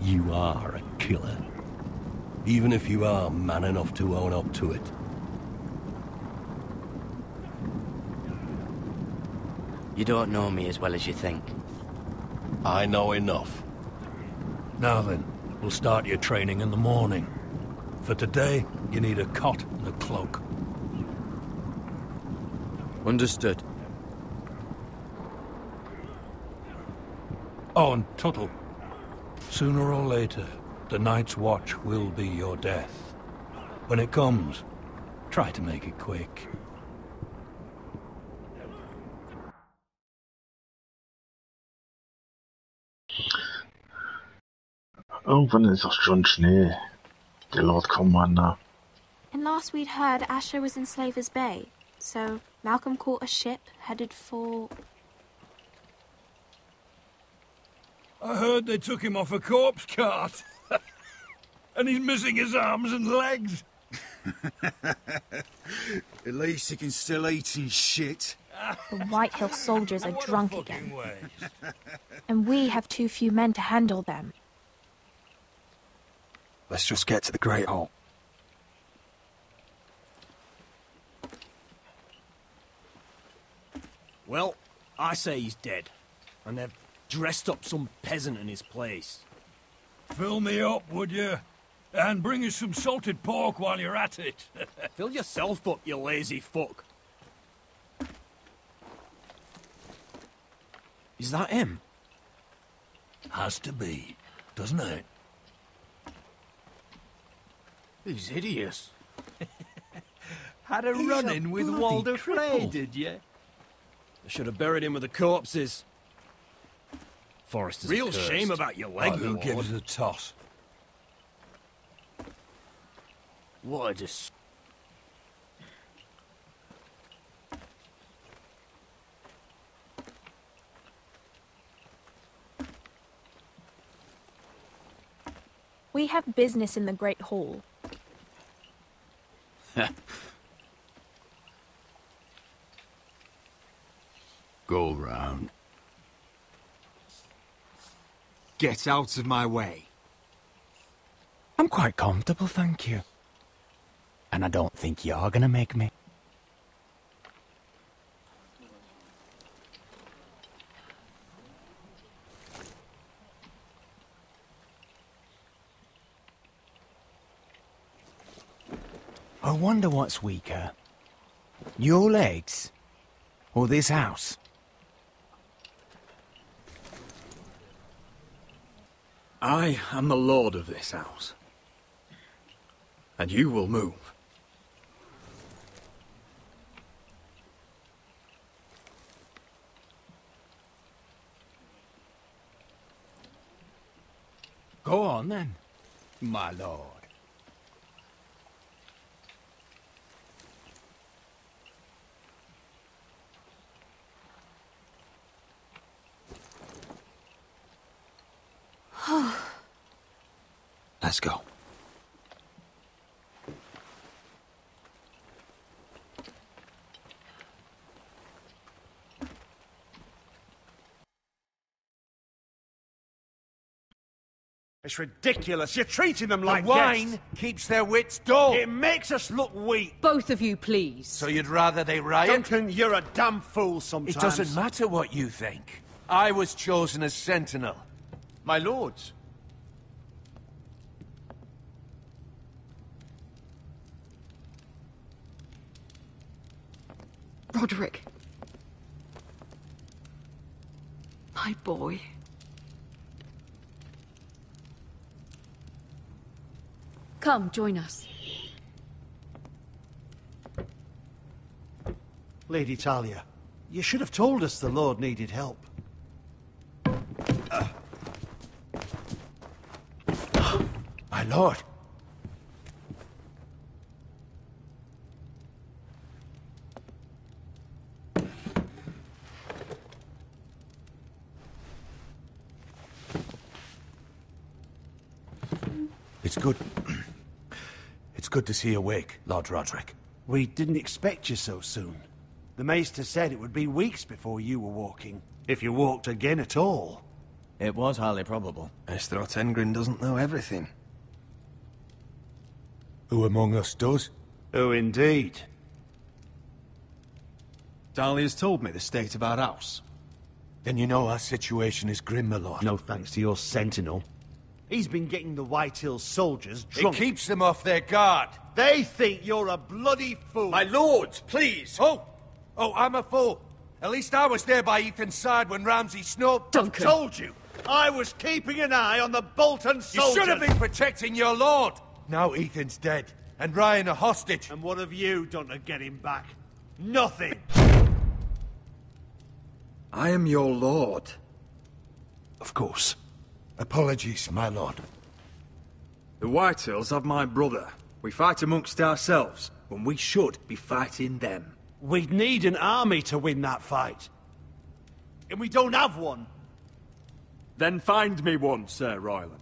You are a killer. Even if you are man enough to own up to it. You don't know me as well as you think. I know enough. Now then, we'll start your training in the morning. For today, you need a cot and a cloak. Understood. Oh, and Tuttle. Sooner or later, the Night's Watch will be your death. When it comes, try to make it quick. Irgendwann ist auch schon Schnee. Der Lord Commander. And last we'd heard Asher was in Slaver's Bay, so Malcolm caught a ship headed for... I heard they took him off a corpse cart. And he's missing his arms and legs. At least he can still eat and shit. The White Hill soldiers are drunk again. And we have too few men to handle them. Let's just get to the Great Hall. Well, I say he's dead. And they've dressed up some peasant in his place. Fill me up, would you? And bring us some salted pork while you're at it. Fill yourself up, you lazy fuck. Is that him? Has to be, doesn't it? He's hideous. Had a run-in with Walder Frey, did you? I should have buried him with the corpses. Forrester's Real cursed. shame about your leg, who gives a toss? What a dis... We have business in the Great Hall. Go round. Get out of my way. I'm quite comfortable, thank you. And I don't think you're gonna make me. I wonder what's weaker. Your legs? Or this house? I am the lord of this house. And you will move. Go on then, my lord. Let's go. It's ridiculous. You're treating them like wine guests. keeps their wits dull. It makes us look weak. Both of you, please. So you'd rather they riot? Duncan, you're a damn fool sometimes. It doesn't matter what you think. I was chosen as sentinel. My lords. Roderick. My boy. Come, join us. Lady Talia, you should have told us the Lord needed help. My lord. It's good. It's good to see you awake, Lord Roderick. We didn't expect you so soon. The Maester said it would be weeks before you were walking, if you walked again at all. It was highly probable. Maester Otengrin doesn't know everything. Who among us does? Oh, indeed. Dahlia's told me the state of our house. Then you know our situation is grim, my lord. No thanks to your sentinel. He's been getting the White Hills soldiers drunk. It keeps them off their guard. They think you're a bloody fool. My lords, please! Oh, I'm a fool. At least I was there by Ethan's side when Ramsay snubbed. Duncan. I've told you. I was keeping an eye on the Bolton soldiers. You should have been protecting your lord. Now Ethan's dead, and Ryan a hostage. And what have you done to get him back? Nothing. I am your lord. Of course. Apologies, my lord. The Whitehills have my brother. We fight amongst ourselves, when we should be fighting them. We'd need an army to win that fight. And we don't have one. Then find me one, Sir Royland.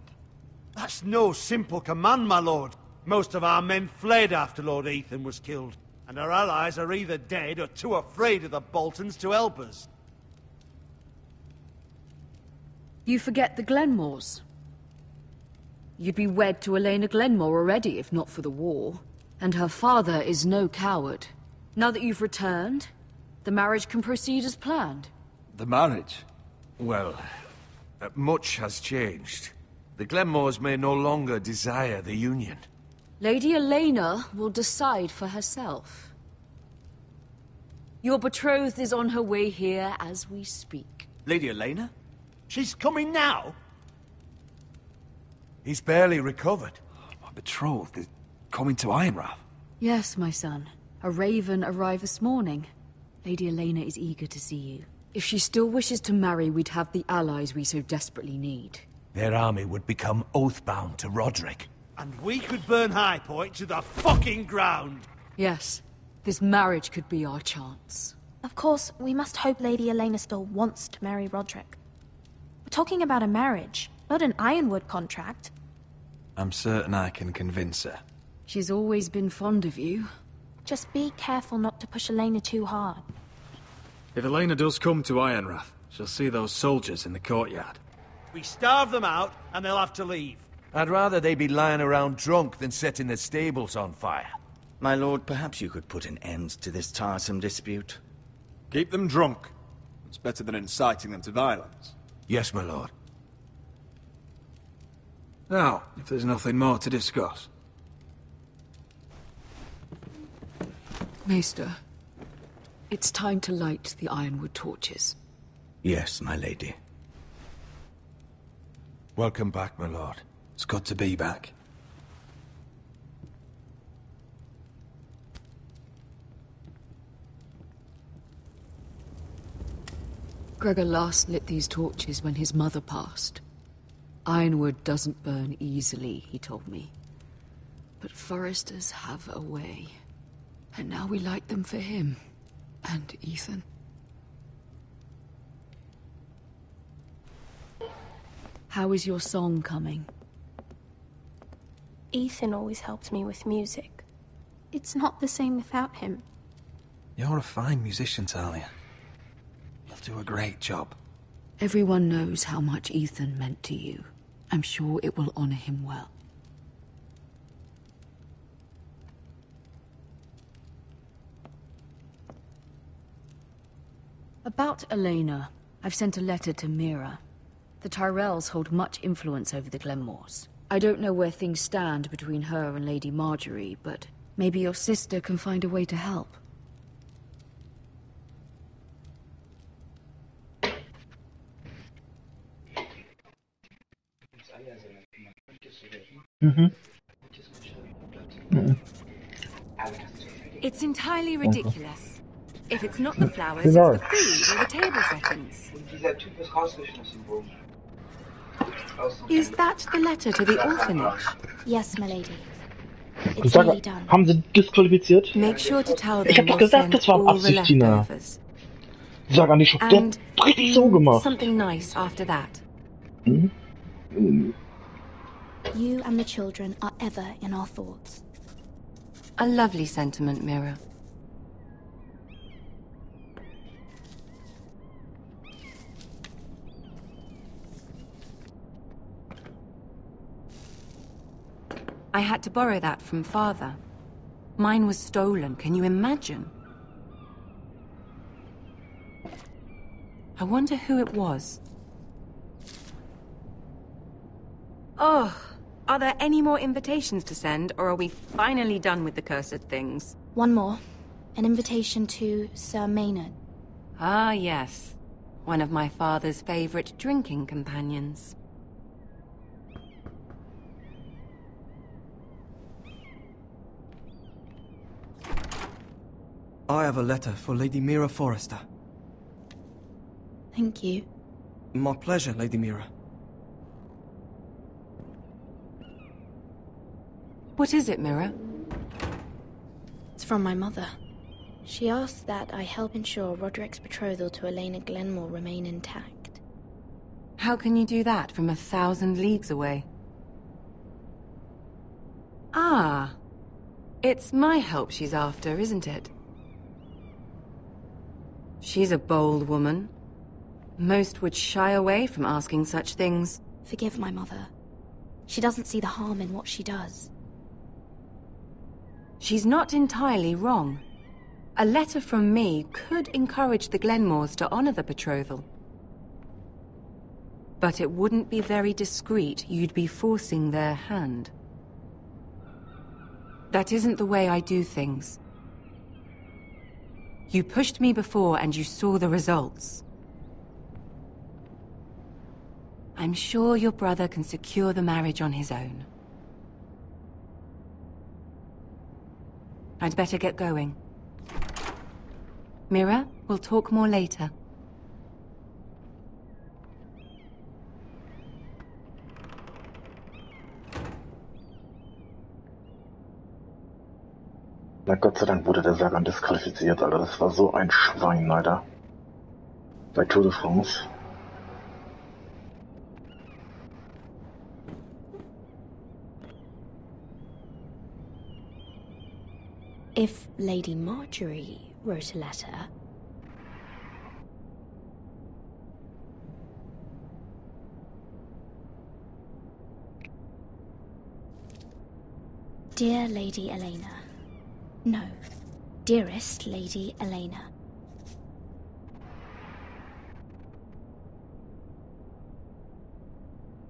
That's no simple command, my lord. Most of our men fled after Lord Ethan was killed, and our allies are either dead or too afraid of the Boltons to help us. You forget the Glenmores. You'd be wed to Elena Glenmore already, if not for the war. And her father is no coward. Now that you've returned, the marriage can proceed as planned. The marriage? Well, much has changed. The Glenmores may no longer desire the union. Lady Elena will decide for herself. Your betrothed is on her way here as we speak. Lady Elena? She's coming now? He's barely recovered. My betrothed is coming to Ironrath. Yes, my son. A raven arrived this morning. Lady Elena is eager to see you. If she still wishes to marry, we'd have the allies we so desperately need. Their army would become oath-bound to Roderick. And we could burn High Point to the fucking ground! Yes. This marriage could be our chance. Of course, we must hope Lady Elena still wants to marry Roderick. We're talking about a marriage, not an ironwood contract. I'm certain I can convince her. She's always been fond of you. Just be careful not to push Elena too hard. If Elena does come to Ironrath, she'll see those soldiers in the courtyard. We starve them out, and they'll have to leave. I'd rather they be lying around drunk than setting the stables on fire. My lord, perhaps you could put an end to this tiresome dispute. Keep them drunk. It's better than inciting them to violence. Yes, my lord. Now, if there's nothing more to discuss. Maester, It's time to light the ironwood torches. Yes, my lady. Welcome back, my lord. It's good to be back. Gregor last lit these torches when his mother passed. Ironwood doesn't burn easily, he told me. But foresters have a way. And now we light them for him. And Ethan. How is your song coming? Ethan always helps me with music. It's not the same without him. You're a fine musician, Talia. You'll do a great job. Everyone knows how much Ethan meant to you. I'm sure it will honor him well. About Elena, I've sent a letter to Mira. The Tyrells hold much influence over the Glenmores. I don't know where things stand between her and Lady Marjorie, but maybe your sister can find a way to help. It's entirely ridiculous. If it's not the flowers, it's the food or the table settings. Is that the letter to the orphanage? Yes, my lady. Ich It's sage, nearly done. haben sie disqualifiziert? Make sure to tell them Ich hab doch gesagt, das war Absicht, Tina. Sag an die Schrift, du hast richtig so gemacht. Something nice after that. You and the children are ever in our thoughts. A lovely sentiment, Mira. I had to borrow that from Father. Mine was stolen, can you imagine? I wonder who it was. Oh, are there any more invitations to send, or are we finally done with the cursed things? One more. An invitation to Sir Maynard. Ah, yes. One of my father's favorite drinking companions. I have a letter for Lady Mira Forrester. Thank you. My pleasure, Lady Mira. What is it, Mira? It's from my mother. She asks that I help ensure Roderick's betrothal to Elena Glenmore remain intact. How can you do that from 1,000 leagues away? Ah, it's my help she's after, isn't it? She's a bold woman. Most would shy away from asking such things. Forgive my mother. She doesn't see the harm in what she does. She's not entirely wrong. A letter from me could encourage the Glenmores to honor the betrothal. But it wouldn't be very discreet. You'd be forcing their hand. That isn't the way I do things. You pushed me before and you saw the results. I'm sure your brother can secure the marriage on his own. I'd better get going. Mira, we'll talk more later. Na Gott sei Dank wurde der Sagan disqualifiziert, Alter. Das war so ein Schwein, Alter. Bei Tour de France. If Lady Marjorie wrote a letter... Dear Lady Elena. No, dearest Lady Elena.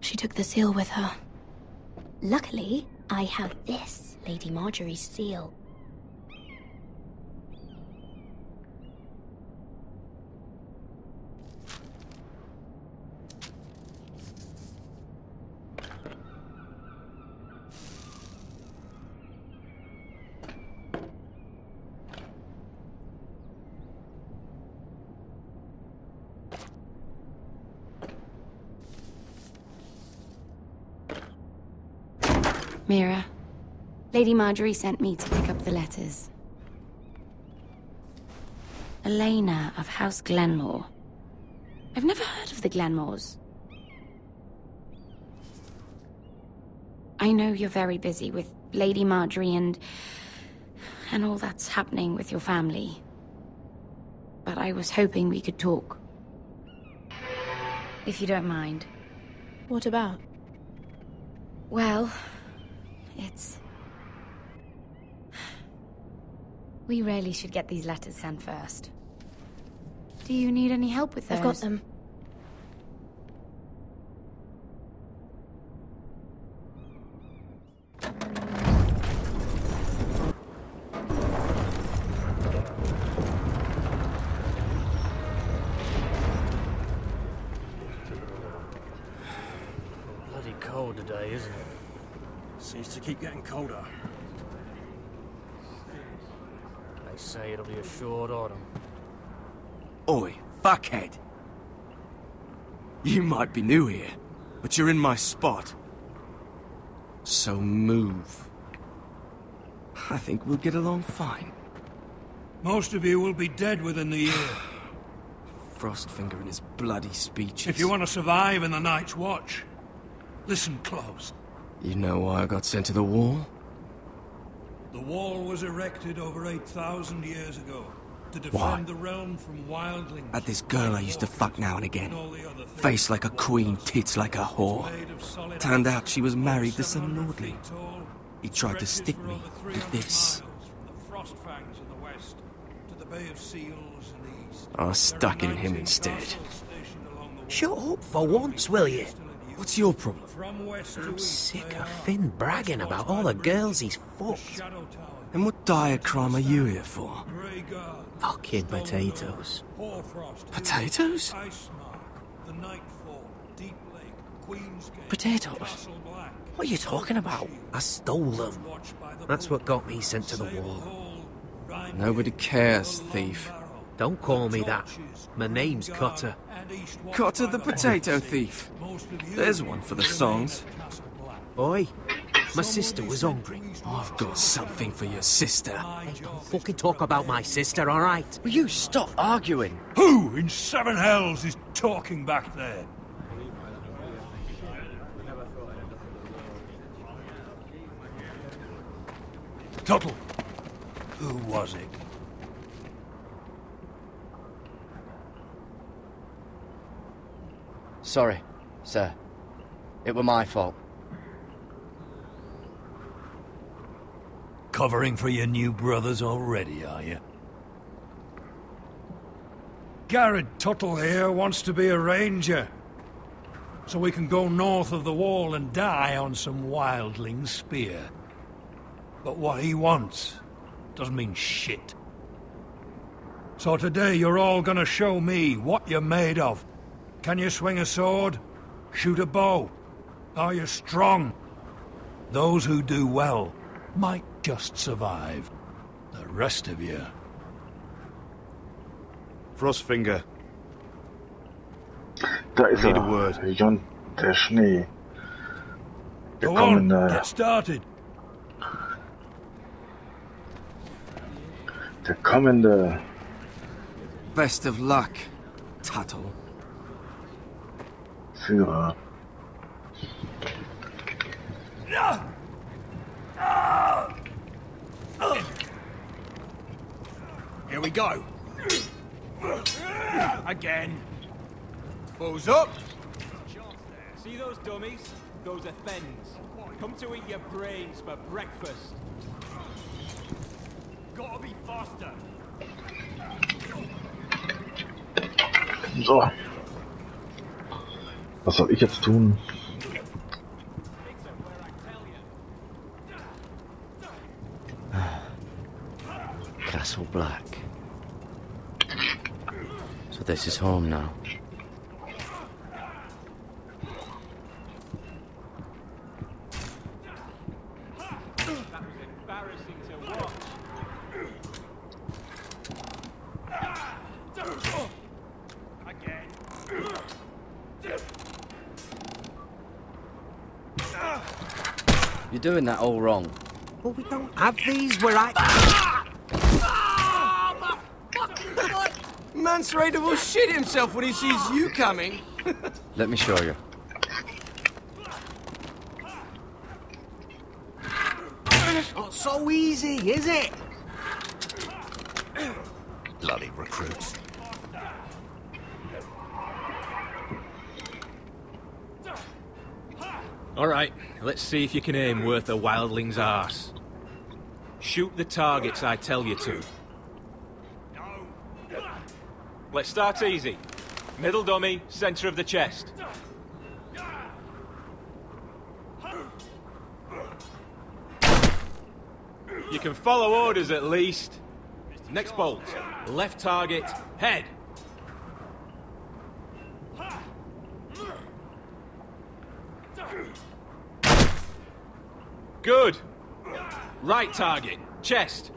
She took the seal with her. Luckily, I have this, Lady Marjorie's seal. Mira, Lady Marjorie sent me to pick up the letters. Elena of House Glenmore. I've never heard of the Glenmores. I know you're very busy with Lady Marjorie and all that's happening with your family. But I was hoping we could talk. If you don't mind. What about? Well, we really should get these letters sent first. Do you need any help with those? I've got them. Bloody cold today, isn't it? Seems to keep getting colder. They say it'll be a short autumn. Oi, fuckhead. You might be new here, but you're in my spot. So move. I think we'll get along fine. Most of you will be dead within the year. Frostfinger and his bloody speeches. If you want to survive in the Night's Watch, listen close. You know why I got sent to the wall? The wall was erected over 8,000 years ago to defend Why? the realm from wildlings. Had this girl I used to fuck now and again. Face like a queen, tits like a whore. Turned out she was married to some lordling. He tried to stick me with this. I stuck it in him instead. Shut up for once, will you? What's your problem? I'm sick of Finn bragging about all the girls he's fucked. And what dire crime are you here for? Fucking potatoes. Potatoes? Potatoes? What are you talking about? I stole them. That's what got me sent to the wall. Nobody cares, thief. Don't call me that. My name's Cotter. Cotter the potato thief. There's one for the songs. Boy, my sister was hungry. I've got something for your sister. Hey, don't fucking talk about my sister, all right? Will you stop arguing? Who in seven hells is talking back there? Tuttle, who was it? Sorry, sir. It were my fault. Covering for your new brothers already, are you? Garrett Tuttle here wants to be a ranger. So we can go north of the wall and die on some wildling's spear. But what he wants doesn't mean shit. So today you're all gonna show me what you're made of. Can you swing a sword? Shoot a bow? Are you strong? Those who do well might just survive. The rest of you... Frostfinger. Da ist Jon, der Schnee. Der kommende... Get started. Der kommende... Best of luck, Tuttle. Führer. Here we go. Again. Balls up. See those dummies? Those are Fens. Come to eat your brains for breakfast. Gotta be faster. So. Was soll ich jetzt tun? Castle Black. So this is home now. You're doing that all wrong. But we don't have these where I... Man's ready to shit himself when he sees you coming. Let me show you. Not so easy, is it? Bloody recruits. Alright, let's see if you can aim worth a wildling's arse. Shoot the targets I tell you to. Let's start easy. Middle dummy, center of the chest. You can follow orders at least. Next bolt. Left target, head. Good. Right target, chest.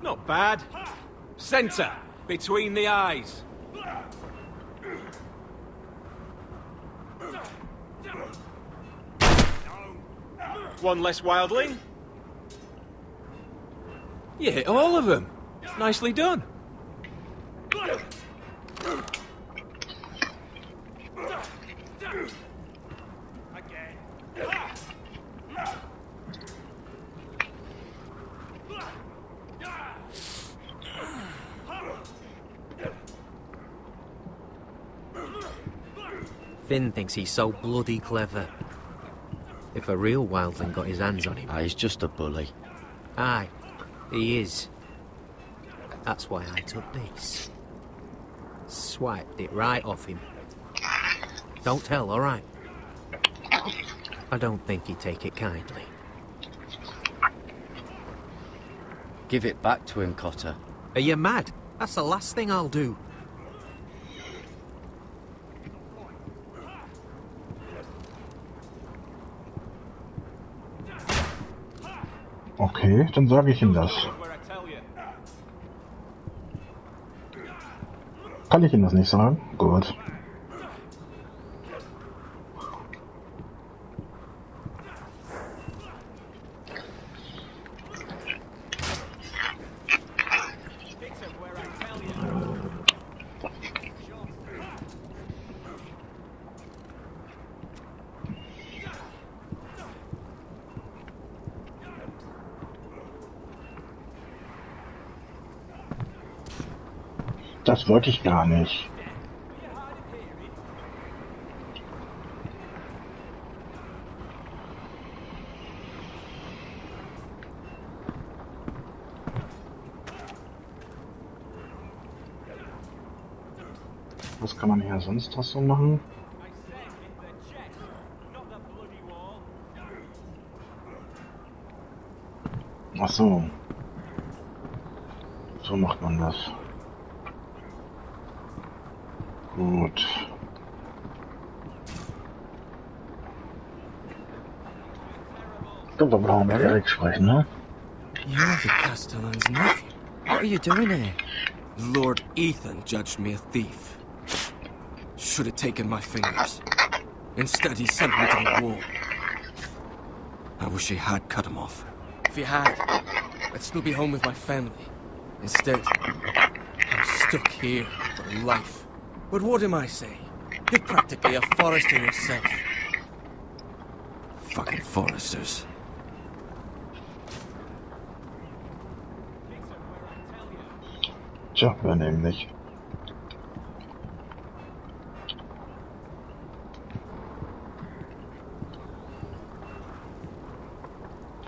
Not bad. Center, between the eyes. One less wildling. You hit all of them. Nicely done. Finn thinks he's so bloody clever. If a real wildling got his hands on him... He's just a bully. Aye, he is. That's why I took this. Swiped it right off him. Don't tell, all right? I don't think he'd take it kindly. Give it back to him, Cotter. Are you mad? That's the last thing I'll do. Okay, dann sage ich ihm das. Kann ich ihm das nicht sagen? Gut. Das wollte ich gar nicht. Was kann man hier sonst noch so machen? Ach so. So macht man das. Gut. Ich glaube, wir brauchen mit Eric sprechen, ne? You're the Castellan's nephew. What are you doing here? Lord Ethan judged me a thief. Should have taken my fingers. Instead, he sent me to the wall. I wish he had cut him off. If he had, I'd still be home with my family. Instead, I'm stuck here for life. But what am I saying? You're practically a forester yourself. Fucking foresters. Tja, wer nämlich?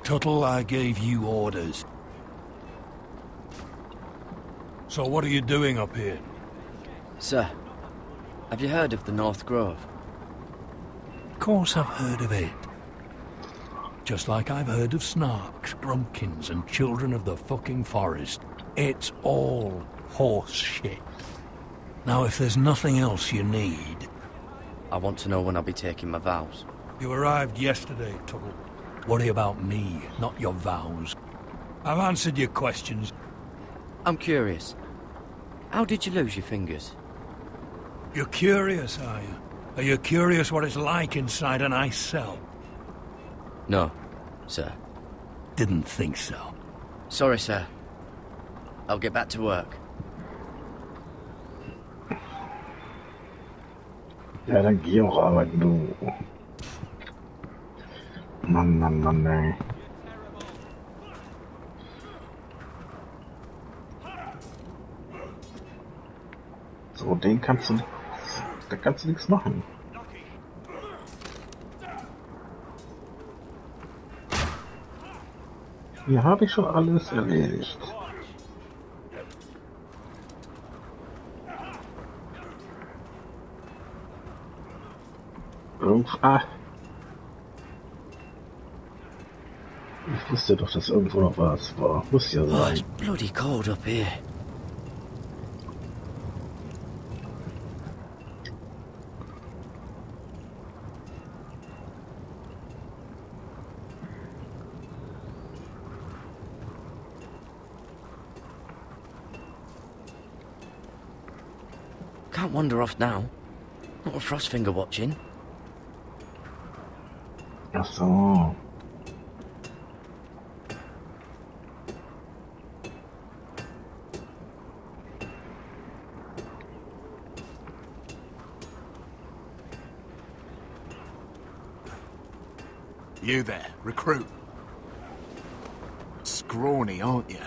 Tuttle, I gave you orders. So what are you doing up here? Sir, have you heard of the North Grove? Of course I've heard of it. Just like I've heard of snarks, grumpkins, and children of the fucking forest. It's all horse shit. Now, if there's nothing else you need... I want to know when I'll be taking my vows. You arrived yesterday, Tuttle. Worry about me, not your vows. I've answered your questions. I'm curious. How did you lose your fingers? You're curious, are you? Are you curious what it's like inside an ice cell? No, sir. Didn't think so. Sorry, sir. I'll get back to work. Ja, dann geh auch arbeiten, du. Mann, ey. So, den kannst du... Da kannst du nichts machen. Hier habe ich schon alles erledigt. Ich wusste doch, dass irgendwo noch was war. Muss ja sein. Oh, it's bloody cold up here. Can't wander off now. Not with Frostfinger watching. Ach so. You there, recruit. Scrawny, aren't you?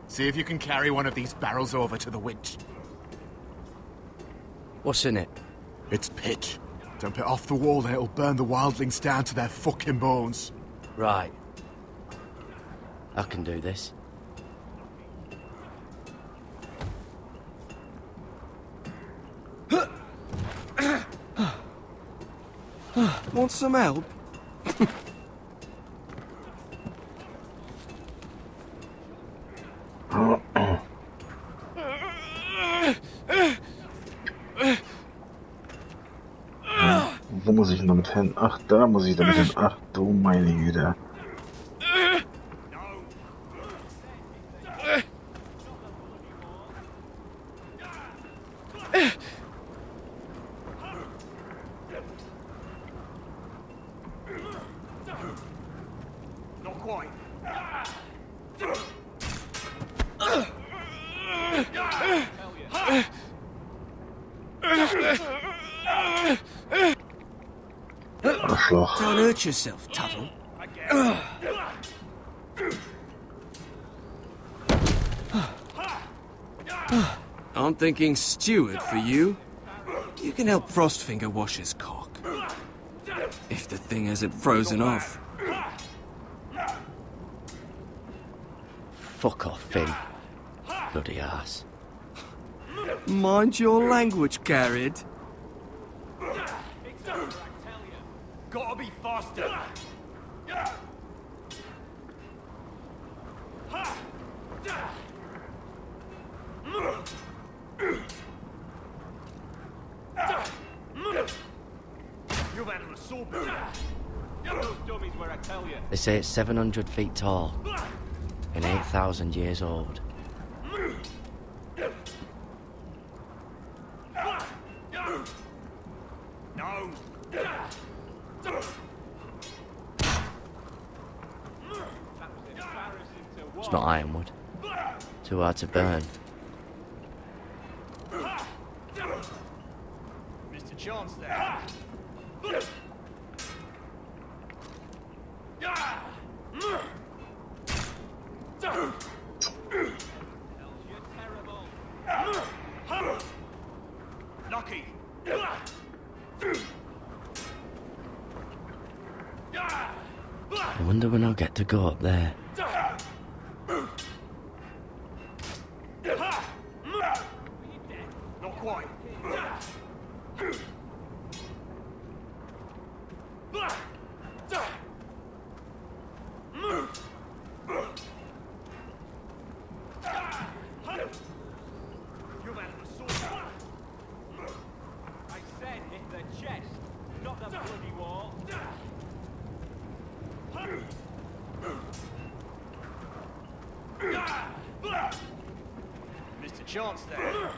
See if you can carry one of these barrels over to the winch. What's in it? It's pitch. Dump it off the wall and it'll burn the wildlings down to their fucking bones. Right. I can do this. Want some help? Wo muss ich denn damit hin? Ach, da muss ich damit hin. Ach du meine Güte. Not quite. Arschloch. Don't hurt yourself, Tuttle. I'm thinking steward for you. You can help Frostfinger wash his cock. If the thing hasn't frozen off. Fuck off, Finn. Bloody ass. Mind your language, Garrett. Gotta be faster. You've had an assault. Those dummies where I tell you. They say it's 700 feet tall and 8,000 years old. No. It's not ironwood. Too hard to burn. Mr. Chance there. Lucky. I wonder when I'll get to go up there. Not quite. You've had an assault. I said hit the chest, not the bloody wall. Mr. Chance there.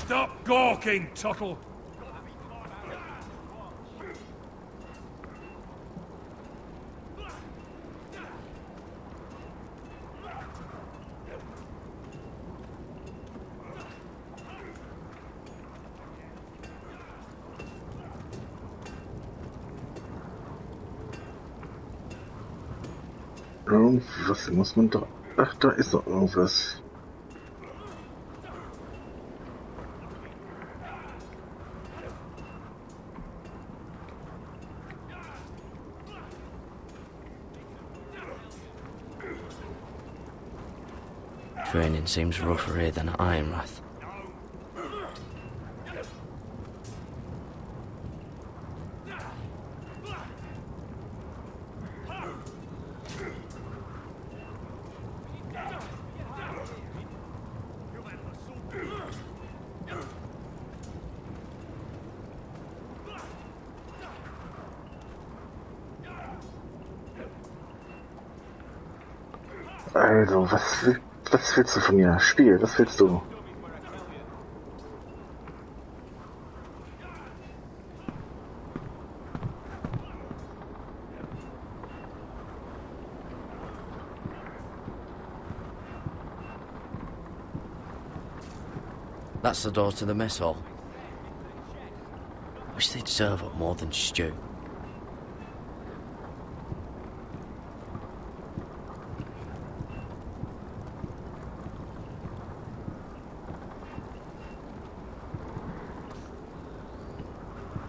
Stop gawking, Tuttle! Was muss man da... Ach, da ist doch irgendwas. Training seems rougher here than at Ironrath. Also, was willst du von mir? Spiel, was willst du? That's the door to the mess hall. Wish they'd serve up more than stew.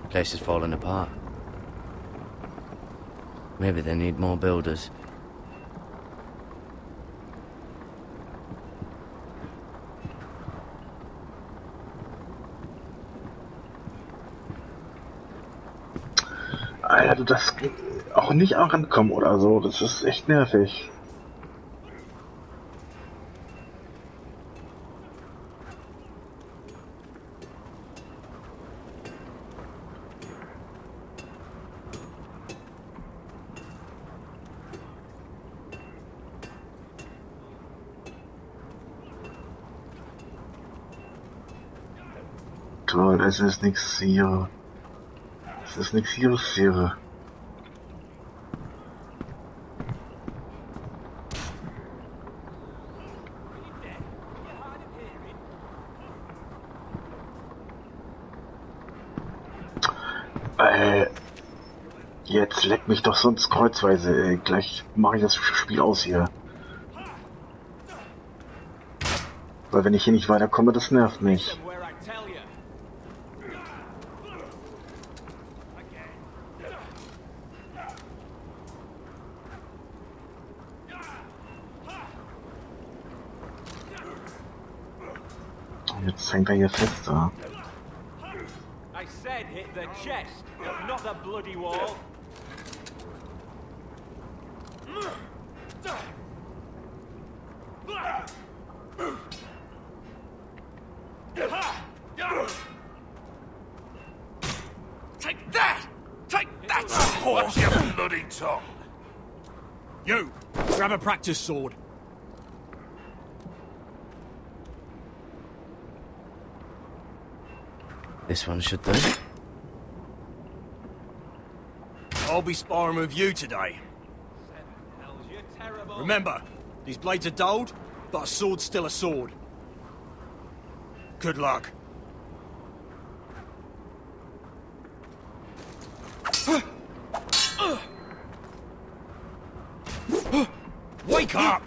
Place is falling apart. Maybe they need more builders. Alter, du darfst auch nicht rankommen oder so. Das ist echt nervig. Toll, es ist nichts hier. Es ist nichts hier. Jetzt leck mich doch sonst kreuzweise. Gleich mache ich das Spiel aus hier. Weil wenn ich hier nicht weiterkomme, das nervt mich. Jetzt hängt er hier fest da. I said hit the chest, not the bloody wall. Take that! Take that! Watch your bloody tongue! You! Grab a practice sword. This one should do. I'll be sparring with you today. Remember, these blades are dulled, but a sword's still a sword. Good luck. Wake up!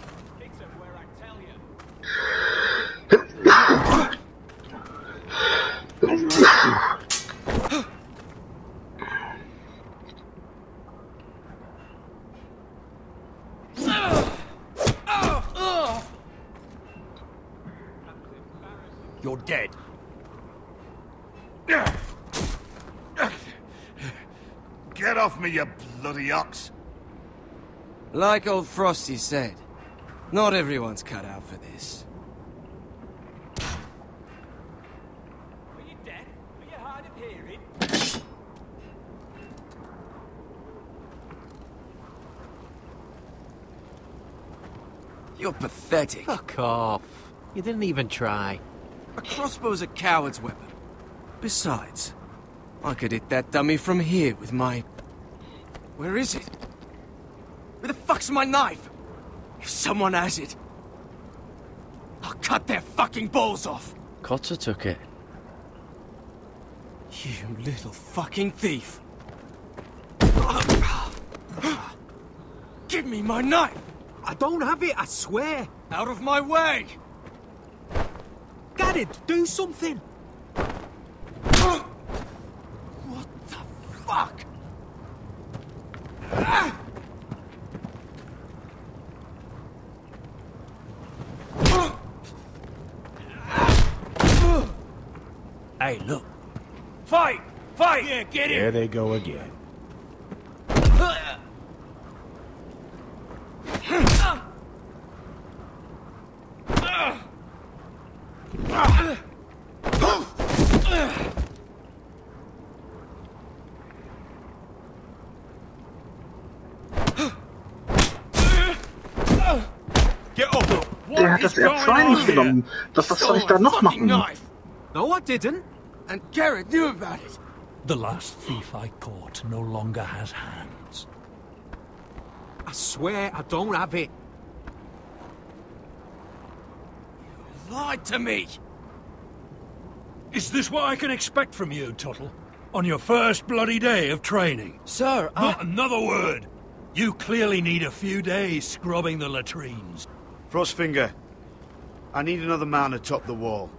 You're dead. Get off me, you bloody ox! Like old Frosty said, not everyone's cut out for this. Are you deaf? Are you hard of hearing? You're pathetic. Fuck off. You didn't even try. A crossbow's a coward's weapon. Besides, I could hit that dummy from here with my... Where is it? Where the fuck's my knife? If someone has it, I'll cut their fucking balls off. Cotter took it. You little fucking thief. Give me my knife! I don't have it, I swear. Out of my way! Garrett, do something. What the fuck? Hey, look. Fight! Fight! Yeah, get him! There they go again. Der hat das R2 nicht genommen. Was soll ich da noch machen? No, I didn't. And Garrett knew about it. The last thief I caught no longer has hands. I swear I don't have it. You lied to me. Is this what I can expect from you, Tuttle? On your first bloody day of training? Sir, Not another word. You clearly need a few days scrubbing the latrines. Frostfinger, I need another man atop the wall.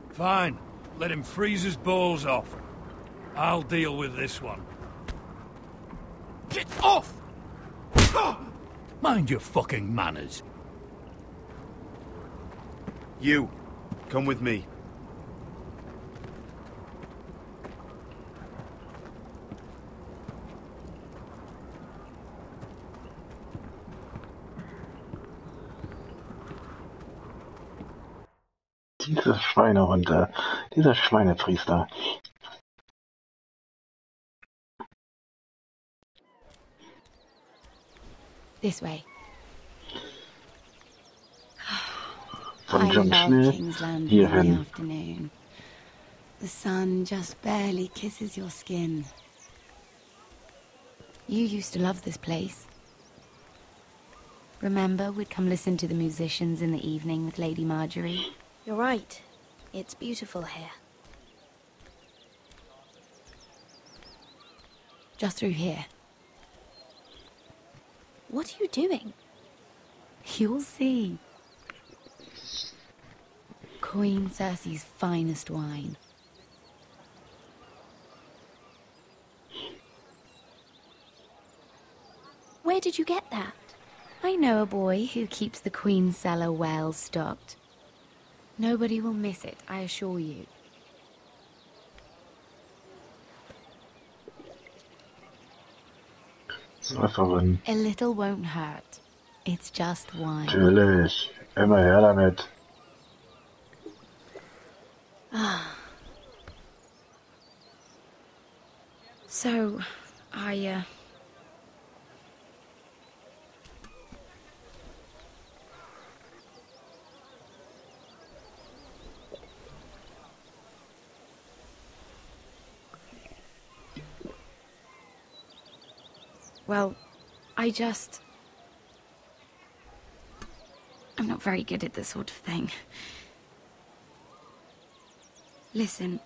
Fine. Let him freeze his balls off. I'll deal with this one. Get off! Mind your fucking manners. You, come with me. Diese Schweinehunde, dieser Schweinepriester. This way. Von John I love Schnell Kingsland hierhin. in the afternoon. The sun just barely kisses your skin. You used to love this place. Remember, we'd come listen to the musicians in the evening with Lady Marjorie? You're right. It's beautiful here. Just through here. What are you doing? You'll see. Queen Cersei's finest wine. Where did you get that? I know a boy who keeps the Queen's cellar well stocked. Nobody will miss it, I assure you. A little won't hurt. It's just wine. Natürlich. Immer her damit. So, well, I'm not very good at this sort of thing. Listen,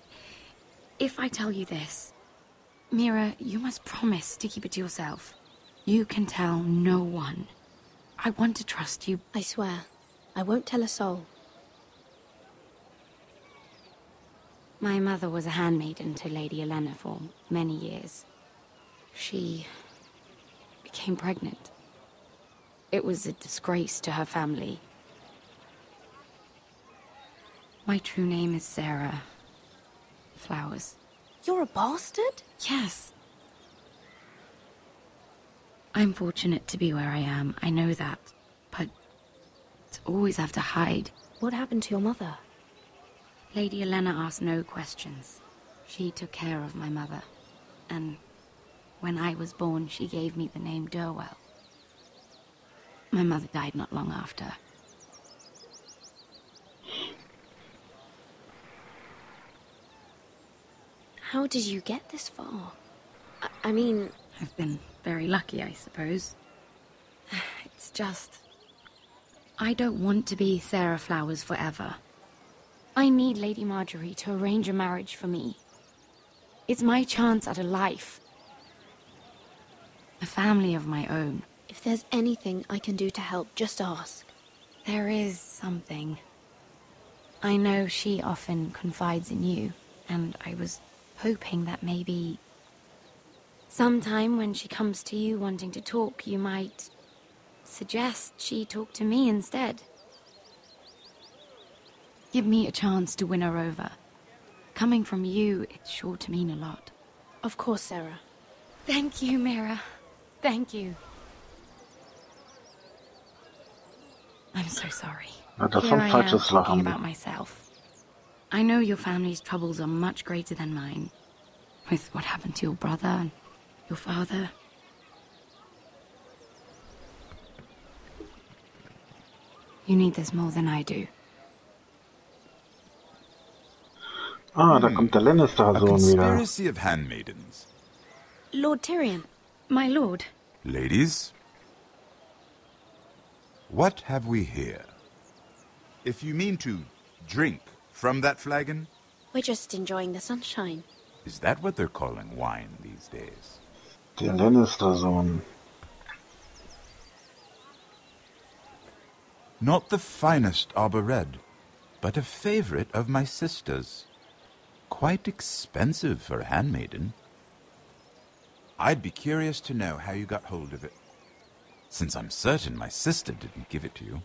if I tell you this, Mira, you must promise to keep it to yourself. You can tell no one. I want to trust you. I swear, I won't tell a soul. My mother was a handmaiden to Lady Olenna for many years. She became pregnant. It was a disgrace to her family. My true name is Sarah Flowers. You're a bastard? Yes. I'm fortunate to be where I am, I know that. But to always have to hide. What happened to your mother? Lady Olenna asked no questions. She took care of my mother. And when I was born, she gave me the name Durwell. My mother died not long after. How did you get this far? I mean... I've been very lucky, I suppose. It's just... I don't want to be Sarah Flowers forever. I need Lady Marjorie to arrange a marriage for me. It's my chance at a life. A family of my own. If there's anything I can do to help, just ask. There is something. I know she often confides in you, and I was hoping that maybe... sometime when she comes to you wanting to talk, you might suggest she talk to me instead. Give me a chance to win her over. Coming from you, it's sure to mean a lot. Of course, Sarah. Thank you, Mira. Thank you. I'm so sorry. Here I am talking about myself. I know your family's troubles are much greater than mine. With what happened to your brother and your father. You need this more than I do. Ah, da kommt der Lannister-Sohn wieder. Conspiracy of handmaidens. Lord Tyrion. My lord. Ladies, what have we here? If you mean to drink from that flagon... We're just enjoying the sunshine. Is that what they're calling wine these days? Der Lannister-Sohn. Not the finest arbor red, but a favorite of my sister's. Quite expensive for a handmaiden. I'd be curious to know how you got hold of it. Since I'm certain my sister didn't give it to you,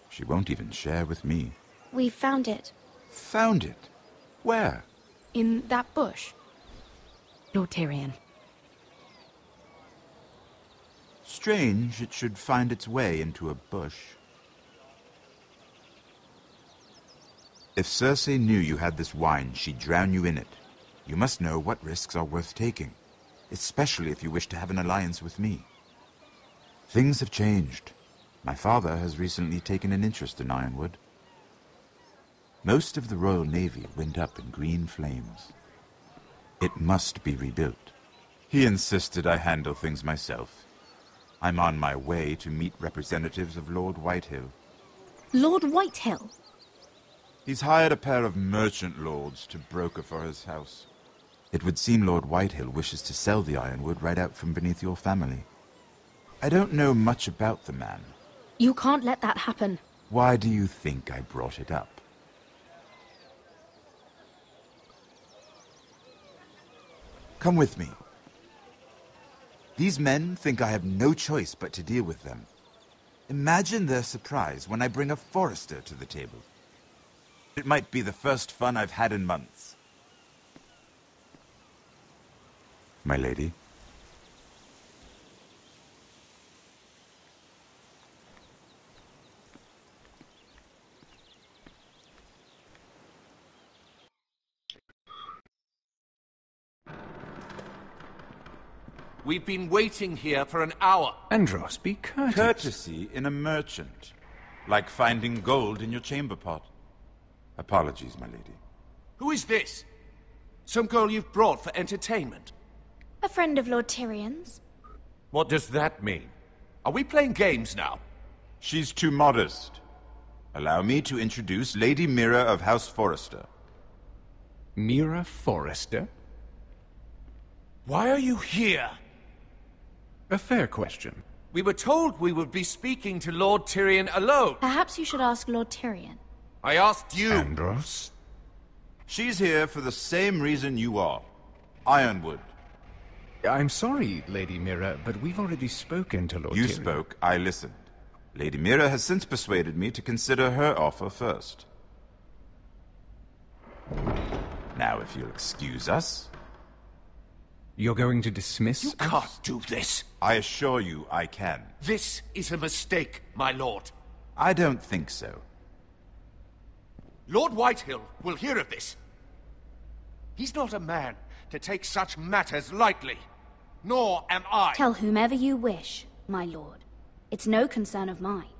she won't even share with me. We found it. Found it? Where? In that bush. Lord Tyrion. Strange it should find its way into a bush. If Cersei knew you had this wine, she'd drown you in it. You must know what risks are worth taking, especially if you wish to have an alliance with me. Things have changed. My father has recently taken an interest in Ironwood. Most of the Royal Navy went up in green flames. It must be rebuilt. He insisted I handle things myself. I'm on my way to meet representatives of Lord Whitehill. Lord Whitehill? He's hired a pair of merchant lords to broker for his house. It would seem Lord Whitehill wishes to sell the Ironwood right out from beneath your family. I don't know much about the man. You can't let that happen. Why do you think I brought it up? Come with me. These men think I have no choice but to deal with them. Imagine their surprise when I bring a Forrester to the table. It might be the first fun I've had in months. My lady. We've been waiting here for an hour. Andros, be courteous. Courtesy in a merchant. Like finding gold in your chamber pot. Apologies, my lady. Who is this? Some girl you've brought for entertainment? A friend of Lord Tyrion's. What does that mean? Are we playing games now? She's too modest. Allow me to introduce Lady Mira of House Forrester. Mira Forrester? Why are you here? A fair question. We were told we would be speaking to Lord Tyrion alone. Perhaps you should ask Lord Tyrion. I asked you. Andros? She's here for the same reason you are. Ironwood. I'm sorry, Lady Mira, but we've already spoken to Lord Tyrion. You spoke, I listened. Lady Mira has since persuaded me to consider her offer first. Now, if you'll excuse us... You're going to dismiss You can't do this. I assure you I can. This is a mistake, my lord. I don't think so. Lord Whitehill will hear of this. He's not a man to take such matters lightly. Nor am I. Tell whomever you wish, my lord. It's no concern of mine.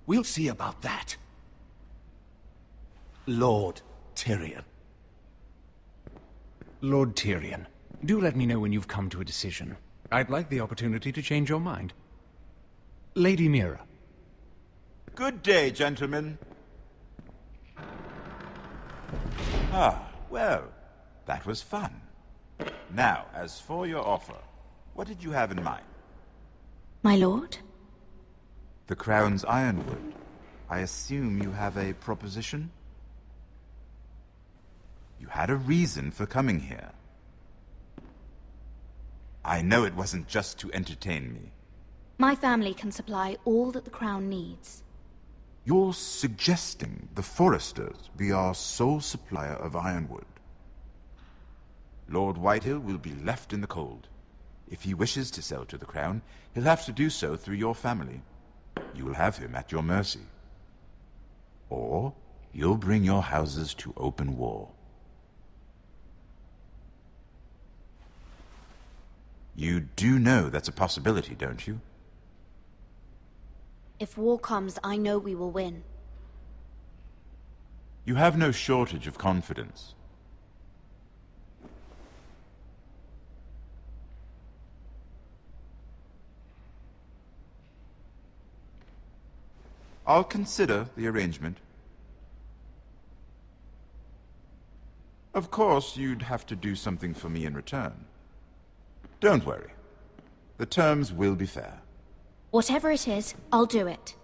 We'll see about that. Lord Tyrion. Lord Tyrion, do let me know when you've come to a decision. I'd like the opportunity to change your mind. Lady Mira. Good day, gentlemen. Ah, well, that was fun. Now, as for your offer, what did you have in mind? My lord? The Crown's Ironwood. I assume you have a proposition? You had a reason for coming here. I know it wasn't just to entertain me. My family can supply all that the Crown needs. You're suggesting the Foresters be our sole supplier of ironwood. Lord Whitehill will be left in the cold. If he wishes to sell to the Crown, he'll have to do so through your family. You will have him at your mercy. Or you'll bring your houses to open war. You do know that's a possibility, don't you? If war comes, I know we will win. You have no shortage of confidence. I'll consider the arrangement. Of course, you'd have to do something for me in return. Don't worry. The terms will be fair. Whatever it is, I'll do it.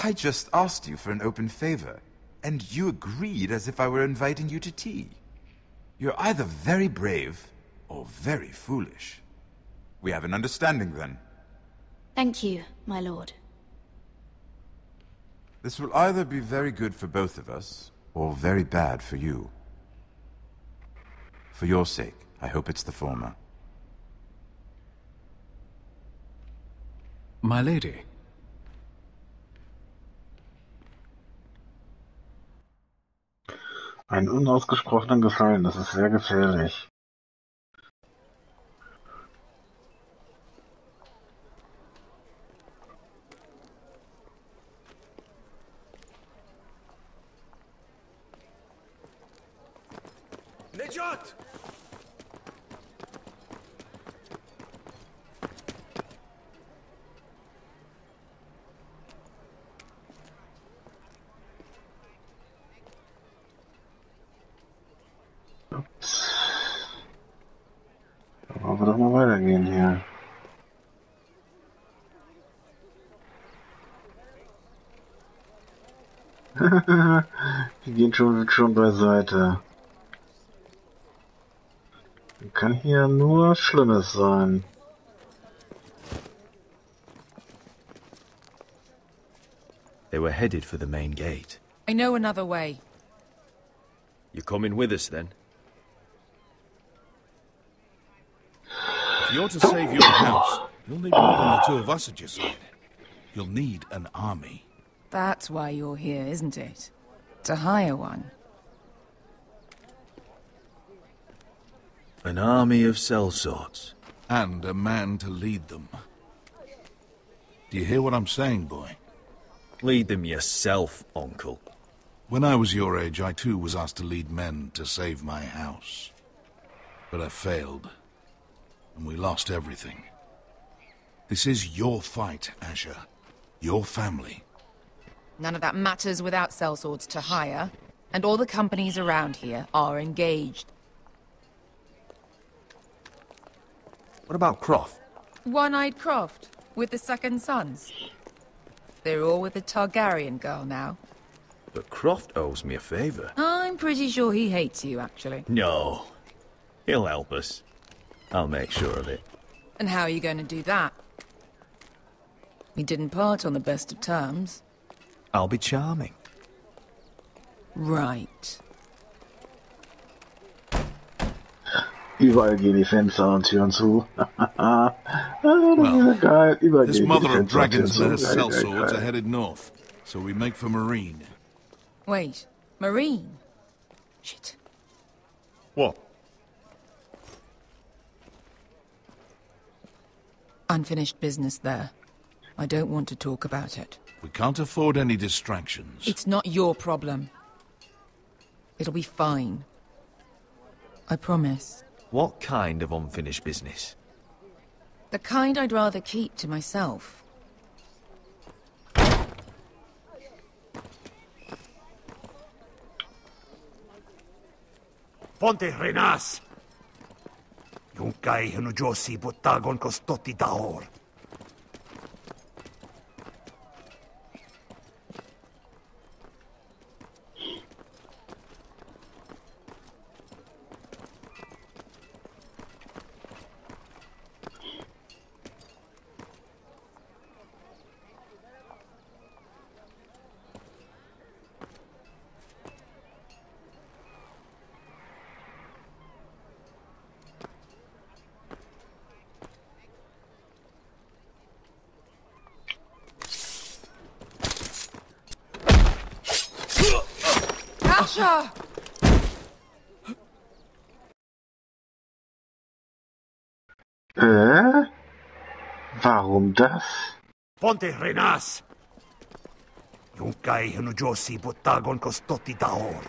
I just asked you for an open favor, and you agreed as if I were inviting you to tea. You're either very brave or very foolish. We have an understanding then. Thank you, my lord. This will either be very good for both of us, or very bad for you. For your sake, I hope it's the former. My lady. Einen unausgesprochenen Gefallen, das ist sehr gefährlich. Nejat! Da wollen wir doch mal weitergehen hier. Die gehen schon beiseite. Kann hier nur Schlimmes sein. They were headed for the main gate. I know another way. You coming with us then? If you're to save your house, you'll need more than the two of us at your side. You'll need an army. That's why you're here, isn't it? To hire one. An army of sellswords. And a man to lead them. Do you hear what I'm saying, boy? Lead them yourself, uncle. When I was your age, I too was asked to lead men to save my house. But I failed. And we lost everything. This is your fight, Asher. Your family. None of that matters without sellswords to hire. And all the companies around here are engaged. What about Croft? One-eyed Croft, with the second sons. They're all with the Targaryen girl now. But Croft owes me a favor. I'm pretty sure he hates you, actually. No. He'll help us. I'll make sure of it. And how are you going to do that? We didn't part on the best of terms. I'll be charming. Right. Überall gehen die Fenster und Türen zu. Well, geil. Überall this gehen mother die of dragons let us Fenster sell zu. swords are headed north, so we make for Marine. Wait, Marine? Shit. What? Unfinished business there. I don't want to talk about it. We can't afford any distractions. It's not your problem. It'll be fine. I promise. What kind of unfinished business? The kind I'd rather keep to myself. Ponte renas! Yung kai hanu Josi butagon kostoti daor. Asha! Warum das? Ponte renas! Yung kai hanu Josi butagon kostoti daor.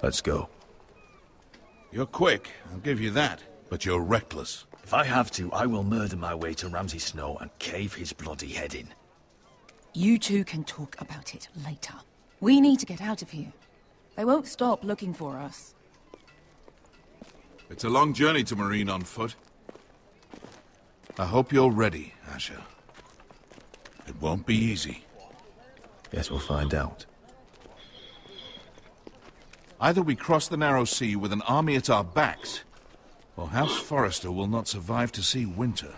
Let's go. You're quick, I'll give you that. But you're reckless. If I have to, I will murder my way to Ramsay Snow and cave his bloody head in. You two can talk about it later. We need to get out of here. They won't stop looking for us. It's a long journey to Marine on foot. I hope you're ready, Asher. It won't be easy. Guess we'll find out. Either we cross the narrow sea with an army at our backs, or House Forrester will not survive to see winter.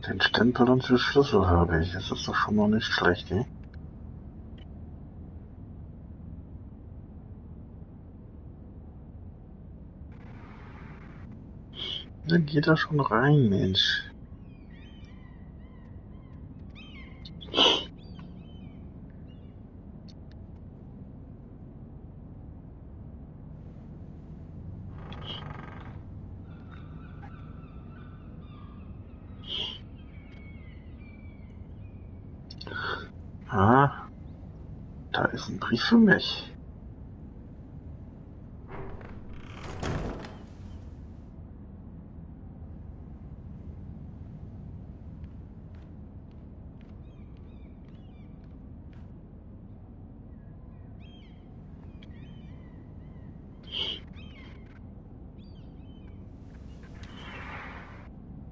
Den Stempel und den Schlüssel habe ich. Das ist doch schon mal nicht schlecht, ne? Dann geht er schon rein, Mensch. Ah, da ist ein Brief für mich.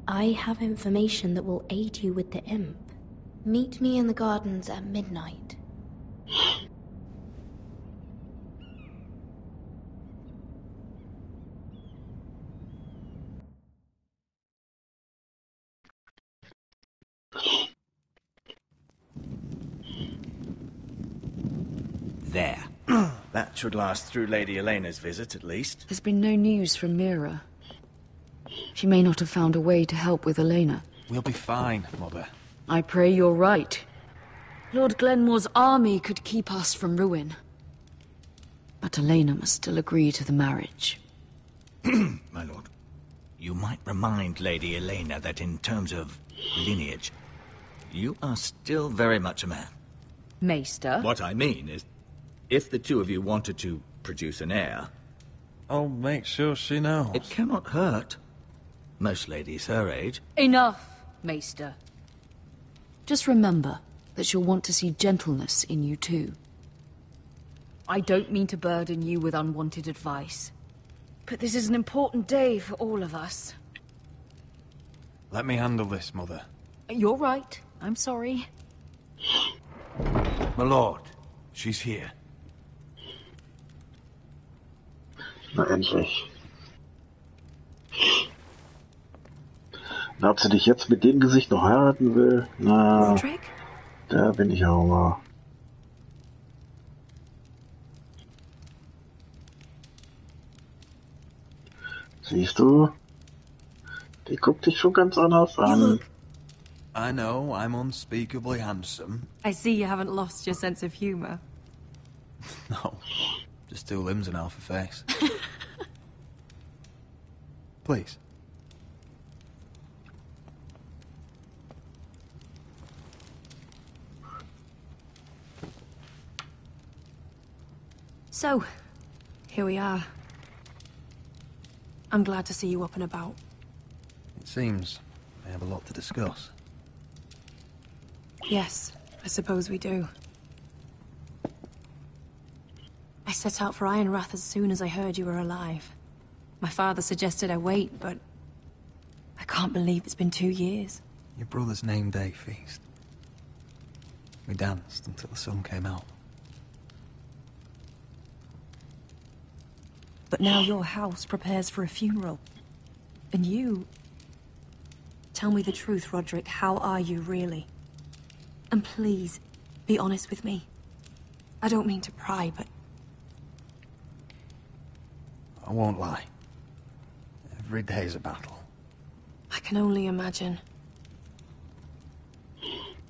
I have information that will aid you with the imp. Meet me in the gardens at midnight. There. That should last through Lady Elena's visit, at least. There's been no news from Mira. She may not have found a way to help with Elena. We'll be fine, Mother. I pray you're right. Lord Glenmore's army could keep us from ruin. But Elena must still agree to the marriage. My lord, you might remind Lady Elena that in terms of lineage, you are still very much a man. Maester? What I mean is, if the two of you wanted to produce an heir... I'll make sure she knows. It cannot hurt. Most ladies her age. Enough, Maester. Just remember that she'll want to see gentleness in you too. I don't mean to burden you with unwanted advice, but this is an important day for all of us. Let me handle this, Mother. You're right. I'm sorry. My lord, she's here. Na endlich. Na, ob sie dich jetzt mit dem Gesicht noch heiraten will? Na, Roderick? Da bin ich auch mal. Siehst du? Die guckt dich schon ganz anders an. I know, I'm unspeakably handsome. I see you haven't lost your sense of humor. No, just 2 limbs and half a face. Please. So, here we are. I'm glad to see you up and about. It seems we have a lot to discuss. Yes, I suppose we do. I set out for Ironrath as soon as I heard you were alive. My father suggested I wait, but I can't believe it's been 2 years. Your brother's name day feast. We danced until the sun came out. But now your house prepares for a funeral. And you... Tell me the truth, Roderick. How are you, really? And please, be honest with me. I don't mean to pry, but... I won't lie. Every day's a battle. I can only imagine.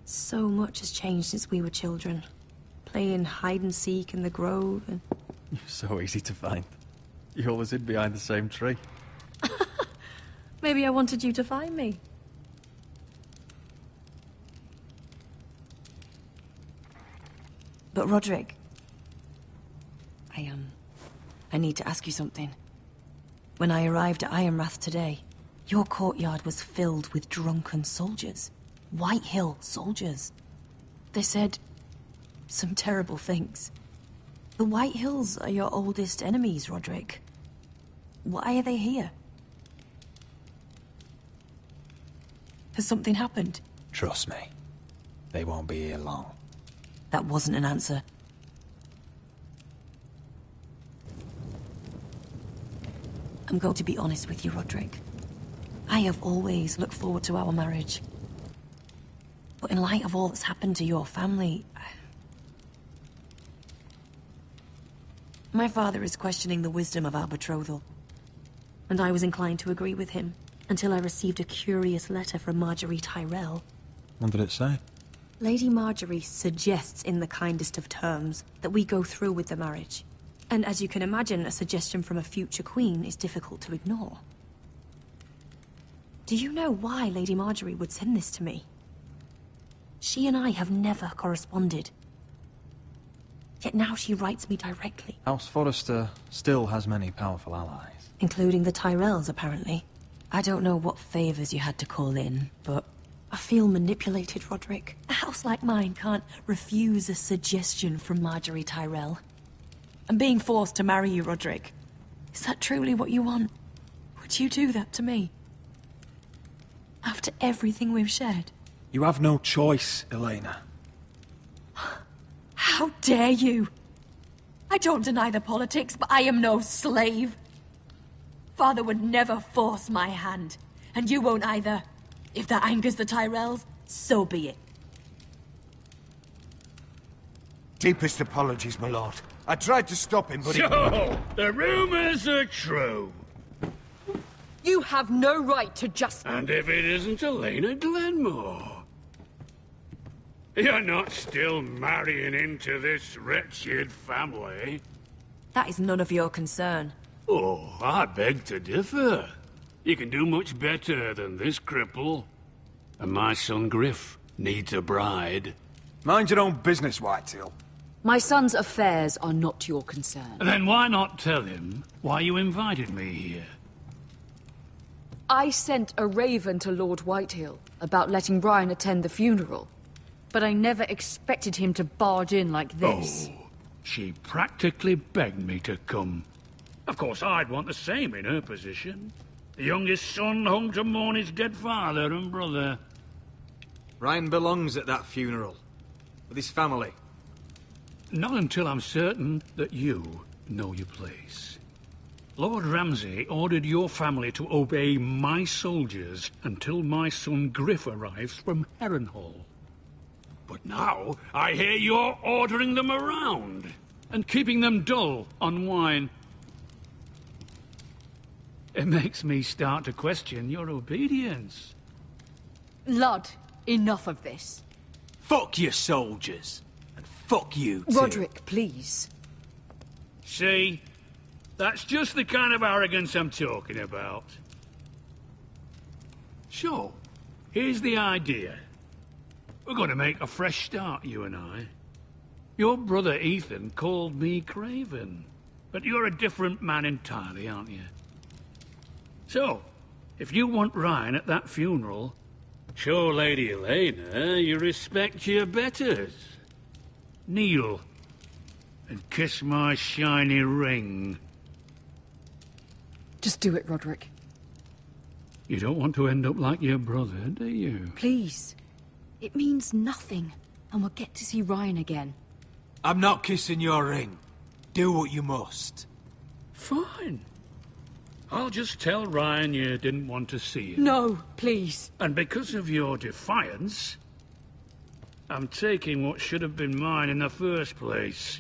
So much has changed since we were children. Playing hide-and-seek in the grove and... You're so easy to find. You always hid behind the same tree. Maybe I wanted you to find me. But Roderick... I need to ask you something. When I arrived at Ironrath today, your courtyard was filled with drunken soldiers. White Hill soldiers. They said some terrible things. The White Hills are your oldest enemies, Roderick. Why are they here? Has something happened? Trust me. They won't be here long. That wasn't an answer. I'm going to be honest with you, Roderick. I have always looked forward to our marriage. But in light of all that's happened to your family... My father is questioning the wisdom of our betrothal. And I was inclined to agree with him, until I received a curious letter from Marjorie Tyrell. What did it say? Lady Marjorie suggests in the kindest of terms that we go through with the marriage. And as you can imagine, a suggestion from a future queen is difficult to ignore. Do you know why Lady Marjorie would send this to me? She and I have never corresponded. Yet now she writes me directly. House Forrester still has many powerful allies. Including the Tyrells, apparently. I don't know what favors you had to call in, but I feel manipulated, Roderick. A house like mine can't refuse a suggestion from Marjorie Tyrell. I'm being forced to marry you, Roderick. Is that truly what you want? Would you do that to me? After everything we've shared? You have no choice, Elena. How dare you? I don't deny the politics, but I am no slave. Father would never force my hand, and you won't either. If that angers the Tyrells, so be it. Deepest apologies, my lord. I tried to stop him, but So, the rumors are true. You have no right to just... And if it isn't Elena Glenmore? You're not still marrying into this wretched family? That is none of your concern. Oh, I beg to differ. You can do much better than this cripple. And my son Griff needs a bride. Mind your own business, Whitetail. My son's affairs are not your concern. Then why not tell him why you invited me here? I sent a raven to Lord Whitehill about letting Brian attend the funeral. But I never expected him to barge in like this. Oh, she practically begged me to come. Of course, I'd want the same in her position. The youngest son home to mourn his dead father and brother. Rein belongs at that funeral, with his family. Not until I'm certain that you know your place. Lord Ramsay ordered your family to obey my soldiers until my son Griff arrives from Harrenhal. But now, I hear you're ordering them around, and keeping them dull on wine. It makes me start to question your obedience. Lud, enough of this. Fuck your soldiers, and fuck you too. Roderick, please. See? That's just the kind of arrogance I'm talking about. So, here's the idea. We're going to make a fresh start, you and I. Your brother Ethan called me Craven, but you're a different man entirely, aren't you? So, if you want Rein at that funeral, show Lady Elena you respect your betters. Kneel and kiss my shiny ring. Just do it, Roderick. You don't want to end up like your brother, do you? Please. It means nothing, and we'll get to see Rein again. I'm not kissing your ring. Do what you must. Fine. I'll just tell Rein you didn't want to see him. No, please. And because of your defiance, I'm taking what should have been mine in the first place.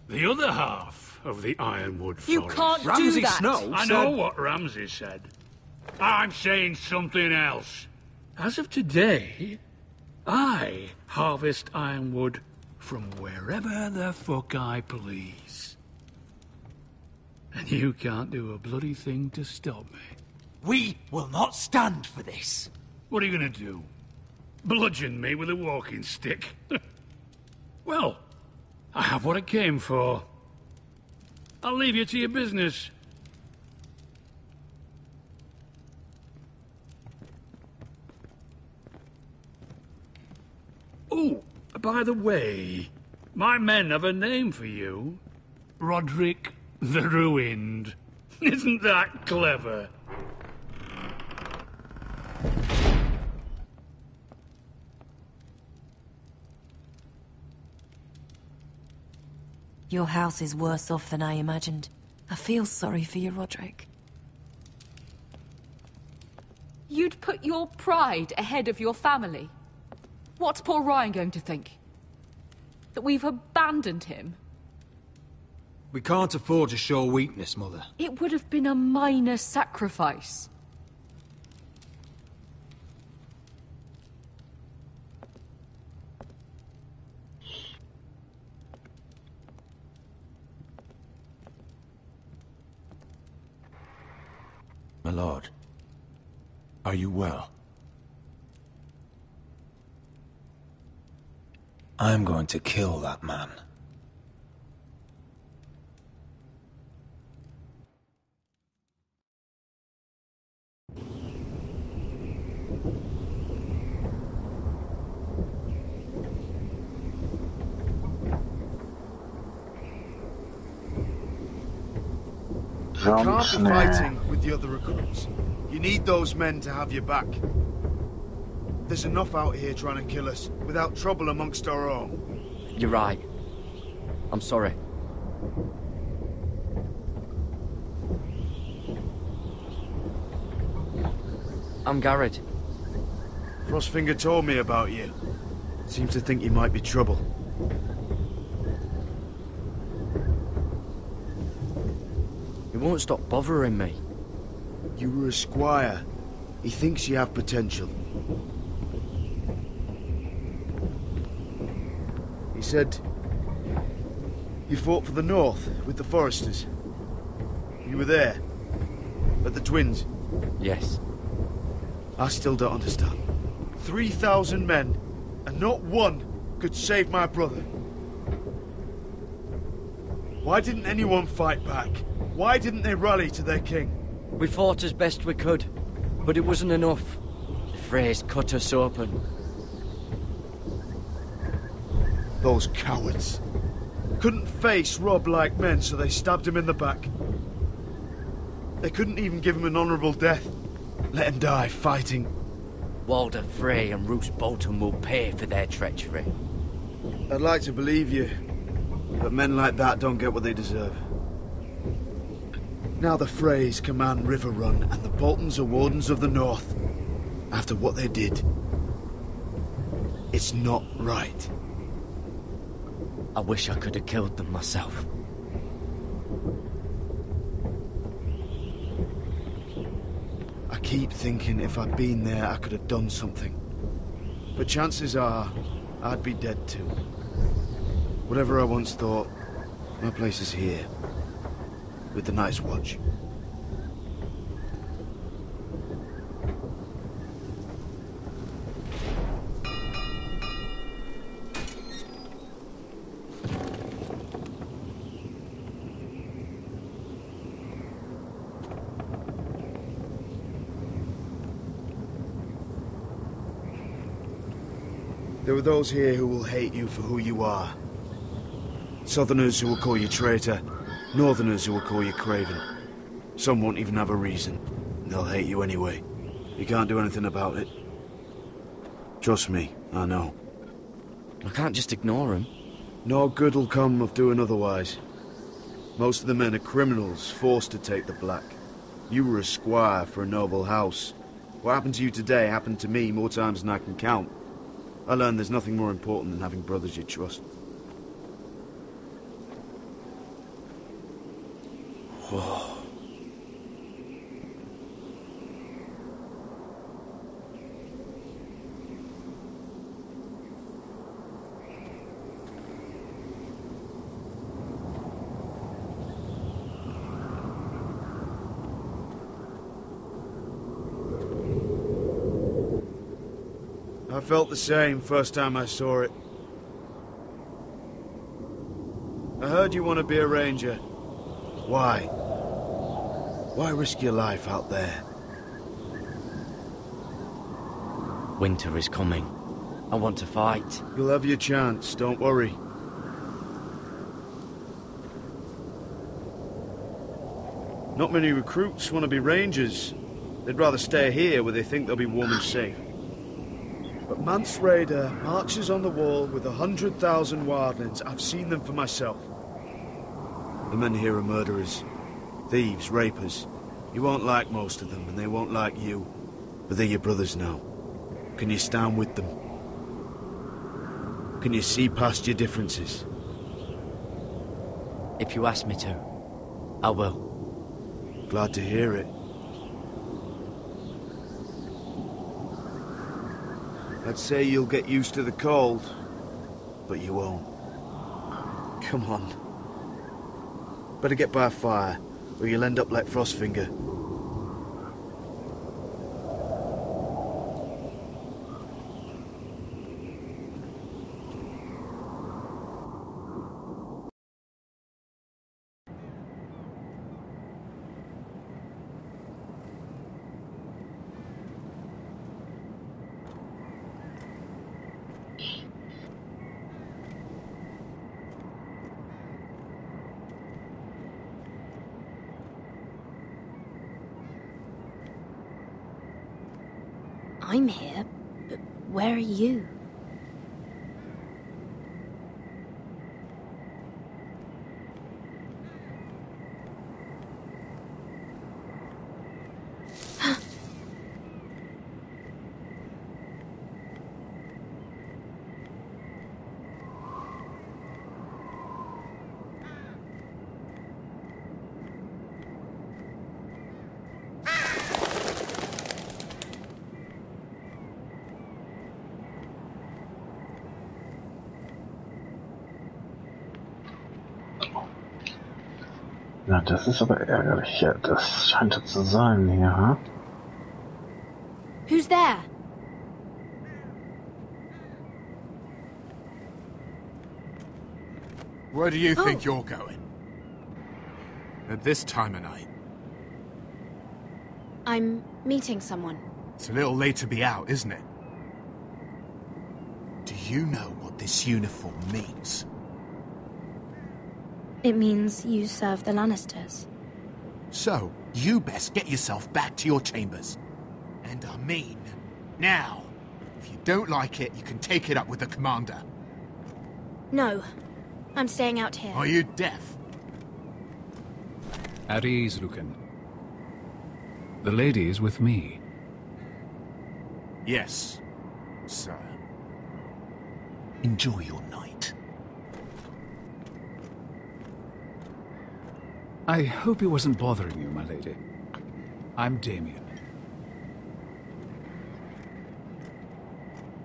The other half of the Ironwood Forest. You can't Ramsay do that. Snow I said... know what Ramsay said. I'm saying something else. As of today, I harvest ironwood from wherever the fuck I please. And you can't do a bloody thing to stop me. We will not stand for this. What are you gonna do? Bludgeon me with a walking stick? Well, I have what I came for. I'll leave you to your business. Oh, by the way, my men have a name for you. Roderick the Ruined. Isn't that clever? Your house is worse off than I imagined. I feel sorry for you, Roderick. You'd put your pride ahead of your family. What's poor Rein going to think? That we've abandoned him? We can't afford to show weakness, Mother. It would have been a minor sacrifice. My lord, are you well? I'm going to kill that man. You can't be fighting with the other recruits. You need those men to have your back. There's enough out here trying to kill us, without trouble amongst our own. You're right. I'm sorry. I'm Garrett. Frostfinger told me about you. Seems to think you might be trouble. He won't stop bothering me. You were a squire. He thinks you have potential. He said you fought for the North with the Foresters. You were there, at the Twins. Yes. I still don't understand. 3,000 men, and not one could save my brother. Why didn't anyone fight back? Why didn't they rally to their king? We fought as best we could, but it wasn't enough. The Freys cut us open. Those cowards. Couldn't face Rob like men, so they stabbed him in the back. They couldn't even give him an honourable death. Let him die fighting. Walder Frey and Roose Bolton will pay for their treachery. I'd like to believe you, but men like that don't get what they deserve. Now the Freys command River Run, and the Boltons are Wardens of the North. After what they did, it's not right. I wish I could have killed them myself. I keep thinking if I'd been there, I could have done something. But chances are, I'd be dead too. Whatever I once thought, my place is here. With the Night's Watch. There are those here who will hate you for who you are. Southerners who will call you traitor, Northerners who will call you craven. Some won't even have a reason. They'll hate you anyway. You can't do anything about it. Trust me, I know. I can't just ignore him. No good will come of doing otherwise. Most of the men are criminals, forced to take the black. You were a squire for a noble house. What happened to you today happened to me more times than I can count. I learned there's nothing more important than having brothers you trust. Whoa. I felt the same first time I saw it. I heard you want to be a ranger. Why? Why risk your life out there? Winter is coming. I want to fight. You'll have your chance, don't worry. Not many recruits want to be rangers. They'd rather stay here where they think they'll be warm and safe. But Mance Raider marches on the wall with 100,000 wildlings. I've seen them for myself. The men here are murderers. Thieves, rapers. You won't like most of them, and they won't like you. But they're your brothers now. Can you stand with them? Can you see past your differences? If you ask me to, I will. Glad to hear it. I'd say you'll get used to the cold, but you won't. Come on. Better get by a fire, or you'll end up like Frostfinger. I'm here, but where are you? Na, das ist aber ärgerlich. Ja, das scheint es zu sein hier, hm? Who's there? Where do you think you're going? At this time of night? I'm meeting someone. It's a little late to be out, isn't it? Do you know what this uniform means? It means you serve the Lannisters. So, you best get yourself back to your chambers. And I mean, now. If you don't like it, you can take it up with the commander. No. I'm staying out here. Are you deaf? At ease, Lucan. The lady is with me. Yes, sir. Enjoy your night. I hope he wasn't bothering you, my lady. I'm Damien.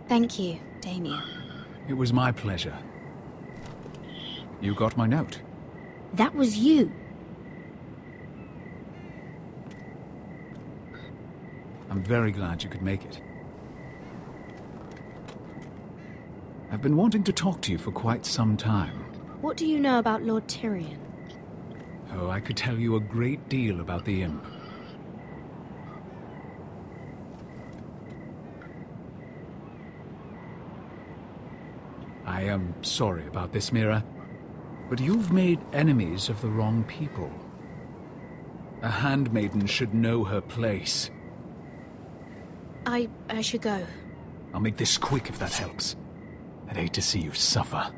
Thank you, Damien. It was my pleasure. You got my note. That was you. I'm very glad you could make it. I've been wanting to talk to you for quite some time. What do you know about Lord Tyrion? Oh, I could tell you a great deal about the Imp. I am sorry about this, Mira, but you've made enemies of the wrong people. A handmaiden should know her place. I should go. I'll make this quick if that helps. I'd hate to see you suffer.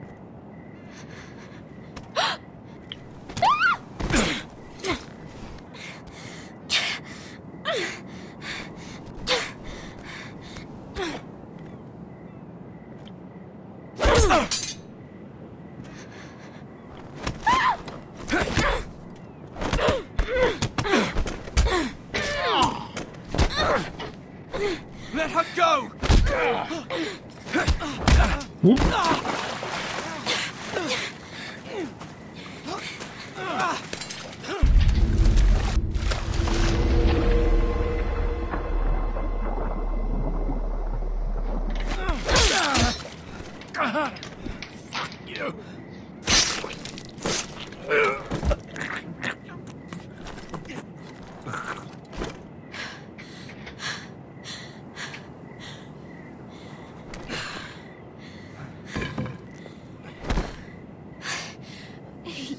Let her go! You.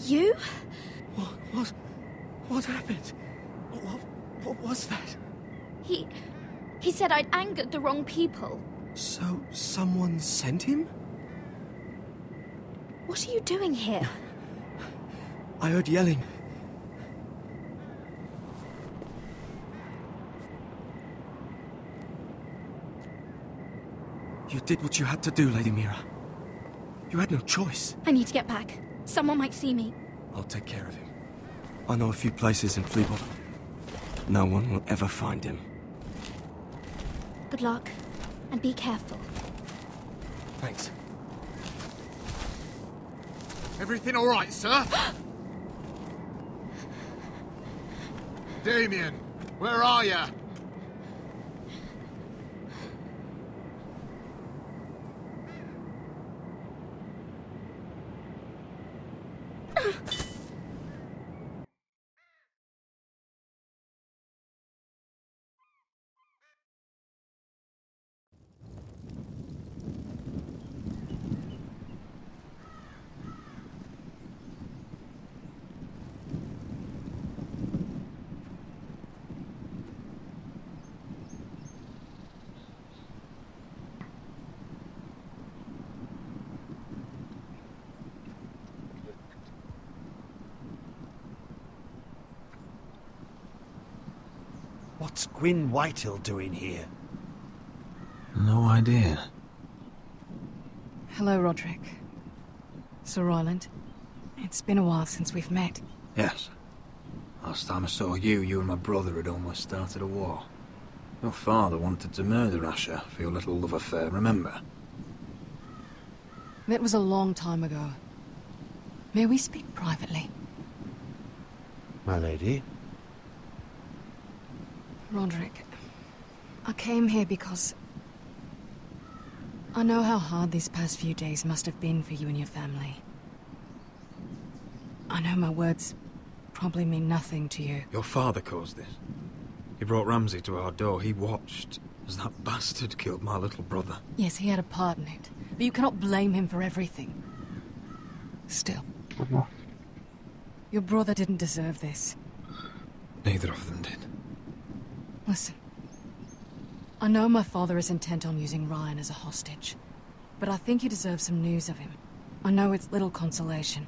You? What happened? What was that? He said I'd angered the wrong people. So, someone sent him? What are you doing here? I heard yelling. You did what you had to do, Lady Mira. You had no choice. I need to get back. Someone might see me. I'll take care of him. I know a few places in Fleabottom. No one will ever find him. Good luck, and be careful. Thanks. Everything all right, sir? Damien, where are you? What's Gwyn Whitehill doing here? No idea. Hello, Roderick. Sir Royland. It's been a while since we've met. Yes. Last time I saw you and my brother had almost started a war. Your father wanted to murder Asher for your little love affair, remember? That was a long time ago. May we speak privately? My lady? Roderick, I came here because I know how hard these past few days must have been for you and your family. I know my words probably mean nothing to you. Your father caused this. He brought Ramsay to our door. He watched as that bastard killed my little brother. Yes, he had a part in it, but you cannot blame him for everything. Still, your brother didn't deserve this. Neither of them did. Listen, I know my father is intent on using Ryan as a hostage, but I think you deserve some news of him. I know it's little consolation,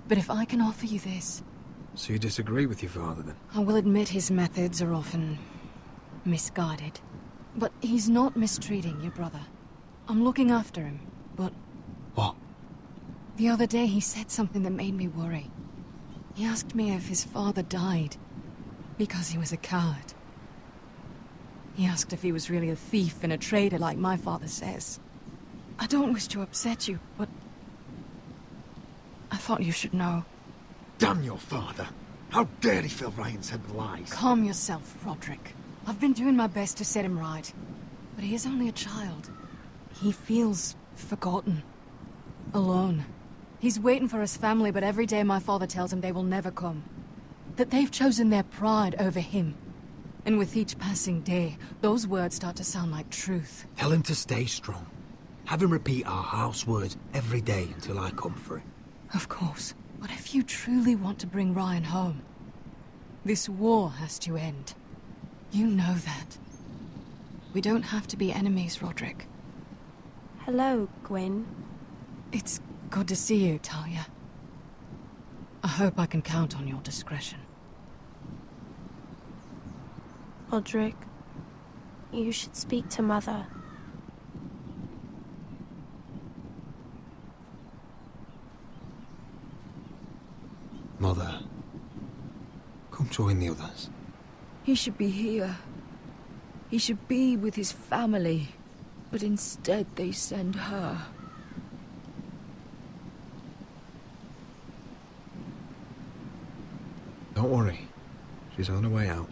but if I can offer you this... So you disagree with your father, then? I will admit his methods are often misguided. But he's not mistreating your brother. I'm looking after him, but... What? The other day he said something that made me worry. He asked me if his father died because he was a coward. He asked if he was really a thief and a traitor like my father says. I don't wish to upset you, but... I thought you should know. Damn your father! How dare he fill Ryan's head with lies? Calm yourself, Roderick. I've been doing my best to set him right. But he is only a child. He feels forgotten. Alone. He's waiting for his family, but every day my father tells him they will never come. That they've chosen their pride over him. And with each passing day, those words start to sound like truth. Tell him to stay strong. Have him repeat our house words every day until I come for him. Of course. But if you truly want to bring Ryan home, this war has to end. You know that. We don't have to be enemies, Roderick. Hello, Gwyn. It's good to see you, Talia. I hope I can count on your discretion. Roderick, you should speak to Mother. Mother, come join the others. He should be here. He should be with his family. But instead they send her. Don't worry. She's on her way out.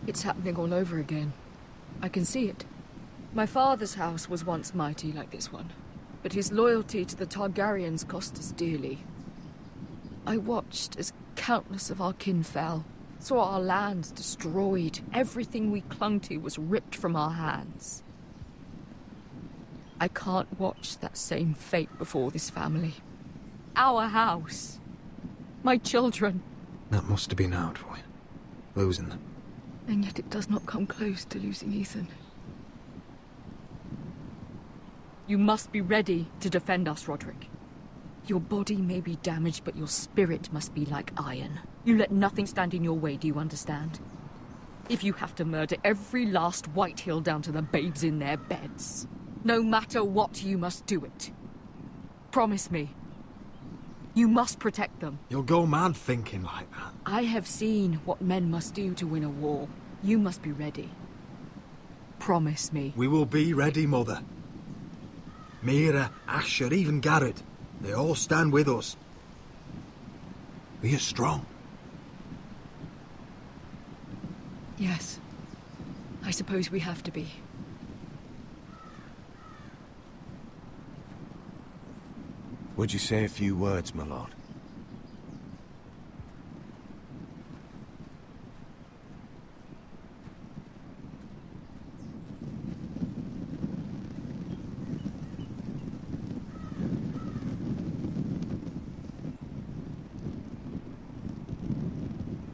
It's happening all over again. I can see it. My father's house was once mighty like this one. But his loyalty to the Targaryens cost us dearly. I watched as countless of our kin fell, saw our lands destroyed, everything we clung to was ripped from our hands. I can't watch that same fate before this family. Our house. My children. That must have been hard for you, losing them. And yet it does not come close to losing Ethan. You must be ready to defend us, Roderick. Your body may be damaged, but your spirit must be like iron. You let nothing stand in your way, do you understand? If you have to murder every last Whitehill down to the babes in their beds, no matter what, you must do it. Promise me. You must protect them. You'll go mad thinking like that. I have seen what men must do to win a war. You must be ready. Promise me. We will be ready, Mother. Mira, Asher, even Garrett. They all stand with us. We are strong. Yes. I suppose we have to be. Would you say a few words, my lord?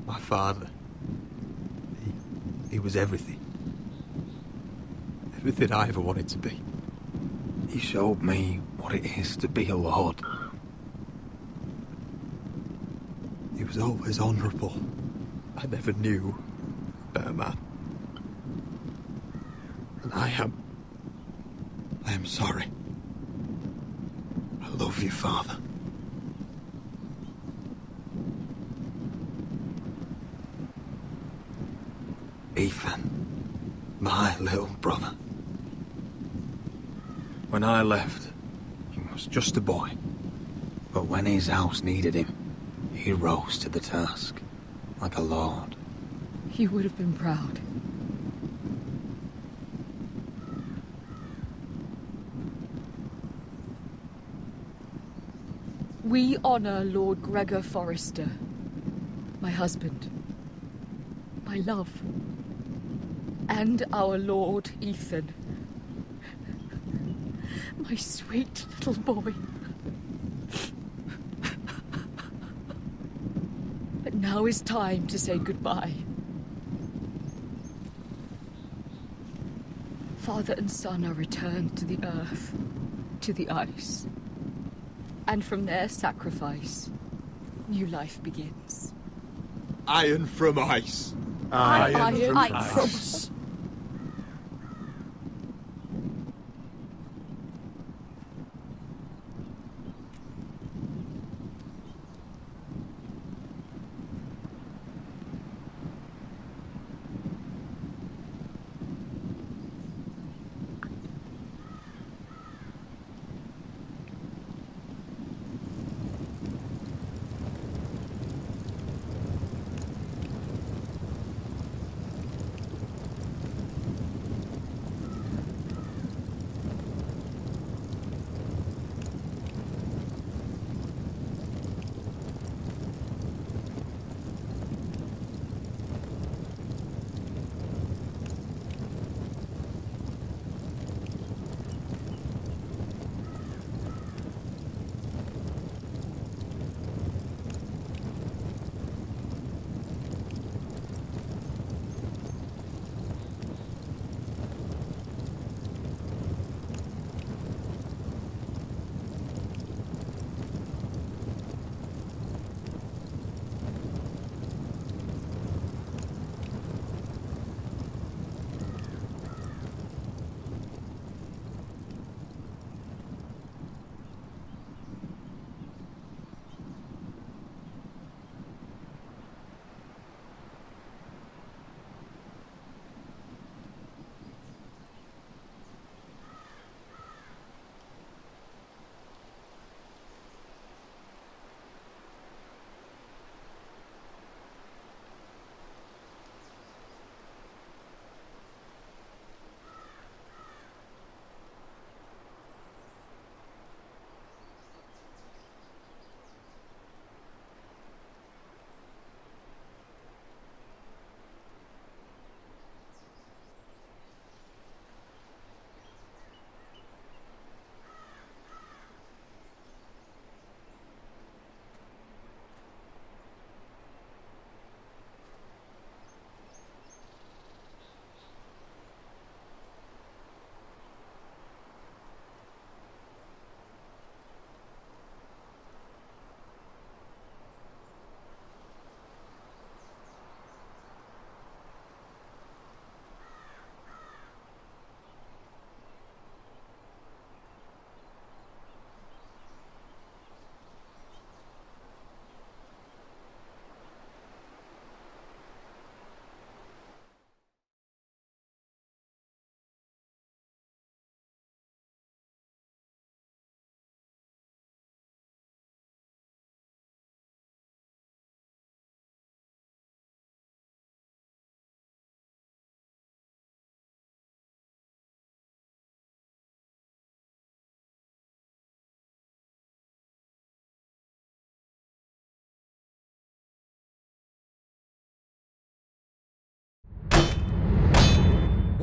My father. He was everything. Everything I ever wanted to be. He showed me what it is to be a lord. He was always honourable. I never knew a better man. And I am sorry. I love you, Father. Ethan, my little brother. When I left, he was just a boy. But when his house needed him, he rose to the task, like a lord. He would have been proud. We honor Lord Gregor Forrester, my husband, my love. and our Lord Ethan. My sweet little boy. But now is time to say goodbye. Father and son are returned to the earth, to the ice. And from their sacrifice, new life begins. Iron from ice. Iron from ice. ice.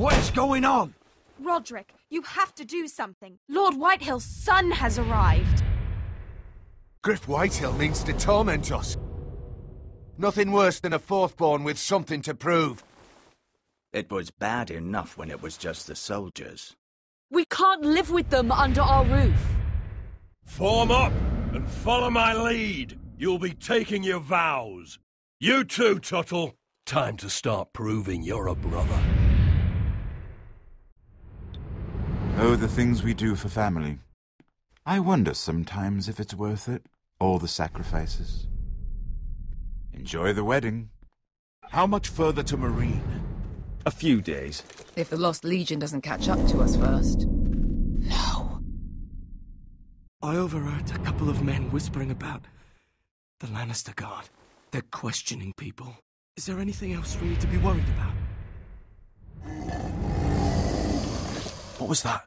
What is going on? Roderick, you have to do something. Lord Whitehill's son has arrived. Griff Whitehill means to torment us. Nothing worse than a fourthborn with something to prove. It was bad enough when it was just the soldiers. We can't live with them under our roof. Form up and follow my lead. You'll be taking your vows. You too, Tuttle. Time to start proving you're a brother. Oh, the things we do for family. I wonder sometimes if it's worth it, all the sacrifices. Enjoy the wedding. How much further to Marine? A few days. If the Lost Legion doesn't catch up to us first. I overheard a couple of men whispering about the Lannister Guard. They're questioning people. Is there anything else we need to be worried about? What was that?